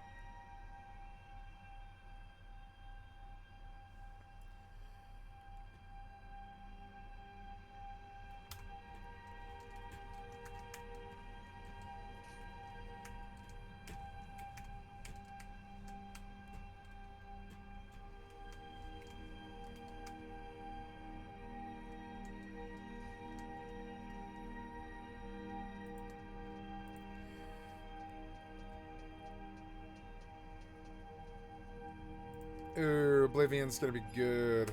Ooh, Oblivion's gonna be good.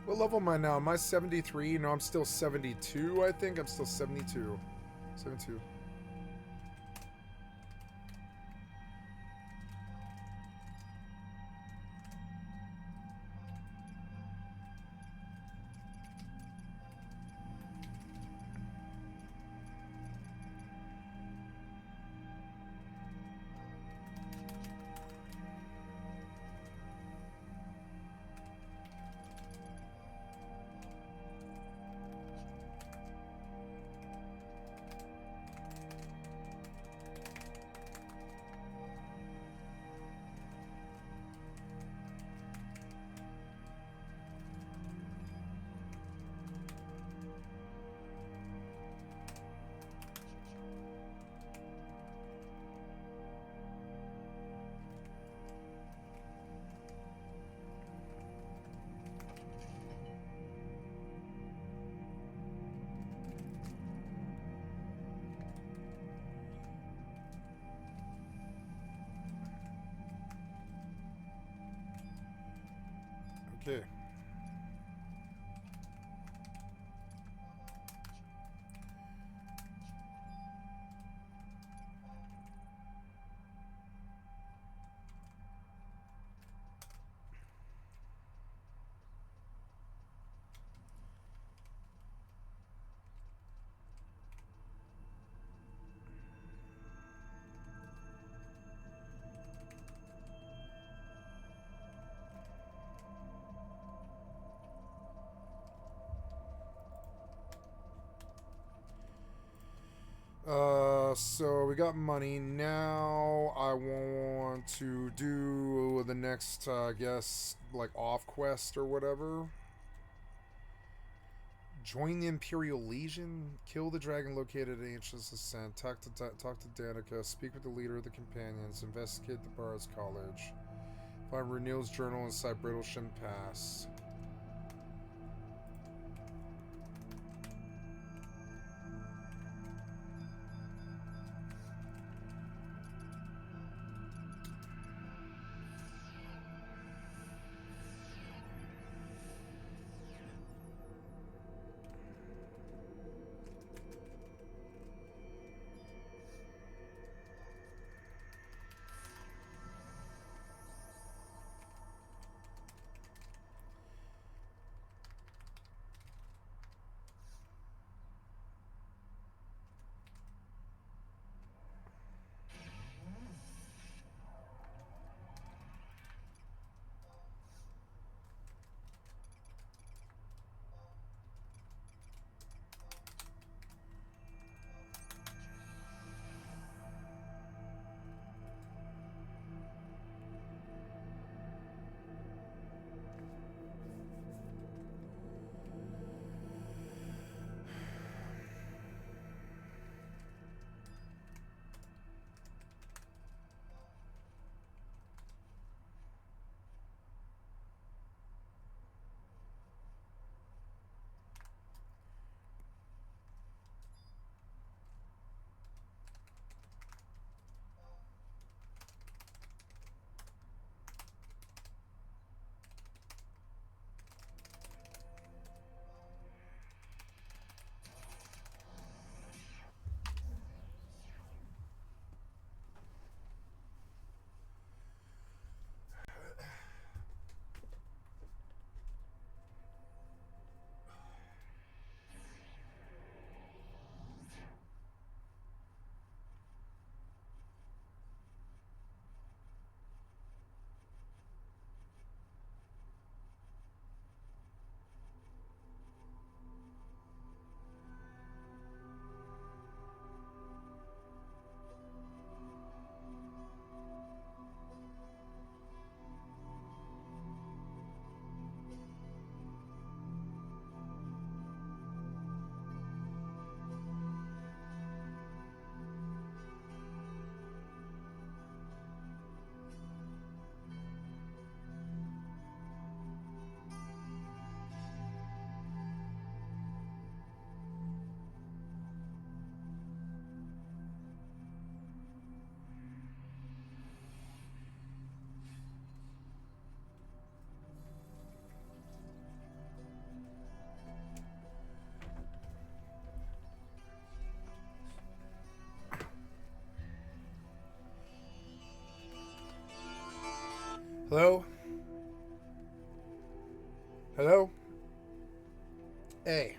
What level am I now? Am I 73? No, I'm still 72, I think. I'm still 72. 72. Okay. So we got money. Now I want to do the next, I guess, like off quest or whatever. Join the Imperial Legion. Kill the dragon located at Ancient's Ascent. Talk to Danica. Speak with the leader of the companions. Investigate the Bard's College. Find Renil's journal inside Brittlesham Pass. Hello? Hello? Hey.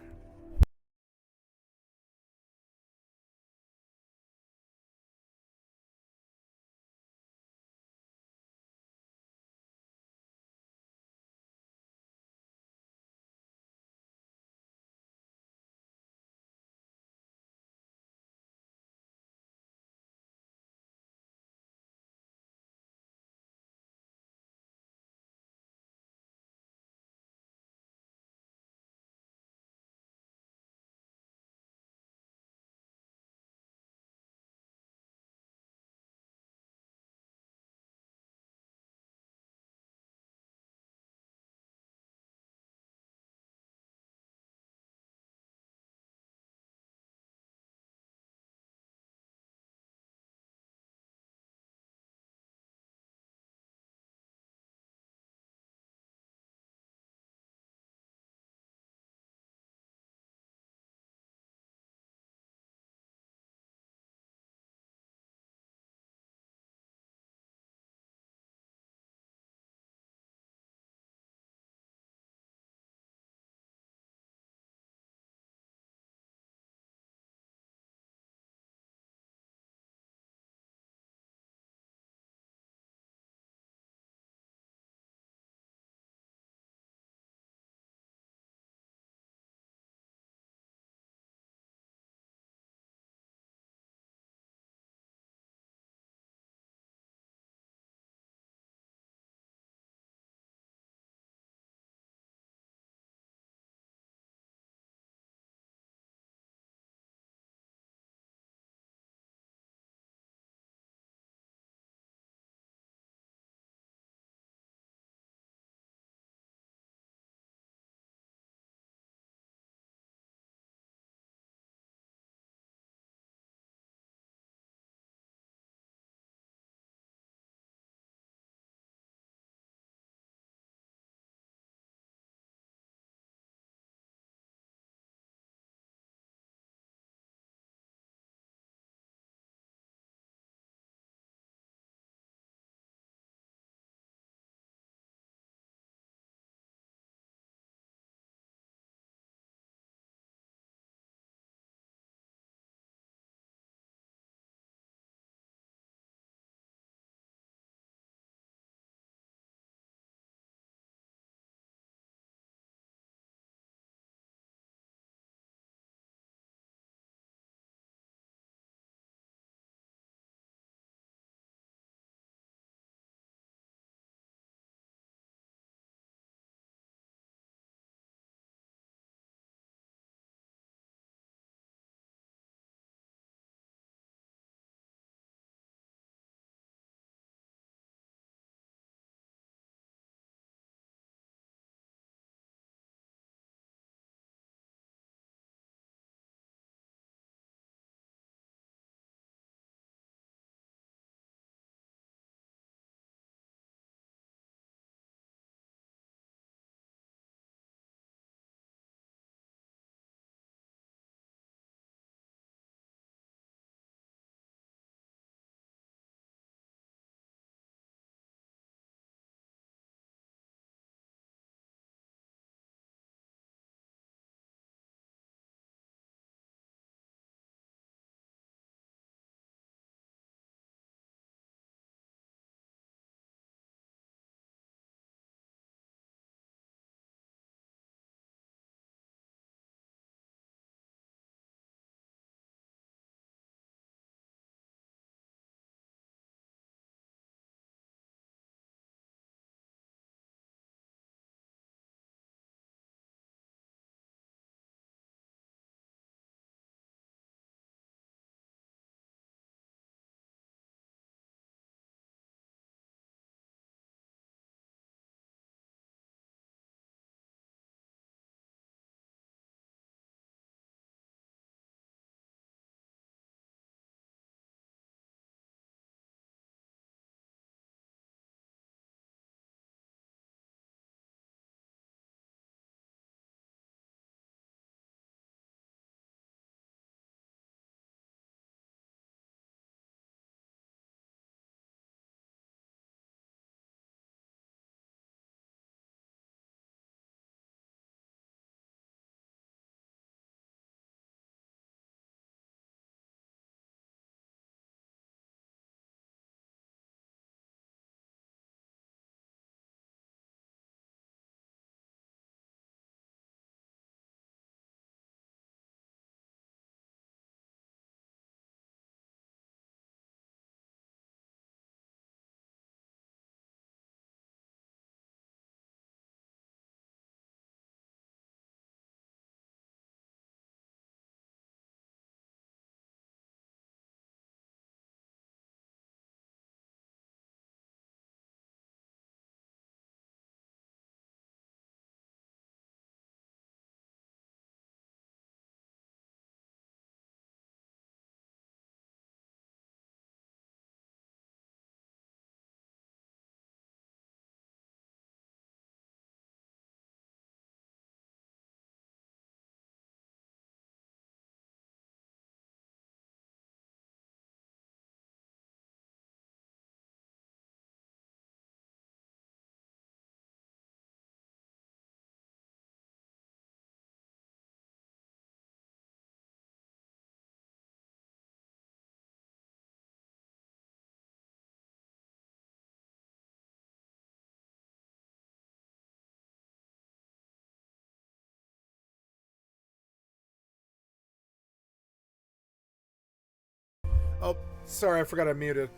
Oh, sorry, I forgot I muted.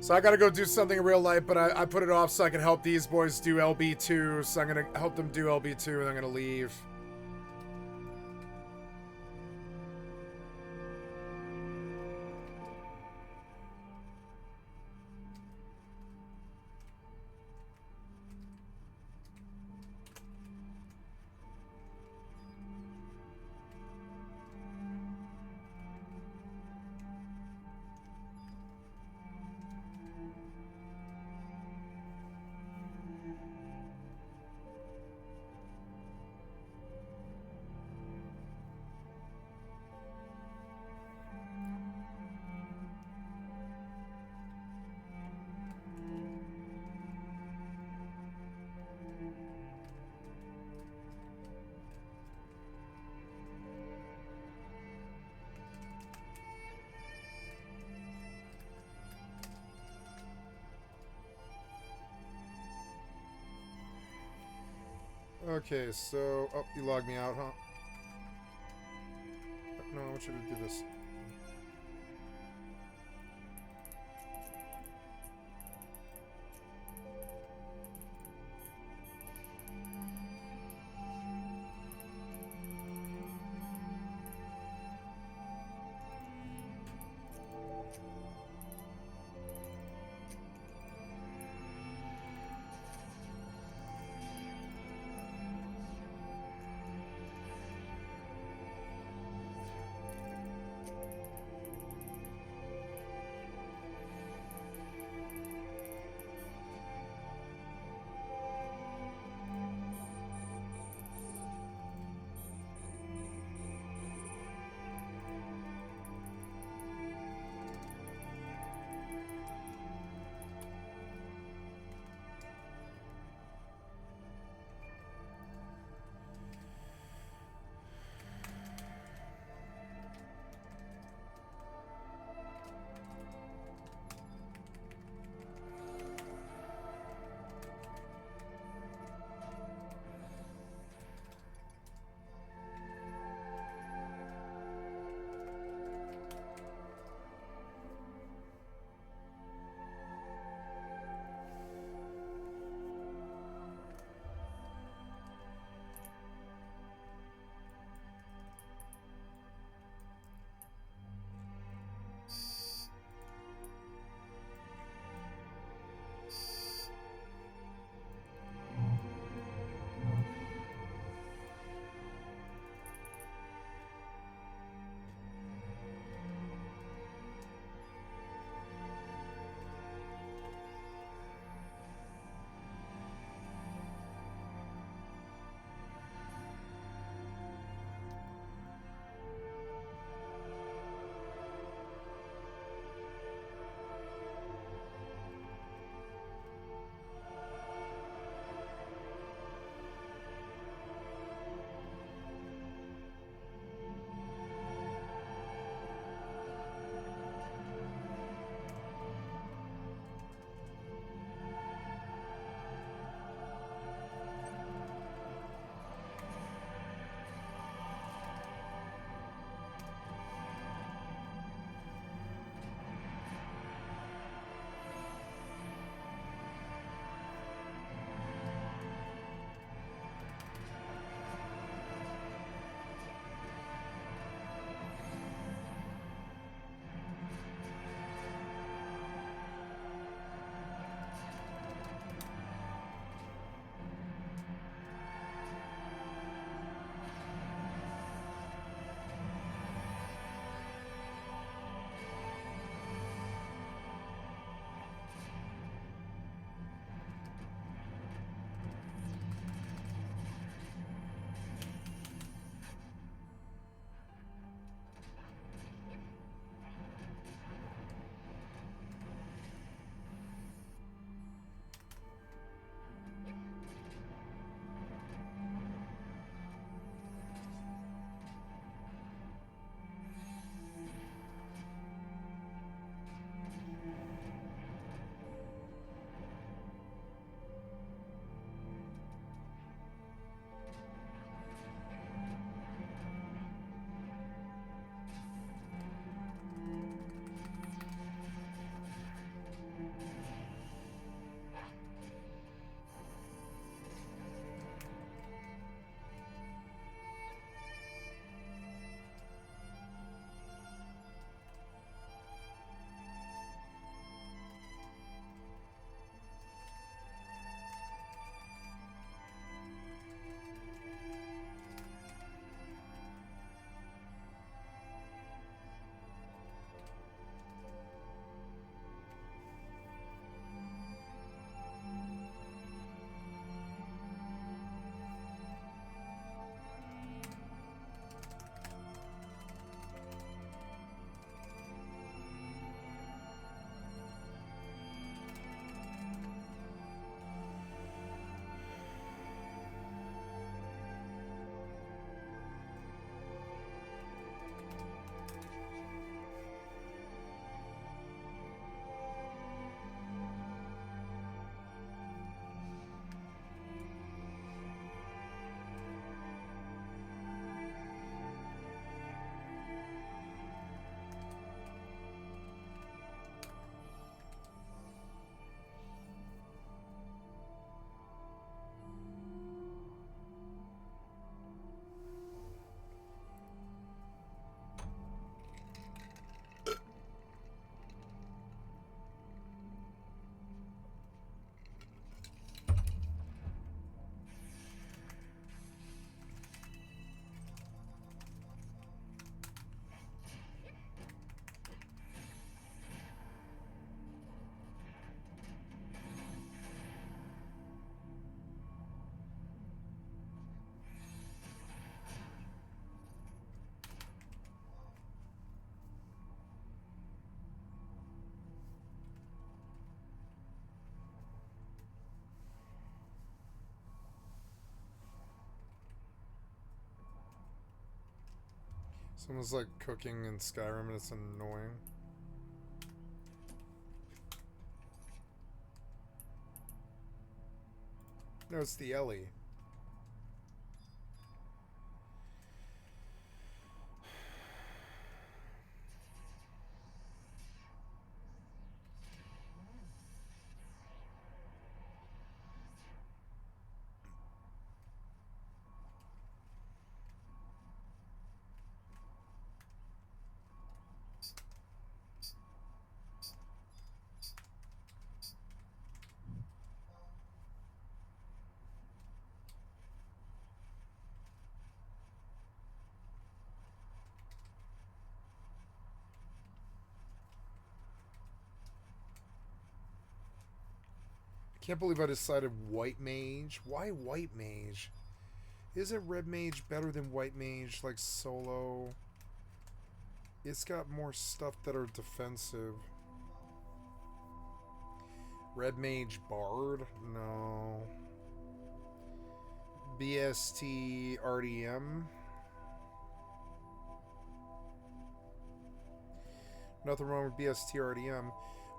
So I gotta go do something in real life, but I put it off so I can help these boys do LB2. So I'm gonna help them do LB2 and I'm gonna leave. Okay, so... Oh, you logged me out, huh? No, I want you to do this. Someone's like cooking in Skyrim and it's annoying. No, it's the Ellie. Can't believe I decided white mage. Why white mage? Isn't red mage better than white mage, like solo? It's got more stuff that are defensive. Red mage bard? No. BST RDM? Nothing wrong with BST RDM.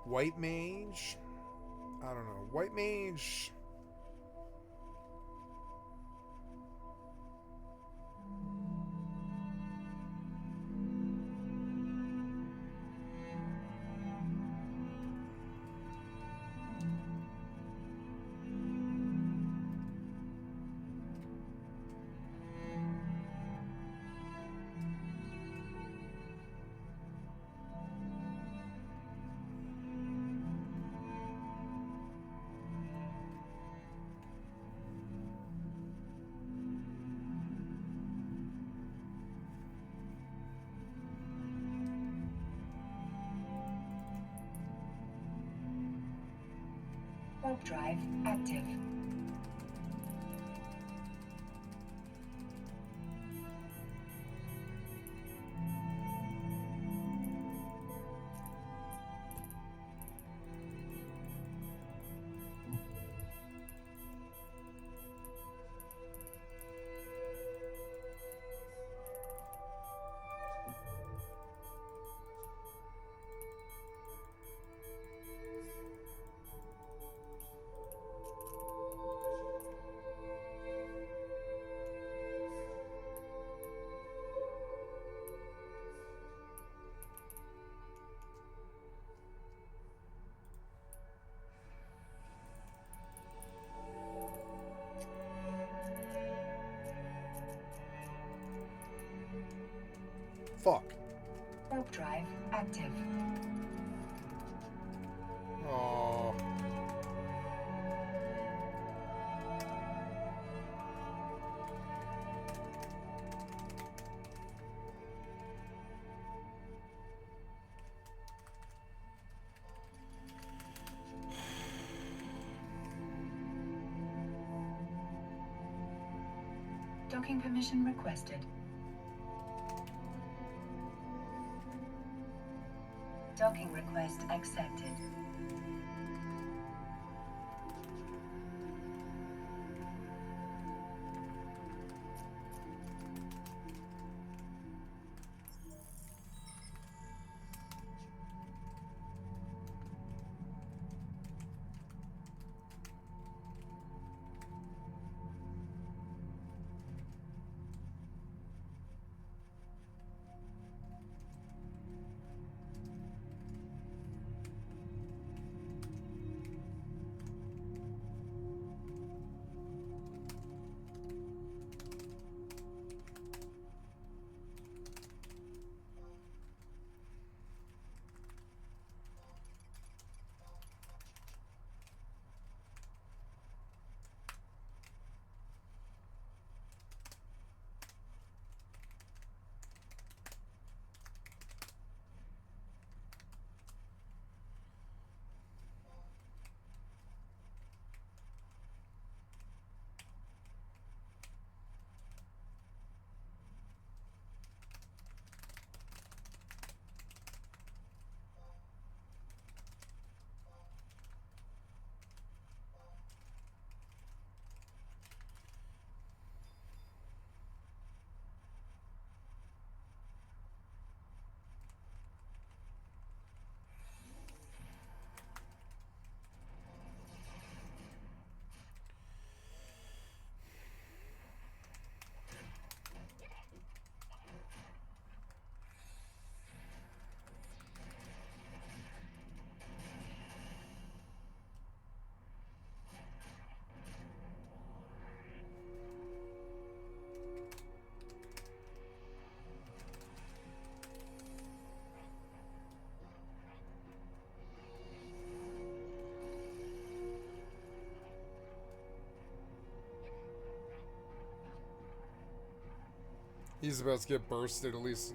White mage? I don't know. White mage. Warp drive active. Fuck. Warp drive active. Oh. Docking permission requested. Docking request accepted. He's about to get bursted, at least.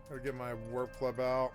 Gotta get my warp club out.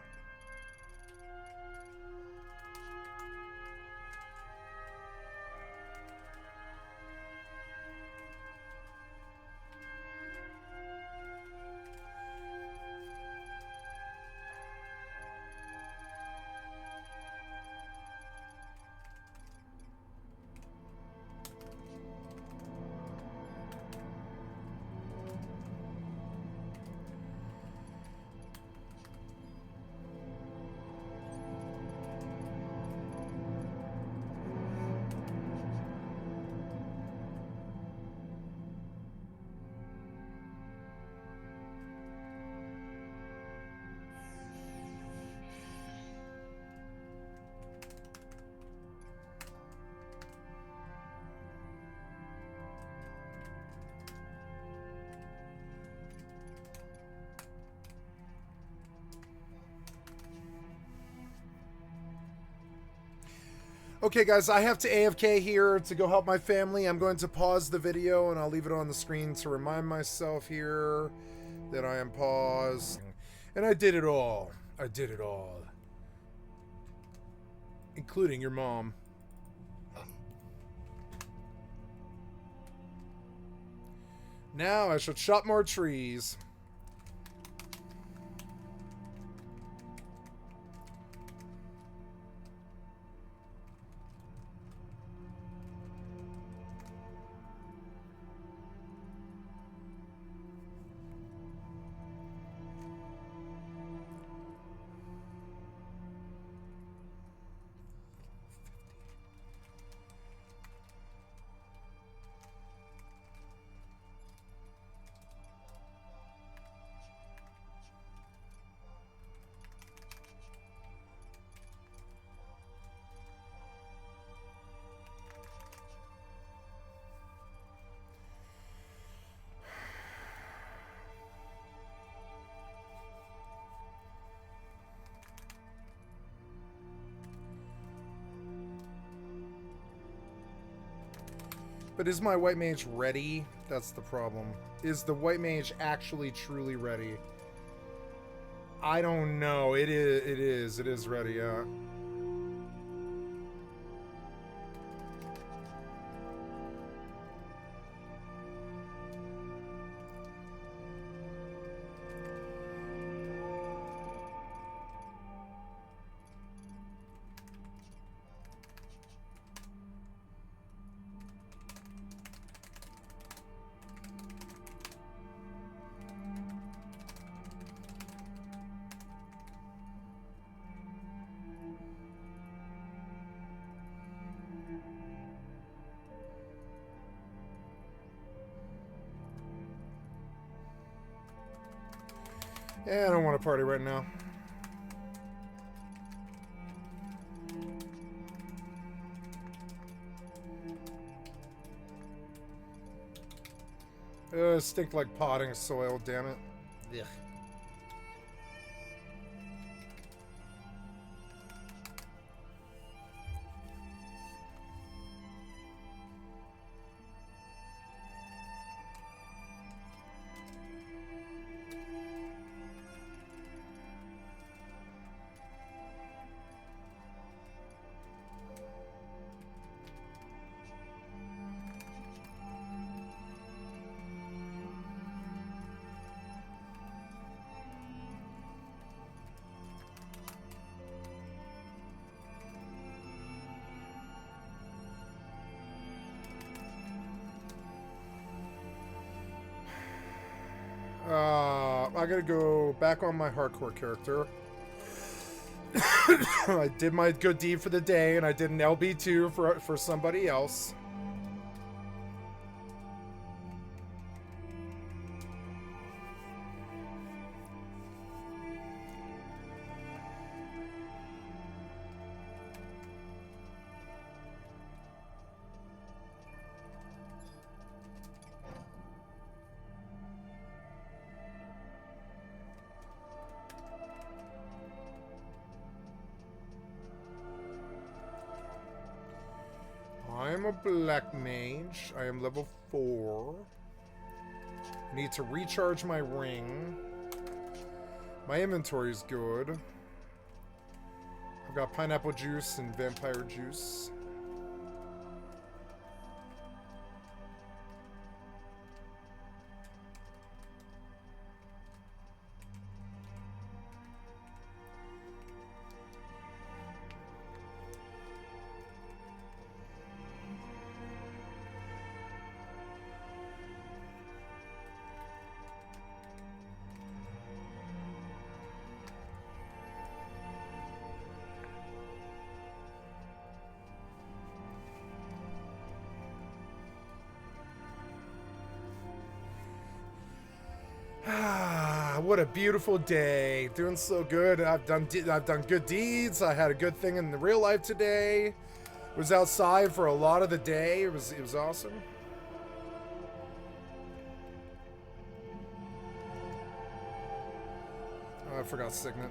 Okay, guys, I have to AFK here to go help my family. I'm going to pause the video, and I'll leave it on the screen to remind myself here that I am paused. And I did it all. I did it all. Including your mom. Now I should chop more trees. But is my white mage ready? That's the problem. Is the white mage actually truly ready? I don't know. It is ready, yeah. Yeah, I don't want to party right now. Stink like potting soil, damn it. Ugh. I gotta go back on my hardcore character. I did my good deed for the day, and I did an LB2 for somebody else. I'm a black mage. I am level 4. Need to recharge my ring. My inventory is good. I've got pineapple juice and vampire juice. What a beautiful day. Doing so good. I've done good deeds. I had a good thing in the real life today. Was outside for a lot of the day. It was awesome. Oh, I forgot Signet.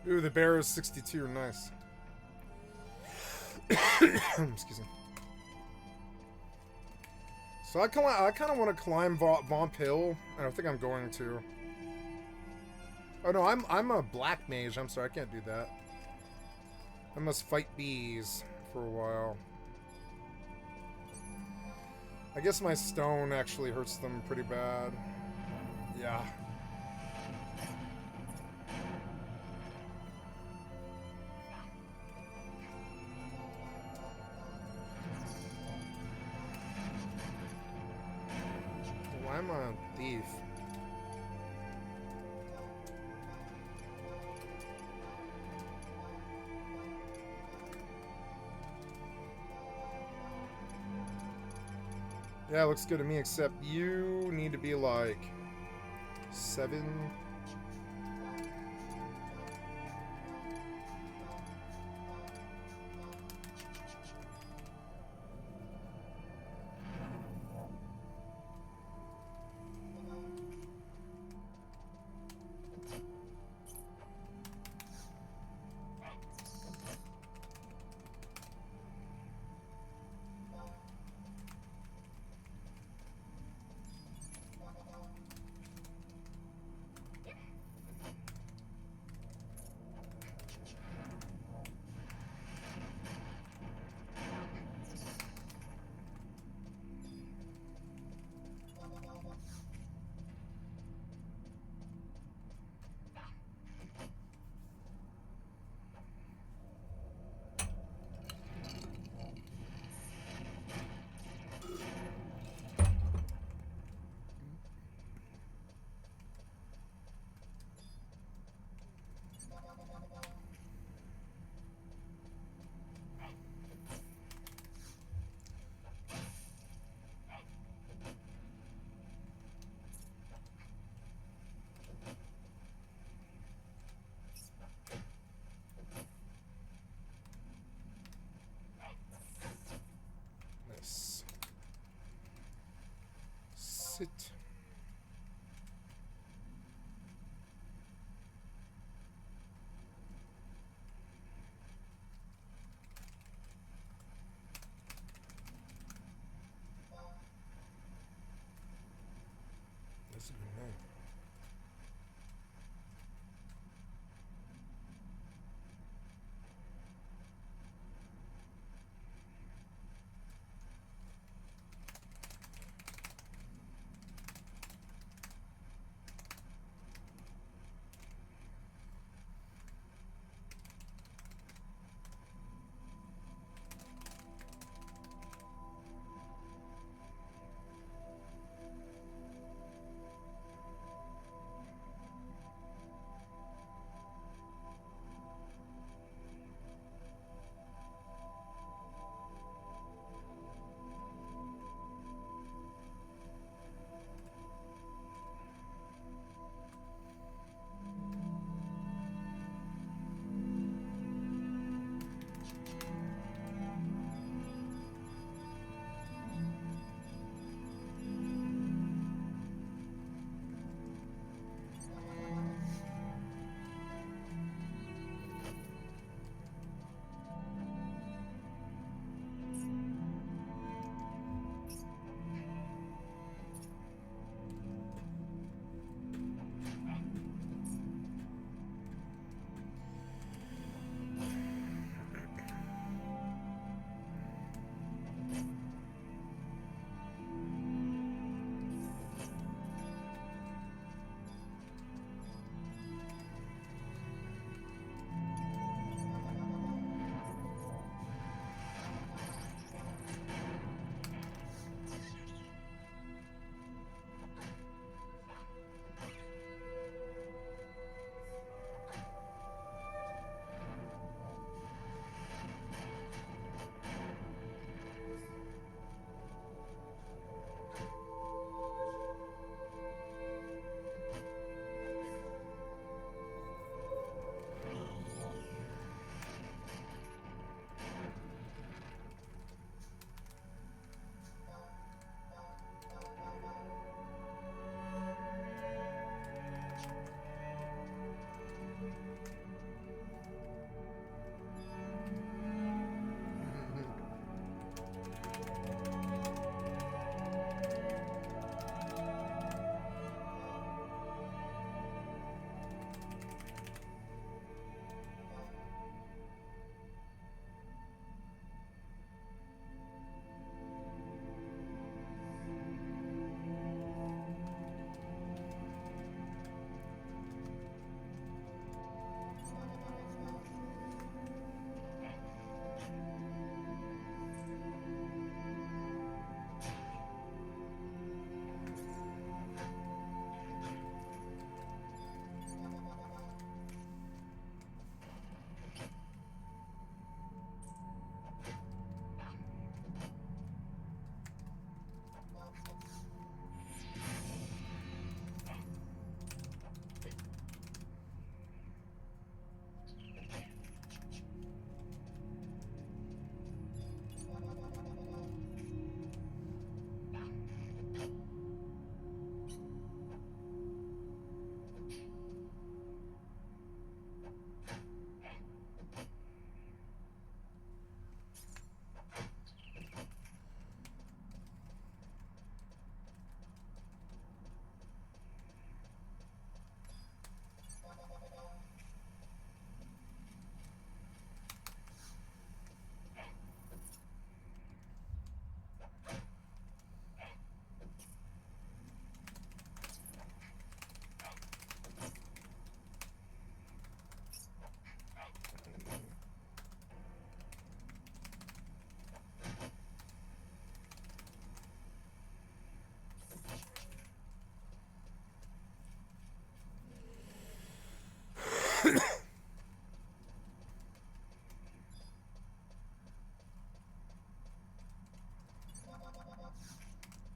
Ooh, the bear is 62. Nice. Excuse me. So I kind of want to climb Vomp Hill. I don't think I'm going to. Oh no, I'm a black mage. I'm sorry, I can't do that. I must fight bees for a while. I guess my stone actually hurts them pretty bad. Yeah. Why am I a thief? Yeah, it looks good to me, except you need to be like 7.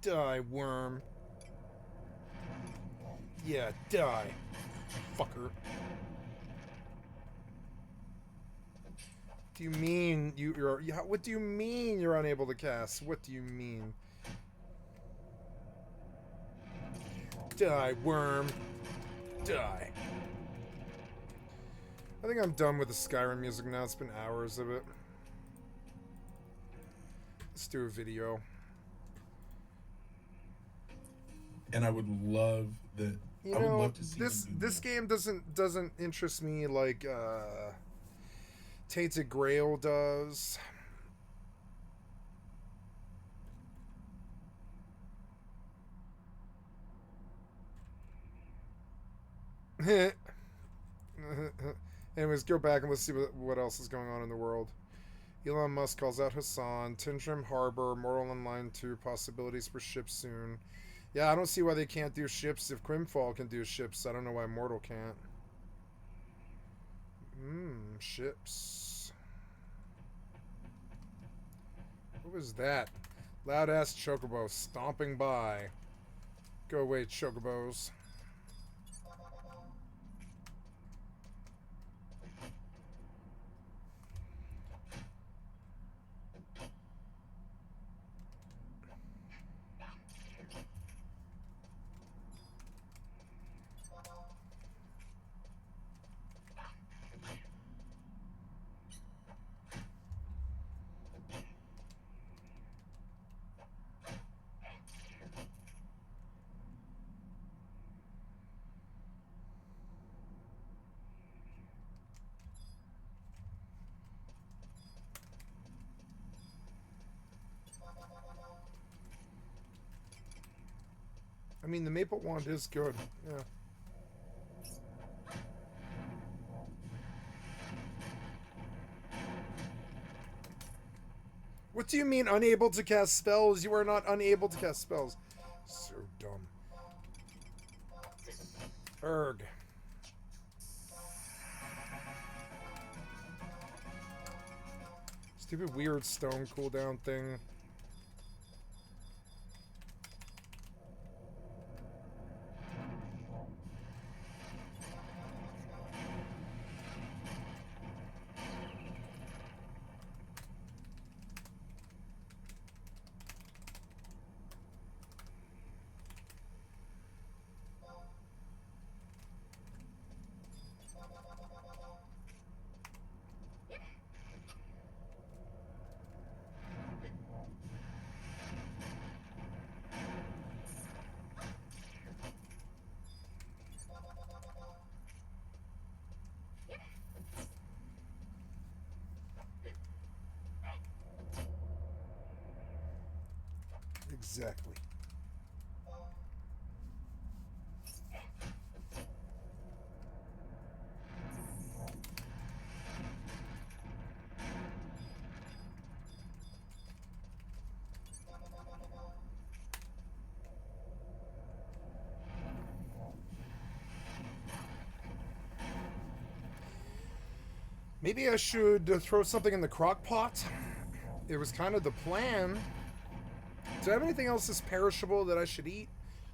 Die, worm. Yeah, die, fucker. Do you mean you're? What do you mean you're unable to cast? What do you mean? Die, worm. Die. I think I'm done with the Skyrim music now. It's been hours of it. Let's do a video. And I would love that You I would know, love to see this them do this more. game doesn't interest me like Tainted Grail does. Anyways, go back and let's see what else is going on in the world. Elon Musk calls out Hassan. Tindrim Harbor, Mortal Online 2, possibilities for ships soon. Yeah, I don't see why they can't do ships. If Quimfall can do ships, I don't know why Mortal can't. Ships. What was that? Loud-ass chocobo stomping by. Go away, chocobos. I mean, the maple wand is good. Yeah. What do you mean unable to cast spells? You are not unable to cast spells. So dumb. Erg. Stupid weird stone cooldown thing. Exactly. Maybe I should throw something in the crock pot. It was kind of the plan. Do I have anything else that's perishable that I should eat?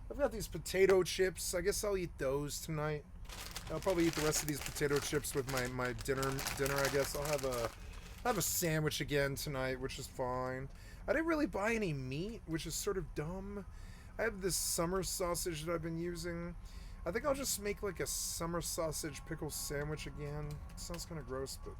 I've got these potato chips. I guess I'll eat those tonight. I'll probably eat the rest of these potato chips with my dinner. I guess I'll have a sandwich again tonight, which is fine. I didn't really buy any meat, which is sort of dumb. I have this summer sausage that I've been using. I think I'll just make like a summer sausage pickle sandwich again. It sounds kind of gross, but...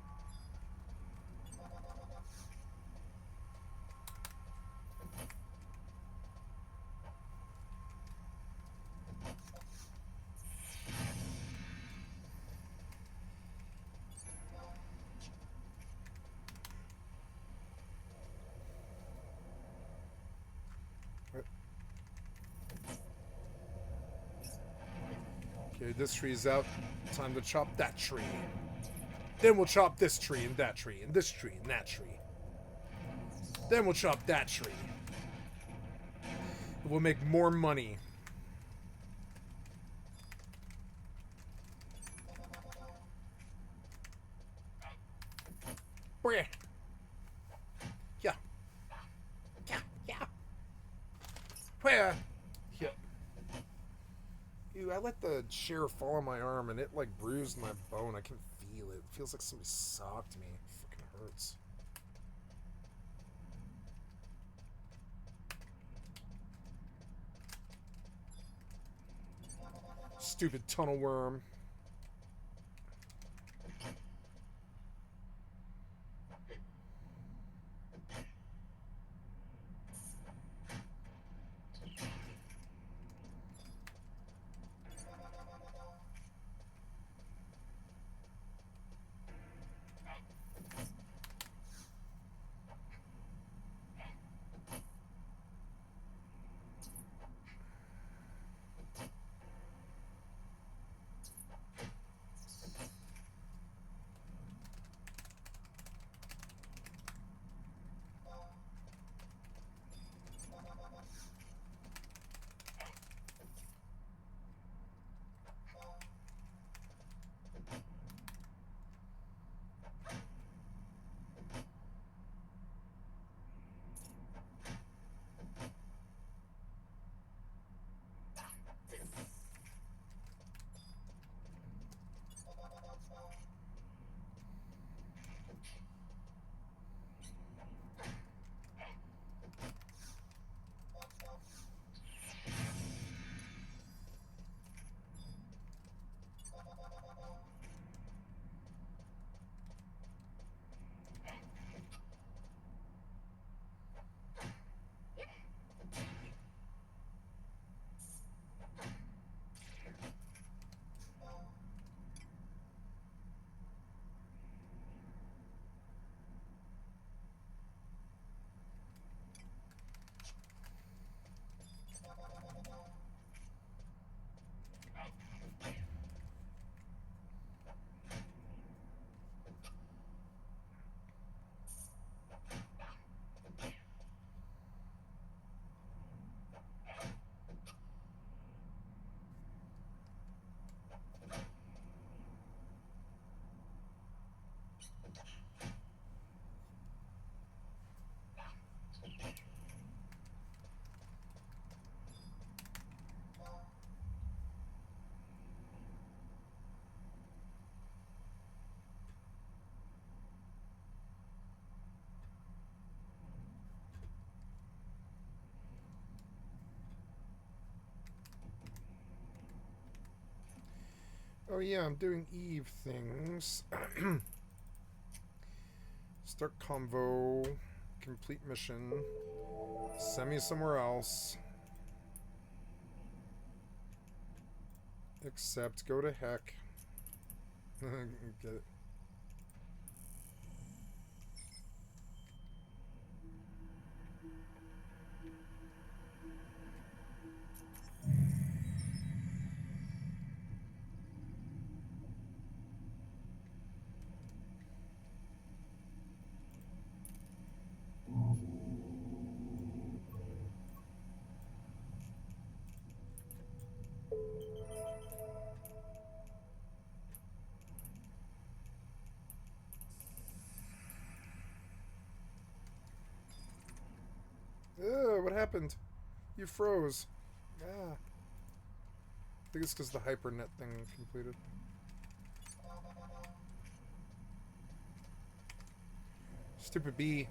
Okay, this tree's out. Time to chop that tree. Then we'll chop this tree and that tree and this tree and that tree. Then we'll chop that tree. We'll make more money. Yeah. Yeah. Where? Yeah. Ew, I let the chair fall on my arm and it like bruised my bone. I can feel it. It feels like somebody socked me. It fucking hurts. Stupid tunnel worm. Oh yeah, I'm doing Eve things. Start convo. Complete mission. Send me somewhere else. Accept. Go to heck. Get it. Ugh, what happened? You froze. Ah. I think it's because the hypernet thing completed. Stupid bee.